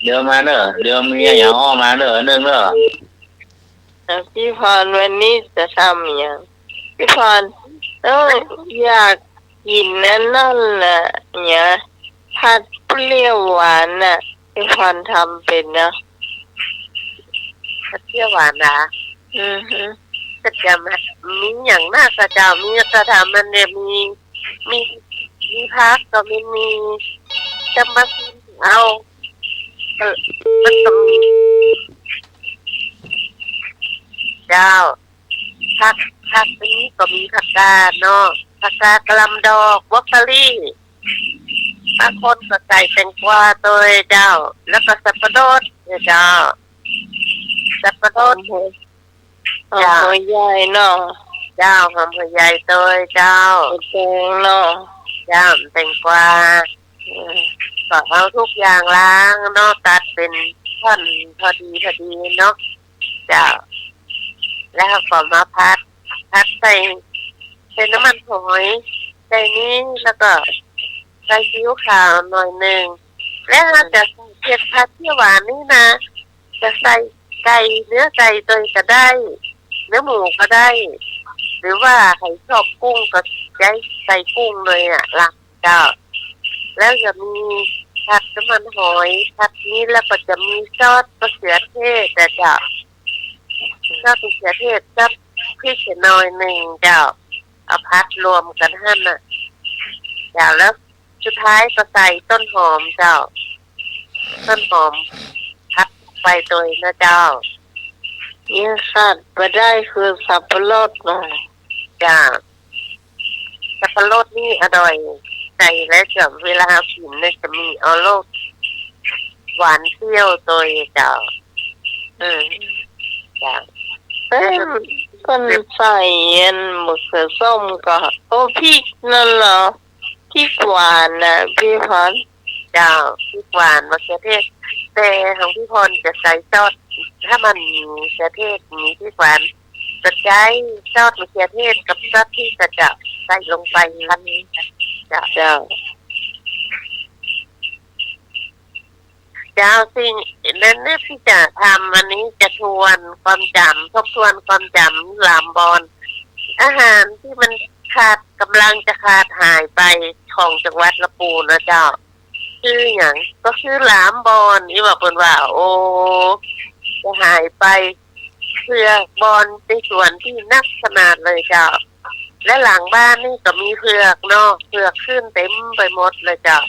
เดี๋ยวมาเนอะเดี๋ยวมีอย่างอ้อมาเนอะนึงเนอะ พี่พรวันนี้จะทำอย่างพี่พรอยากกินนั่นแหละเนี่ยผัดเปรี้ยวหวานน่ะพี่พรทำเป็นนะ เที่ยวหวานนะ ก็จะมีอย่างมากก็จะมีกระทำมันเนี่ยมีพักก็มีจะมาเอามันก็มีเจ้าพักนี้ก็มีผักกาดเนาะผักกาดกะหล่ำดอกบรอกโคลีบางคนก็ใส่แตงกวาตัวเจ้า แล้วก็สับปะรดเจ้าสับปะรด หัวใหญ่เนาะ เจ้าหอมหัวใหญ่ตัวเจ้า แตงเนาะ เจ้าแตงกวาก็เอาทุกอย่างล้างเนาะตัดเป็นท่อนพอดีเนาะเจ้าแล้วก็มาพัดใส่น้ำมันหอยใส่นี้แล้วก็ใส่ซีอิ๊วขาวหน่อยหนึ่งแล้วเราจะเผ็ดผัดเที่ยวหวานนี่นะจะใส่ไก่เนื้อไก่ตัวก็ได้เนื้อหมูก็ได้ หรือว่าใครชอบกุ้งก็ใส่กุ้งเลยล่ะเจ้าแล้วจะมีผัดน้ำมันหอยผัดนี้แล้วก็จะมีซอสมะเขือเทศเจ้าซอสมะเขือเทศกับพริกหน่อยหนึ่งเจ้าเอาผัดรวมกันหั่นน่ะเจ้าแล้วสุดท้ายก็ใส่ต้นหอมเจ้าต้นหอมผัดไปโดยนะเจ้า ยิ่งขาดไปได้คือสับปะรดหน่อย จ้าสับปะรดนี่อร่อยใส่แล้วจะเวลากินเนี่ยจะมีออโลกหวานเปรี้ยวตัวเจ้าจ้า คนใส่มะเขือส้มก็พริกนั่นเหรอพริกหวานน่ะพี่พร เจ้าพริกหวานมะเขือเทศแต่ของพี่พรจะใส่ซอสถ้ามันมีมะเขือเทศมีพริกหวานจะใช้ซอสมะเขือเทศกับซอสที่จะใส่ลงไปอันนี้เจ้าสิ่งนั้นเนี่ยที่จะทำอันนี้จะทบทวนความจำลามบอลอาหารที่มันกำลังจะขาดหายไปของจังหวัดลำพูนนะเจ้าคืออย่างก็คือหลามบอลนี่บอกเป็นว่าโอ้จะหายไปเผือกบอลในส่วนที่นักขนาดเลยเจ้าและหลังบ้านนี่ก็มีเผือกเนาะเผือกขึ้นเต็มไปหมดเลยเจ้า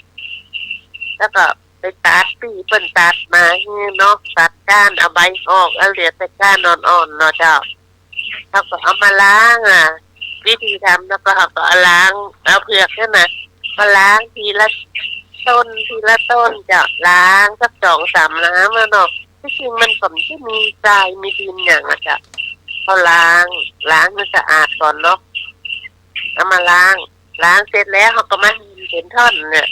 แล้วก็ ไปตัดปีเปิ้นตัดมาเนาะตัดก้านเอาใบออกเอาเหลือแต่ก้านอ่อนๆเนาะเจ้าเขาก็เอามาล้างวิธีทำแล้วก็เขาก็เอาล้างเอาเผือกนั่นน่ะก็ล้างทีละต้นจะล้างสัก2-3 น้ำเนาะที่จริงมันก็ไม่มีทรายมีดินอย่างอ่ะจ้ะเขาล้างให้สะอาดก่อนเนาะเอามาล้างเสร็จแล้วเขาก็มาเป็นท่อนเนี่ย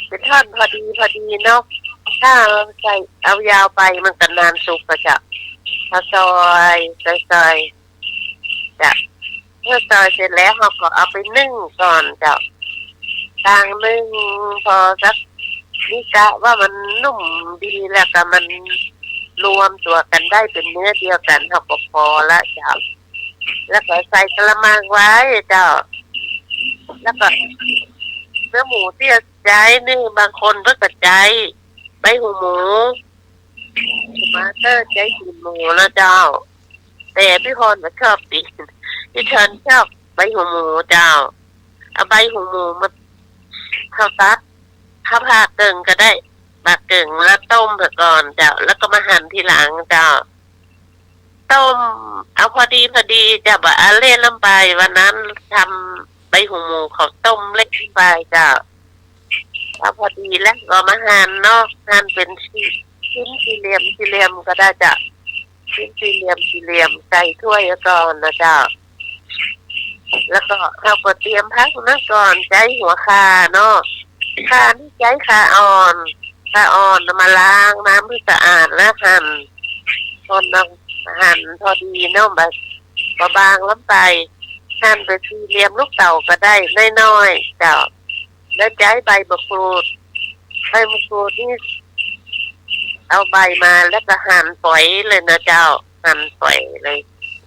เป็นท่อนพอดีเนาะถ้าใส่เอายาวไปมันก็นานสุกก็จะเอาซอยจะเมื่อซอยเสร็จแล้วเขาก็เอาไปนึ่งก่อนจะต่างนึ่งพอสักนี่กะว่ามันนุ่มดีแล้วก็มันรวมตัวกันได้เป็นเนื้อเดียวกันเขาก็พอละเจ้าแล้วก็ใส่กระมังไว้เจ้าแล้วก็เนื้อหมูที่จะใช้นี่บางคนก็ใช้ใบหูหมูมาเตอร์ใช้กลิ่นหมูนะเจ้าแต่พี่พรไม่ชอบติพี่เชิญชอบใบหูหมูเจ้าเอาใบหูหมูมาเข้าตัดข้าวผัดเกิงก็ได้บักเกิงแล้วต้มไปก่อนเจ้าแล้วก็มาหั่นทีหลังเจ้าต้มเอาพอดีจะแบบเล่นลงไปวันนั้นทำใบหูหมูเขาต้มเล็กไปเจ้าเอาพอดีแล้วก็มาหั่นเนาะหั่นเป็นชิ้นสี่เหลี่ยมก็ได้จ้ะชิ้นสี่เหลี่ยมใส่ถ้วยก่อนนะเจ้าแล้วก็เราก็เตรียมพักนั่นก่อนใช้หัวคาเนาะคาที่ใช้คาอ่อนมาล้างน้ำให้สะอาดแล้วหั่นพอดีเนาะแบบบางล้ำไปหั่นไปสี่เหลี่ยมลูกเต่าก็ได้น้อยๆเจ้าแล้วใช้ใบมะกรูดนี่เอาใบมาแล้วก็หั่นฝอยเลยนะเจ้าหั่นฝอยเลย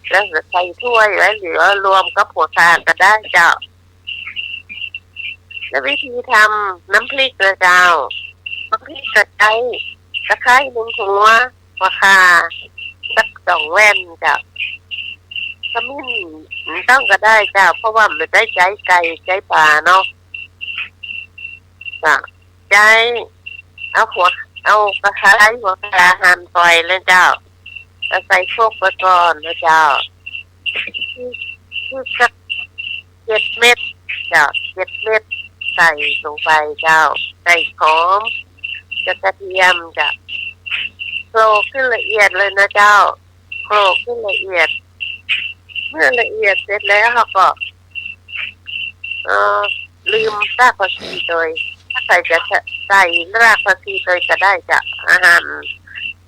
แล้วใส่ถ้วยไว้หรือรวมกับหัวคาก็ได้เจ้าแล้ววิธีทำน้ำพริกนะเจ้าน้ำพริกกระไคร้1 หัวหัวคาสัก2 แว่นเจ้าขมิ้นต้องก็ได้เจ้าเพราะว่ามันได้ใช้ไก่ใช้ปลาเนาะใช้เอากระไคร้หัวคาหั่นฝอยเลยเจ้าแล้วใส่โคกไปก่อนนะเจ้าที่สัก7 เม็ดเจ้า7 เม็ดใส่ลงไปเจ้าใส่หอมกระเทียมจะโขลกขึ้นละเอียดเลยนะเจ้าโขลกขึ้นละเอียดเมื่อละเอียดเสร็จแล้วเขาก็ลืมรากผักชีโดยถ้าใส่จะใส่รากผักชีโดยจะได้จะหั่น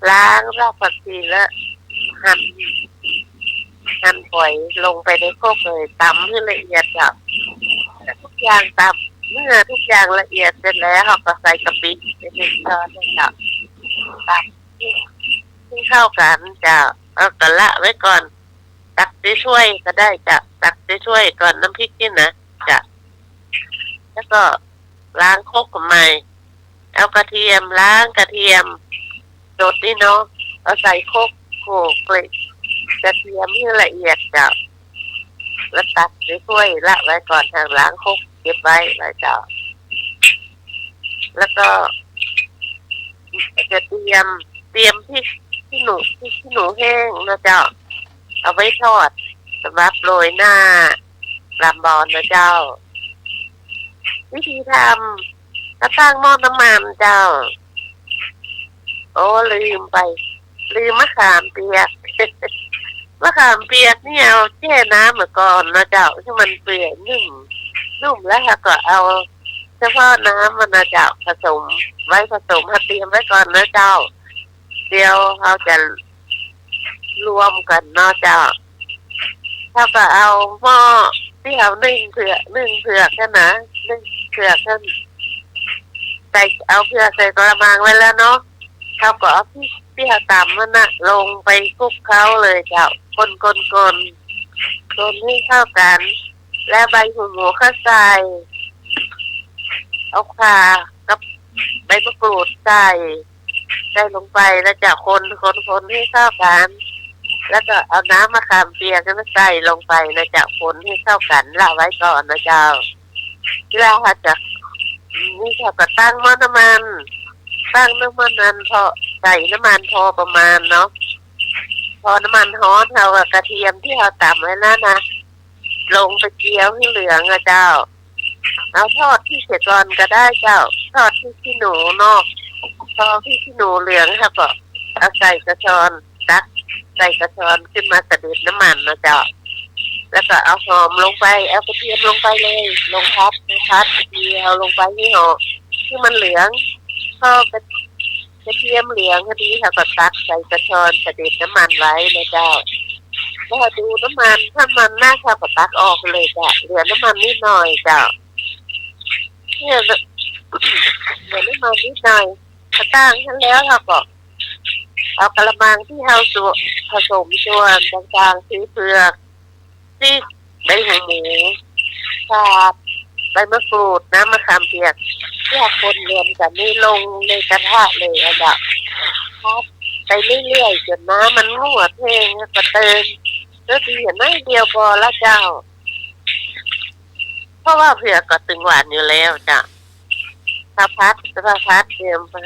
ล้างรากผักชีแล้วหั่นฝอยลงไปในโคกเลยตำให้ละเอียดจ้ะทุกอย่างตำเมื่อทุกอย่างละเอียดเสร็จแล้วเราก็ใส่กะปิ1 ช้อนจ้ะตำให้เข้ากันจ้ะเอากระละไว้ก่อนตักใส่ถ้วยก็ได้จ้ะตักใส่ถ้วยก่อนน้ำพริกนี่นะจ้ะแล้วก็ล้างโคกใหม่เอากระเทียมล้างกระเทียมโดดนี่เนาะเอาใส่โคกโขลกเลยกระเทียมให้ละเอียดจ้ะแล้วตักใส่ถ้วยละไว้ก่อนทางล้างโคกเก็บไว้จ้ะแล้วก็จะเตรียมพริกขี้หนูแห้งนะเจ้าเอาไว้ทอดสำหรับโรยหน้าลำบอนนะเจ้าวิธีทำก็ตั้งหม้อน้ำมันเจ้าโอ้ลืมมะขามเปียก มะขามเปียกนี่เอาแช่น้ำมาก่อนนะเจ้าให้มันเปื่อยนุ่มแล้วก็เอาเฉพาะน้ำมันนะเจ้าผสมให้เตรียมไว้ก่อนนะเจ้าเดี๋ยวเราจะรวมกันเนาะเจ้าถ้าก็เอาหม้อที่เอานึ่งเผือกกันนะนึ่งเผือกกันใส่เอาเผือกใส่กระมังไว้แล้วเนาะเขาก็เอาที่เขาตำมันนะลงไปคลุกเคล้าเลยเจ้าคนให้เข้ากันแล้วใบหูหมูข้าใส่เอาข่ากับใบมะกรูดใส่ลงไปแล้วจะคนให้เข้ากันแล้วก็เอาน้ำมะขามเปียกนั้นใส่ลงไปนะจะคนให้เข้ากันละไว้ก่อนนะเจ้าเวลาจะ นี่ค่ะก็ตั้งหม้อน้ำมันตั้งน้ำมันนั้นพอใส่น้ำมันพอประมาณเนาะพอน้ำมันร้อนเอากระเทียมที่เราตำไว้นั่นนะลงไปเจียวให้เหลืองอะเจ้าเอาทอดที่เสร็จก่อนก็ได้เจ้าทอดที่ขี้หนูเนาะพอที่ขี้หนูเหลืองค่ะก็เอาใส่กระชอนตักใส่กระชอนขึ้นมาเสด็จน้ำมันนะเจ้าแล้วก็เอาหอมลงไปเอากระเทียมลงไปเลยลงพัดเจียวลงไปที่หอมที่มันเหลืองพอกระเทียมเหลืองพอดีค่ะก็ตักใส่กระชอนเสด็จน้ำมันไว้เลยเจ้าแล้วดูน้ำมันถ้ามันน่าค่ะก็ตักออกเลยจ้ะเหลือน้ำมันนิดหน่อยเจ้าเนี่ยเหลือน้ำมันนิดหน่อยถ้าตั้งทั้งแล้วค่ะก็เอากระมังที่เราผสมส่วนต่างๆสีเปลือกซีกใบหูหมูข่าใบมะกรูดน้ำมะขามเปียกแยกคนรวมกันนี่ลงในกระทะเลยอะจ้ะครับไปเรื่อยๆจนน้ำมันหัวเพลงก็เติมแล้วดีอย่างน้อยเดียวพอละเจ้าเพราะว่าเผือกก็ตึงหวานอยู่แล้วจ้ะถ้าพัดเตรียมพัด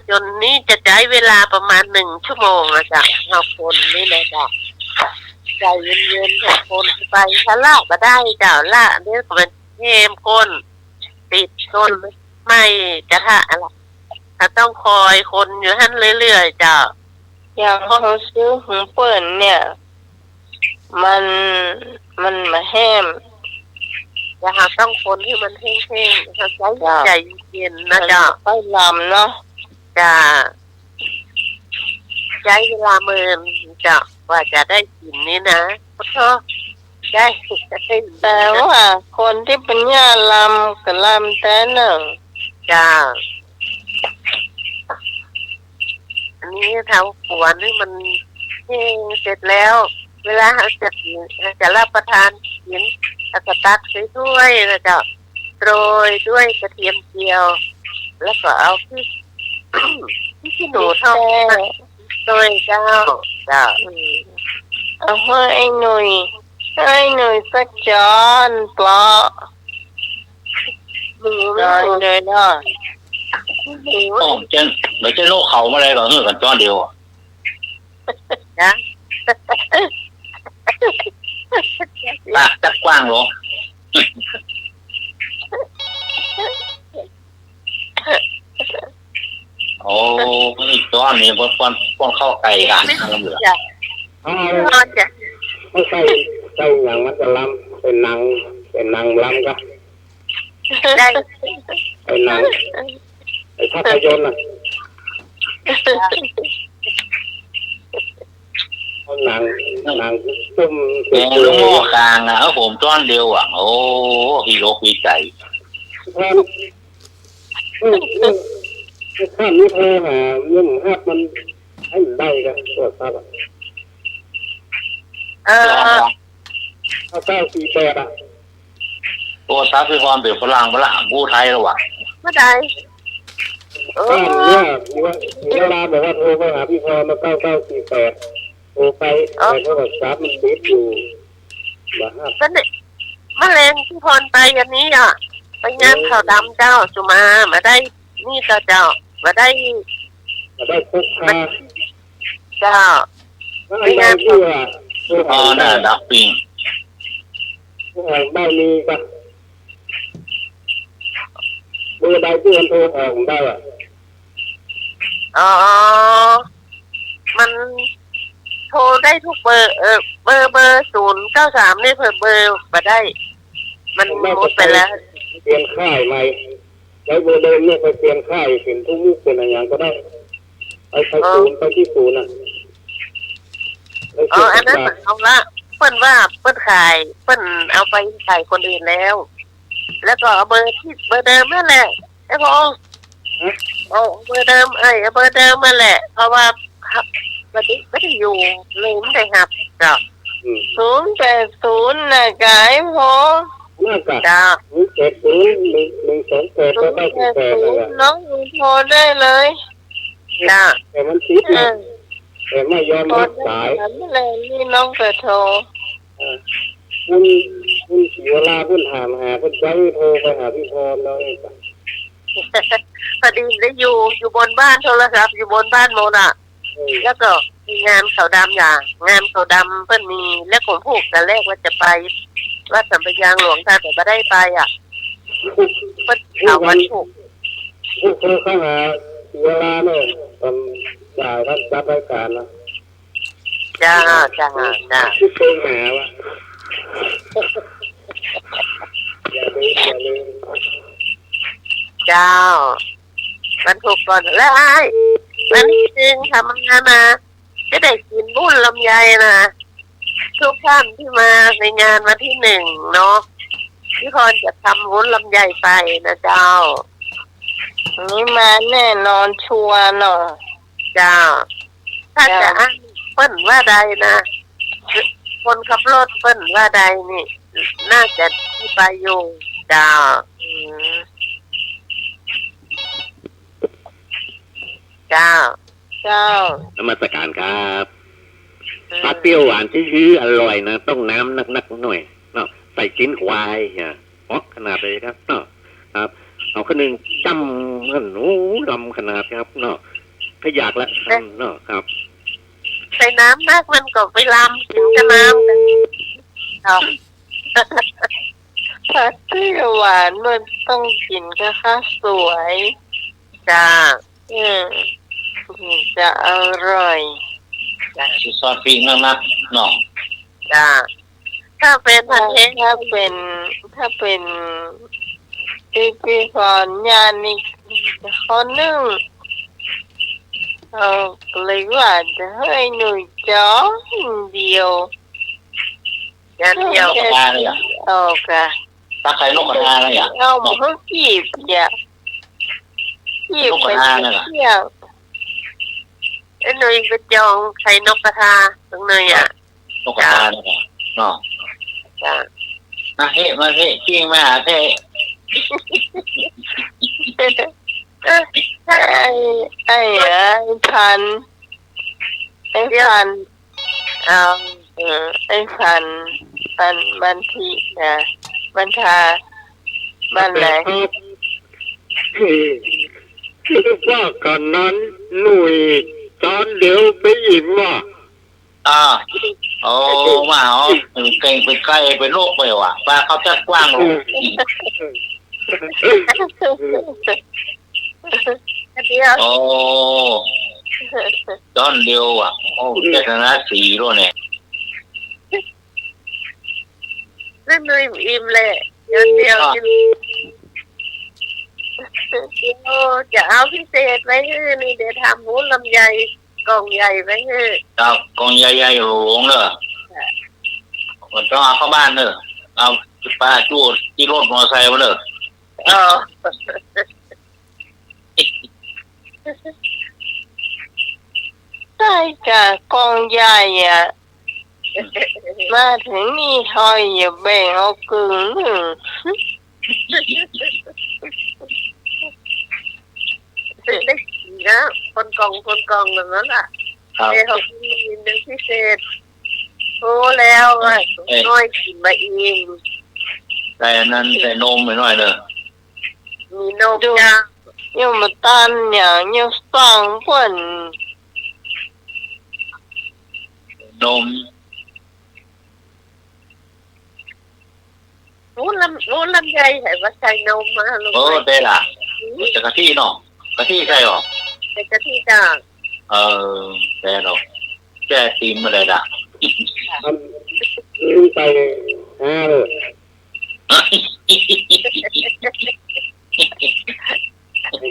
จนนี้จะใช้เวลาประมาณ1 ชั่วโมงอะจ้ะเอาคนนี่เลยจ้ะใจเย็นๆค่ะคนไปถ้าลากก็ได้เจ้าละเนี่ยก็เป็นเทมก้นติดก้นไม่กระทะอะไรถ้าต้องคอยคนอยู่ท่านเรื่อยๆเจ้าอย่างเขาซื้อหูเปิ่นเนี่ยมันมาแห้มอย่าต้องคนที่มันแห้งๆเขาใจเย็นนะเจ้าไปลำเนาะจะใช้เวลาเมินจะว่าจะได้กินนี่นะเพราะได้แต่ว่าคนที่เป็นญาลำกับลำแต่หนึ่งจ้าอันนี้ทำขวนนี่มันแห้งเสร็จแล้วเวลาจะรับประทานกินแล้วก็ตักใส่ถ้วยแล้วจะโรยด้วยกระเทียมเจียวแล้วก็เอาที่หนูทอดโดยเจ้าเอาให้หน่อยสักจานเปล่าเลยเนาะโอ้เดี๋ยวโลกเขามาเลยก่อนเฮือกันจ้อนเดียวนะจักกว้างหรอโอ้นี่จ้อนนี่ป้อนเข้าไก่กันน้ำเหลือไม่ใช่อย่างมันจะล้ำเป็นนางล้ำก็ได้เป็นนางไอ้ภาพยนตร์น่ะนางจุ่มลูกโม่กลางอ่ะผมจ้อนเดียวอ่ะโอ้พี่โลกวิจัยข้ามนี้เธอหาเรื่องภาพมันให้ได้กันตัวภาพ948อ่ะตัวซับคือความเป็นฝรั่งผู้ไทยหรอวะไม่ได้เนี่ยเวลาบอกว่าโทรไปหาพี่พรมา9948โทรไปแต่โทรศัพท์มันติดอยู่ก็เนี่ยมะเร็งพี่พรไปอย่างนี้อ่ะไปงานข่าวดำเจ้าสุมาได้นี่เจ้ามาได้คุกคาเจ้าไปงานที่ว่าน่ะดับปิ้งได้มีปะเบอร์ใดที่มันโทรออกได้อ่ะมันโทรได้ทุกเบอร์เบอร์093นี่เบอร์มาได้มันหมดไปแล้วเปลี่ยนค่ายใหม่ใช้เบอร์เดิมเนี่ยไปเปลี่ยนค่ายเป็นทุกมุกเป็นอะไรอย่างก็ได้ไปที่ศูนย์น่ะอันนั้นเหมือนเขาละเปิ้นว่าเปิ้นขายเปิ้นเอาไปขายคนอื่นแล้วก็เบอร์เดิมนั่นแหละไอ้พอเบอร์เดิมเบอร์เดิมนั่นแหละเพราะว่าไม่ได้อยู่เลยไม่ได้หับจ้ะ080นะกายพอจ้ะน้องโทรได้เลยจ้ะแต่มันติดแต่ไม่ยอมรับสายนั่นแหละนี่น้องไปโทรมัน คุณเวลาคุณถามหาคุณไว้โทรไปหาพี่พรแล้วนี่จ้ะ พอดีได้อยู่บนบ้านโทรศัพท์อยู่บนบ้านโมน่ะ แล้วก็มีงานเขาดำอย่างงานเขาดำเพิ่นมีแล้วผมพูดแต่แรกว่าจะไปว่าสัมปยางหลวงท่านแต่ไม่ได้ไปอ่ะเพิ่นเอาวันถูก ผู้เคยเข้าหาเวลาเนี่ยตอนจ่ายท่านจัดรายการนะ จ้า ที่เคยหาวะอย่าลืม เจ้าวันถูกก่อนแล้วไอ้วันนี้จริงทำงานมาจะได้กินบุญลำไยนะทุกท่านที่มาในงานวันที่1เนาะพี่พรจะทำบุญลำไยไปนะเจ้า นี่มาแน่นอนชัวร์เนาะ เจ้า ถ้าจะอ้างเปิ้นว่าใดนะคนขับรถเปิ้นว่าใดนี่ น่าจะที่ไปอยู่เจ้าเจ้า เจ้าน มัสการครับปลาเปรี้ยวหวานชื้อๆอร่อยนะต้องน้ำนักๆหน่อยเนาะใส่ชิ้นควายเนี่ยฮอกขนาดเลยครับเนาะครับเอาคนหนึ่งจ้ำกันโอ้ลำขนาดครับเนาะถ้าอยากละเนาะครับ ใส่น้ำมากมันก็ไปลำถึงจะน้ำกันเนาะ ผัดเปรี้ยวหวานมันต้องกินกับข้าวสวย จ้า อืมจะอร่อย สิซอสพริกนักๆเนาะ จ้า ถ้าเป็นพันเทศ ถ้าเป็นพี่สอนงานนี่คนหนึ่งเลยว่าจะให้หนูจ้อเดียว งานเดียว กระทาเลยอ่ะ เอาค่ะ ตาไข่นกกระทาเลยอ่ะ เอาเพิ่งจีบเนี่ยจีบไปเที่ยว ไอ้หนุ่ยไปจองไข่นกกระทาตรงไหนอ่ะ นกกระทาเนี่ยเนาะ จ้า มาเฮ้มาเฮ้กิ้งมาเฮ้ ไอ้พันไอ้บันทีนะบันทาบันไหน คือว่ากันนั้นหนุ่ยตอนเดี๋ยวไปอีกว่า โอ้มาอ๋อเก่งไปใกล้ไปโลกไปว่ะปลาเขาจะกว้างลง เดียว โอ้ตอนเดียวอ่ะโอ้เจตนาสีด้วยเนี่ย ไอ้หนุ่ยอิ่มเลยเดียวกินจะเอาพิเศษไว้ให้นี่เดี๋ยวทำหมูลำไยกล่องใหญ่ไว้ให้ ครับกองใหญ่ๆหลวงเนอะมันต้องเอาเข้าบ้านเนอะเอาปลาจูดที่รถมอไซค์มาเนอะ ได้กับกองใหญ่อะมาถึงนี่ทอยอย่าแบ่งเอากึ่งหนึ่ง ได้กินนะคนกองแบบนั้นอ่ะ ครับ เดี๋ยวเขากินเป็นพิเศษโอ้แล้วอ่ะน้อยกินมาเอง ใส่นั้นใส่นมไปหน่อยเนอะ มีนมจ้า ยังมาตันอย่างยังฟังเพิ่น นม รู้ลำไยเห็นว่าใส่นมมาลง โอ้ ไป เต้ล่ะจะกะทิเนาะกะทิใช่หรอ ใส่กะทิจ้า เต้เราแก้ตีมมาเลยล่ะ ลืมไปเลย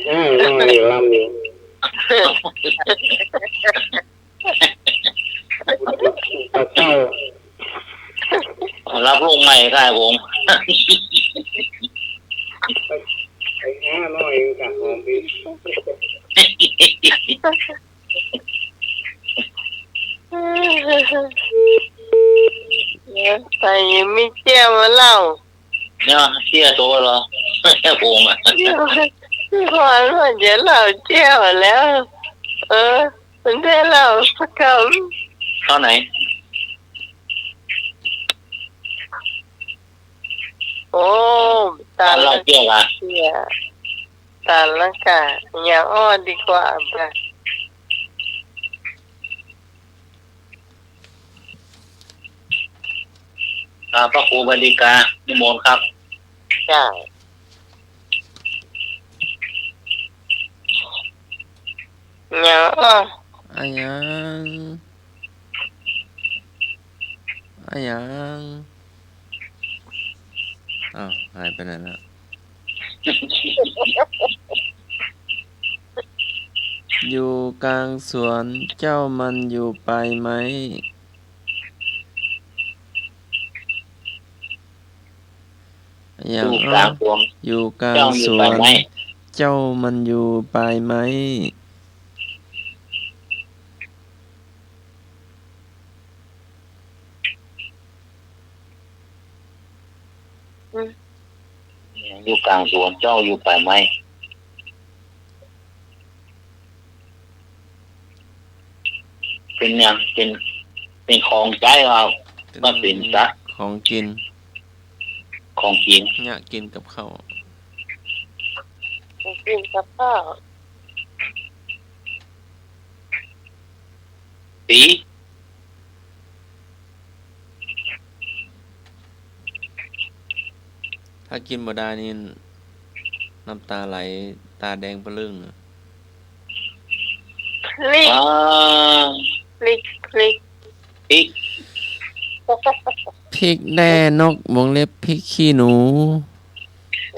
น้อยลำอยู่เจ้า รับลูกใหม่ได้วง ไอ้น้อยกับหอมดี แต่ยังไม่เจียวมาเล่า เนี่ยเชี่ยตัวเหรอวงอ่ะ พี่พรว่าจะเล่าเจียวแล้วมันได้เล่าสักค ตอนไหน ำ โอ้ตา เรา ละ เกี่ยวกัน เสียตาละกะอย่าอ้อนดีกว่าบ่ะ พระครูบดิกานิมนต์ครับ จ้าอย่าอ้อน อะยังอะยังอ้าวหายไปไหนแล้วอยู่กลางสวนเจ้ามันอยู่ไปไหมอะยั ดู ง กลางสวน อยู่กลาง เจ้าอ ส ยู่ ว ไป น ไหม เจ้ามันอยู่ไปไหม อยู่กลางสวนเจ้าอยู่ไปไหมเป็นยังเป็นของใจเรามาเป็นซะ ของกิน ของกิน เนี่ยกินกับข้าว กินกับข้าว สี ถ้ากินบ่ได้นี่น้ำตาไหลตาแดงปะลึง พลิก อ่า พลิกพลิก อีก พริกแด่นกวงเล็บพริกขี้หนู แ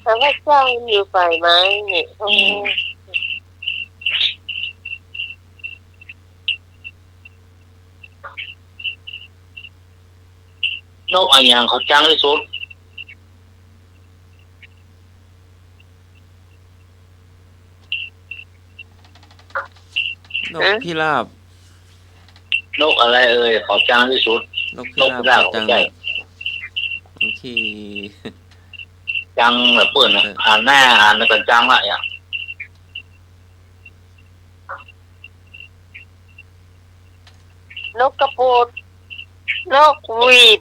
ต่ว่าเจ้าอยู่ไปไหมนี่โอ้ นกอะไรอย่างเขาจังที่สุด นกพิราบ นกอะไรเอ่ยเขาจังที่สุด นกพิ นก ราบ พิราบ จัง ใช่ บางที จังแบบเปิดอ่านหน้าอ่านแล้วก็จังละอย่าง นกกระปูดนกหวีด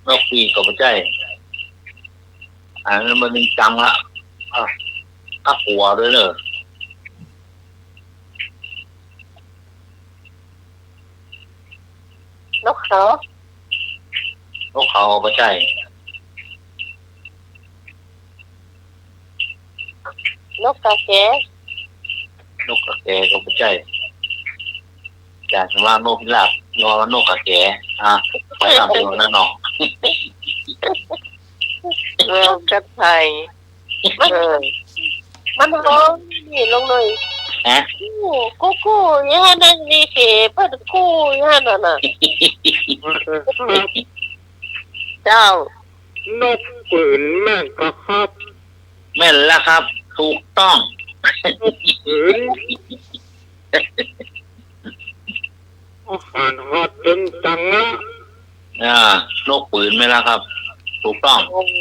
นกปีก็ไม่ใช่อันนั้นมันเป็นจังละถ้าหัวด้วยเนอะ นกเขา นกเขาไม่ใช่ นกกระแก นกกระแกก็ไม่ใช่อยากจะว่านกพิราบยอว่านกกระแกไปทำอยู่นั่นเนาะ เมืองกระไทยมันร้องนี่ลงเลย ฮะ กู้ย่านั่นนี่เก๋เพิ่นกู้ย่านั่นน่ะเจ้าน กปืนแม่งก็ครับ แม่นแล้วครับ ถูกต้อง ปืนอาหารฮอดตึงจังละ นกปืนไหมล่ะครับ ถูกต้อง โอ้โห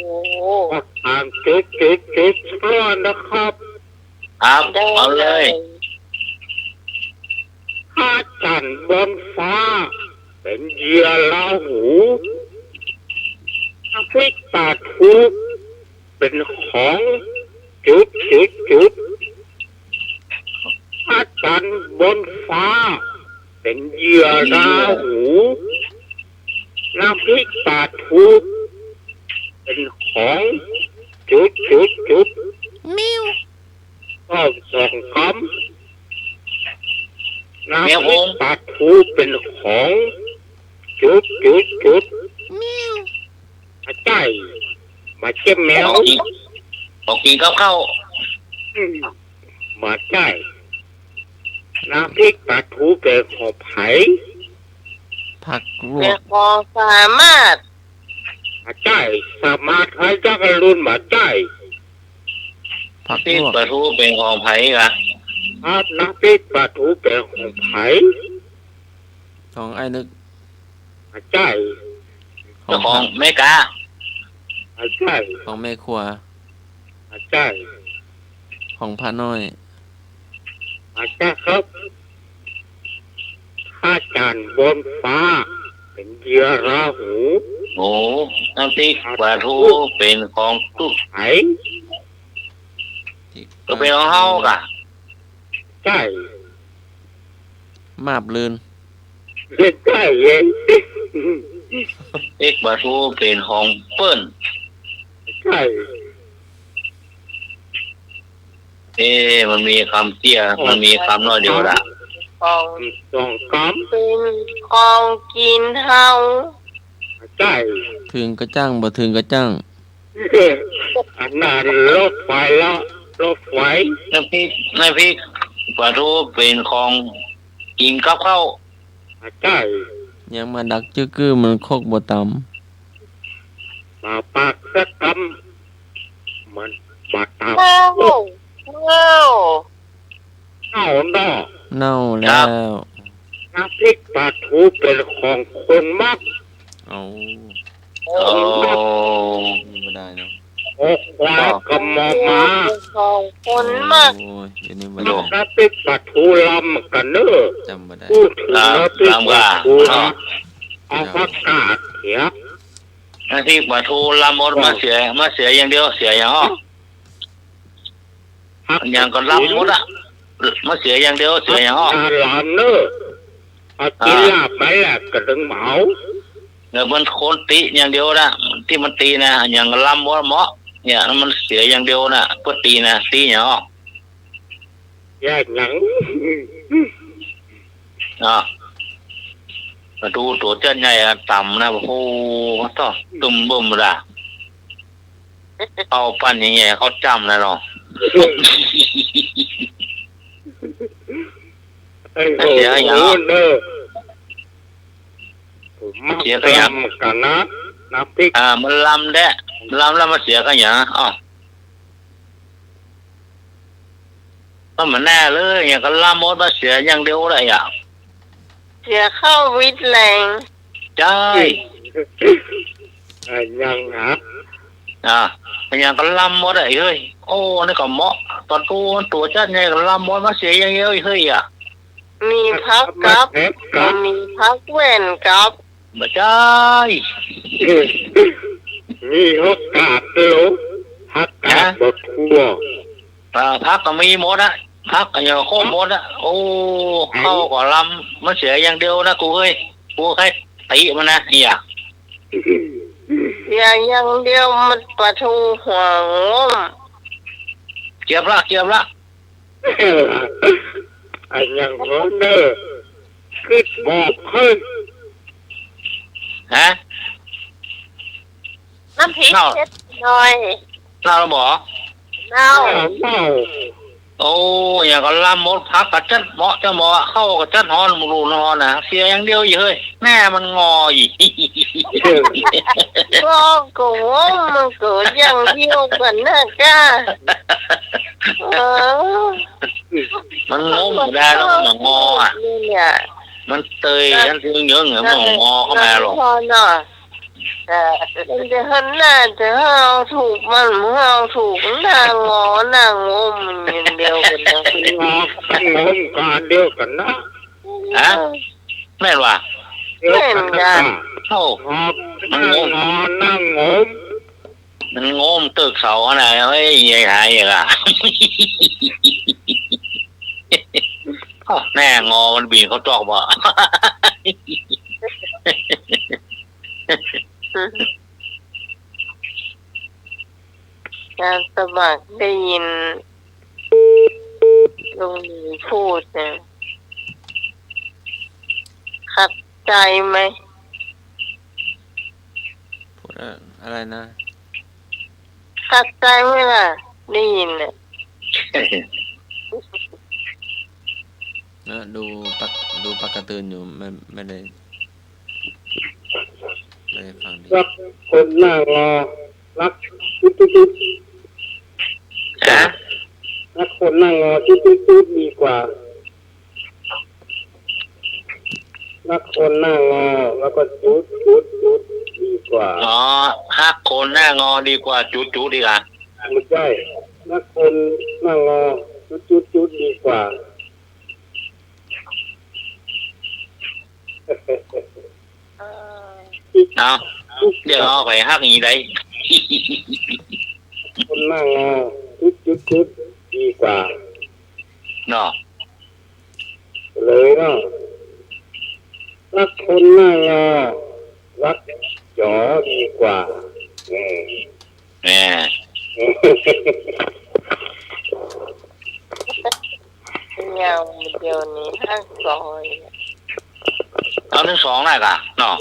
อาหารเก๋ๆร้อนนะครับ ครับเอาเลย ข้าจันทร์บนฟ้า เป็นเหยื่อลาหูพริกตาทูเป็นของจุดข้าจันทร์บนฟ้า เป็นเหยื่อลาหูน้ำพริกตาทูเป็นของจุดมิว ก็สองคำน้ำ เมีย พ ผ ริก ม ตาทูเป็นของจุด มิว มาใจมาเจ็บแมว ของกินกับข้าว มาใจน้ำพริกปลาทูเป็นของไผ่ ผักลว เป็น ก ของสามารถ มาใจสามารถให้จักรรุ่นมาใจ ผัก ที่ ลวก ปลาทูเป็นของไผ่กะ อาน้ำพริกปลาทูเป็นของไผ่ ของไอ้นึก มาใจ ขอ เจ้าง ของ ผัก แม่กา มาใจ ของแม่ครัว มาใจ ของพระน้อย มาใจครับข้าจานบนฟ้า เป็นเหยื่อราหู โอ้น้ำพริกปลาทูเป็นของทุก ไอ้ ก็เป็นของเฮากะ ใช่ มาบลืน ใช่เอง พริกปลาทูเป็นของเปิ้น ใช่ มันมีคำเตี้ยมันมีคำน้อยเดียวละ ของ สองค เป็นของกินเฮา ำใช่ ถึงก็จ้างบ่ถึงก็จ้าง อันนั้นรถไฟละรถไฟ น้ำพริกปลาทูเป็นของกินกับข้าว ใช่ ยังมาดักจื้อกื้อมันโคกบ่ตำ มาปากสักคำมันบาดตา เน่าเน่า เอาเนาะ เน่าแล้ว น้ำพริกปลาทูเป็นของคนมาก เอา โอ้ นี่บ่ได้เนาะ โอ้ควายก็มองมา ของคนมาก โอ้ยเดี๋ยวนี้บ่ โย ได้ น้ำพริกปลาทูลำกันเนอะ จำบ่ได้ พูดถึงน้ำพริกปลาทู ลำกา นะเอาผักกาดเขีย น้ำพริกปลาทูลำหมดมาเสียอย่างเดียวเสียอย่างอ้ออย่างก็ลำหมดอะมาเสียอย่างเดียวเสียอย่างอ้อ ลำเนอะเอากินลาบไปแหละกระดึงเหมา เงินมันโคนติอย่างเดียวนะที่มันตีนะอย่างลำว่าเหมาะเนี่ยมันเสียอย่างเดียวนะเพื่อตีนะตีอย่างอ้อ แยกหนัง มาดูตัวเจ้าใหญ่อะต่ำนะโอ้โหต่อตุ่มบ่มละเอาปั้นอย่างเงี้ยเขาจำนะเนาะ ไอ้โอ้โหเนอะผมมักลำกันนะน้ำพริก มันลำได้ลำแล้วมาเสียกันอย่างอ๋อก็มันแน่เลยอย่างก็ลำหมดมาเสียอย่างเดียวเลยอ่ะ เสียเข้าวิทย์แรง ใช่ ไอ้ยังฮะ อย่างก็ลำหมดเลยเฮ้ยโอ้นี่ก็เหมาะตอนตัวเจ้าใหญ่ก็ลำหมดมาเสียอย่างเดียวเฮ้ยอ่ะ มีพักกับมีพักแว่นกับ ไม่ใช่ มีฮักกาดโลฮักกาดบดทั่ว พักก็มีหมดอะพักก็อย่างโคตรหมดอะโอ้เข้าก็ลำมาเสียอย่างเดียวนะกูเฮ้ยกูแค่ตีมันนะอย่า อย่างเดียวมันปลาทูหัวงม เจ็บละ ไอ้ยังเนอะคิดบอกขึ้น ฮะ น้ำพริกเผ็ดหน่อย เล่าแล้วบอก เน่า เมา โอ้อย่างก็ลำหมดพักกับจัดเหมาะจะเหมาะเข้ากับจัดฮอนรูนฮอนนะเสียอย่างเดียวอยู่เฮ้ยแม่มันงออีก ก็กูว่ามันเกิดอย่างเดียวกันนะจ้ามันงมได้แล้วมันงออ่ะ เนี่ย มันเตยนั่นคือเยอะเหงื่อมันงอเข้ามาหรอก พอหน่อยแต่มันจะหันหน้าจะเอาถูกมันเอาถูกหน้างอหน้างมมันเดียวกันนะ งอกกันงมกันเดียวกันนะ ฮะแม่นว่ะ เดียวกันนะ เอ้าง อกนั่งงอนั่งงม มันงมตึกเสาอะไรเฮ้ยยังไงอ่ะ แน่งอมันบีนเขาจอกบ่ การสมัครได้ยินลุงหนีพูดนะขัดใจไหม พูดอะไรนะ ขัดใจไหมล่ะ ได้ยินเนี่ย ดูปักกระตือนอยู่ไม่ได้ฟังดี รักคนหน้างอรักจุด ฮะ รักคนหน้างอจุดดีกว่ารักคนหน้างอแล้วก็จุดดีกว่า อ๋อฮักคนหน้างอดีกว่าจุดดีกว่า ไม่ใช่รักคนหน้างอจุดดีกว่า เออ เอาเดี๋ยวเอาไปฮักอย่างนี้ได้ คนหน้างอจุดดีกว่า เนาะ เลยเนาะรักคนหน้างอรักจ๋อดีกว่า แหม ยาวเดียวนี้ห้าซอย เอาทั้งสองได้กะเนาะ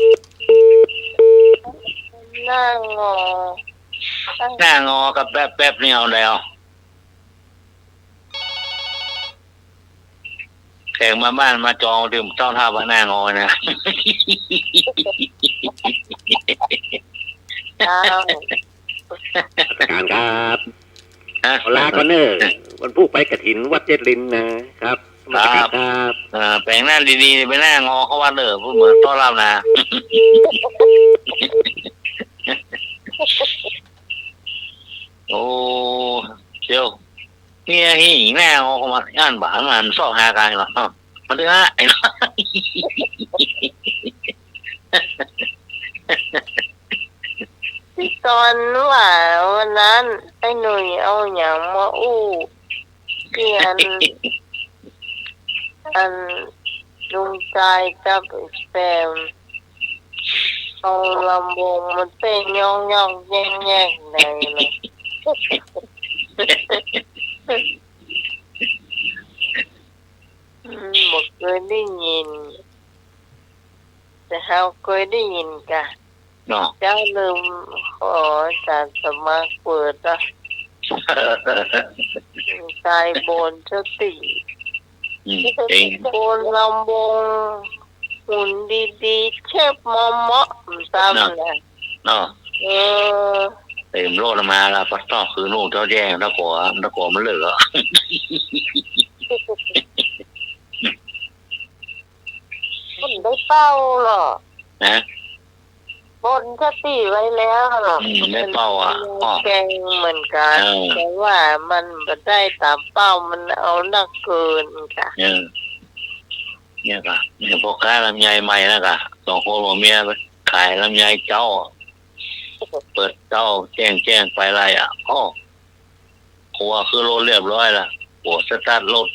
หน้างอ หน้างอกับแป๊บนี่เอาแล้วแขกมาบ้านมาจองดื่มเจ้าท่าว่าหน้างอนะ อ้าว การครับ ฮะ ขอลาก่อนเนอะวันผู้ไปกฐินวัดเจริญนะครับครับ แปลงหน้าดีๆไปหน้างอเขาว่าเด้อพูดเหมือนต้อนรับนะ โอ้เชียวเนี่ยหิ่งหน้างอเขามาอ่านบ้านมันสอบหากันเหรอมันดื้อไอ้เนาะ ที่ตอนว่าวันนั้นไอ้หนุ่ยเอาอย่างมาอู้ที่อันลุงใจกับแซมเอาลำวงมันเต้นย่องแย่งเลยนะบอกเคยได้ยินแต่เราเคยได้ยินกัน เนาะ เจ้าลืมขอจากสมัครเปิดนะใจบนสติ จริง บนลำวงหุ่นดีๆเชฟมอมตามนะ เนาะ เออ เต็มโลดมาแล้วปัสต้อคือนู่นเจ้าแย่งตะกัวมันเหลือ มันได้เป้าหรอ นะ บนสติไว้แล้วหรอ ไม่เป้าอ่ะ แกงเหมือนกันแต่ว่ามันไม่ได้ตามเป้ามันเอาหนักเกินค่ะ เนี่ยกะเนี่ยพวกค้าลำไยใหม่นะกะสองคนผัวเมียไปขายลำไยเจ้า เปิดเจ้าแจ้งไปอะไรอ่ะอ้อหัวคือรถเรียบร้อยละหัวสตาร์ทรถ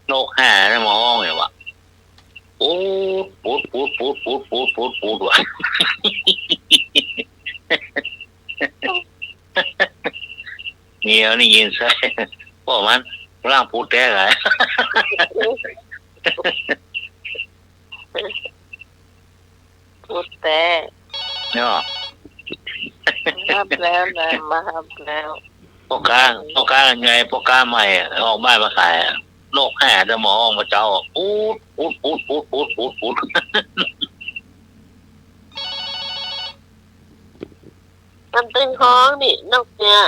โลกห้าได้มาห้องเนี่ยวะปูดว่ะ เมียนี่ยินใส่พวกมันร่างพูดแท้ไง พูดแต่ เนาะ รับแล้วนะมารับแล้ว พวกค้าไงพวกค้าใหม่ออกบ้านมาขายโลกแห่จะมองมาเจ้าปูด มันเป็นห้องนี่นกเนี่ย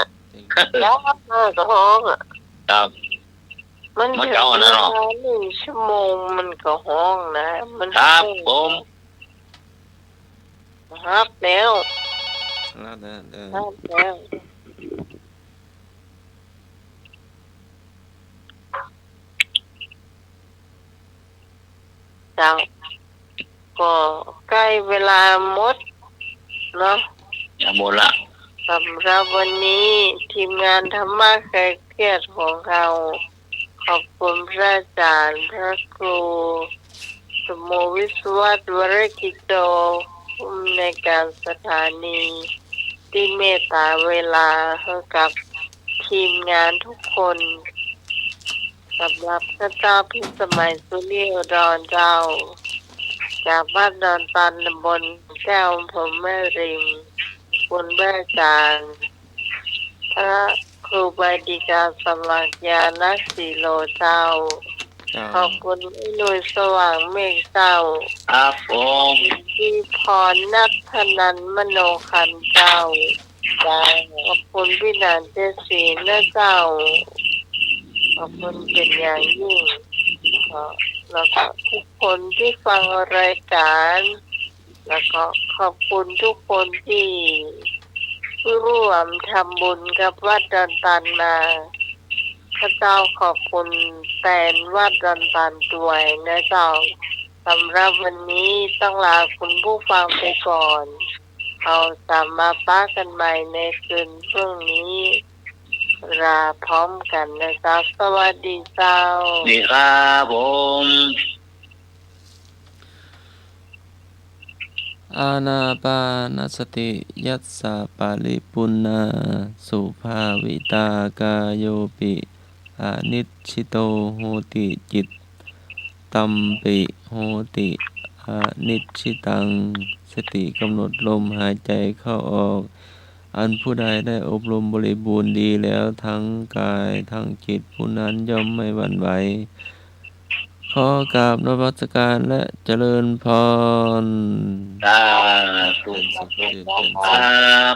ยับมาก็ห้องอ่ะ ครับ มันถึงเวลา1 ชั่วโมงมันก็ห้องนะมัน ครับผม รับแล้ว รับแล้ว รับแล้วจังก็ใกล้เวลาหมดเนาะ อย่าหมดละ สำหรับวันนี้ทีมงานธรรมะใครเครียดของเราขอบคุณพระอาจารย์พระครูสมโมวิศวัตวรกิจโตผู้อำนวยการสถานีที่เมตตาเวลาให้กับทีมงานทุกคนสำหรับพระเจ้าพิสมัยสุริยดอนเจ้าจากบ้านดอนตันตำบลแก้วอำเภอแม่ริมคุณพระอาจารย์พระครูบาดีกาสมัครยานักสีโลเจ้าขอบคุณพี่หนุ่ยสว่างเมฆเจ้า ครับผม พี่พรนัทธนันมโนคันเจ้าขอบคุณพี่นันเจศีนะเจ้าขอบคุณเป็นอย่างยิ่งแล้วก็ทุกคนที่ฟังรายการแล้วก็ขอบคุณทุกคนที่ร่วมทำบุญกับวัดดอนตันมาพระเจ้าขอบคุณแทนวัดดอนตันด้วยนะเจ้า สำหรับวันนี้ต้องลาคุณผู้ฟังไปก่อนเอาสามมาป้ากันใหม่ในคืนพรุ่งนี้ลาพร้อมกันนะครับสวัสดีเจ้า ดีครับผม อานาปานสติยัสสะปาลิปุณนาสุภาวิตากายโยปิอานิชชิโตโหติจิตตัมปิโหติอานิชชิตังสติกำหนดลมหายใจเข้าออกอันผู้ใดได้อบรมบริบูรณ์ดีแล้วทั้งกายทั้งจิตผู้นั้นย่อมไม่หวั่นไหวขอกราบนมัสการและเจริญพร สาธุ เจริญสุขเจริญ ครับ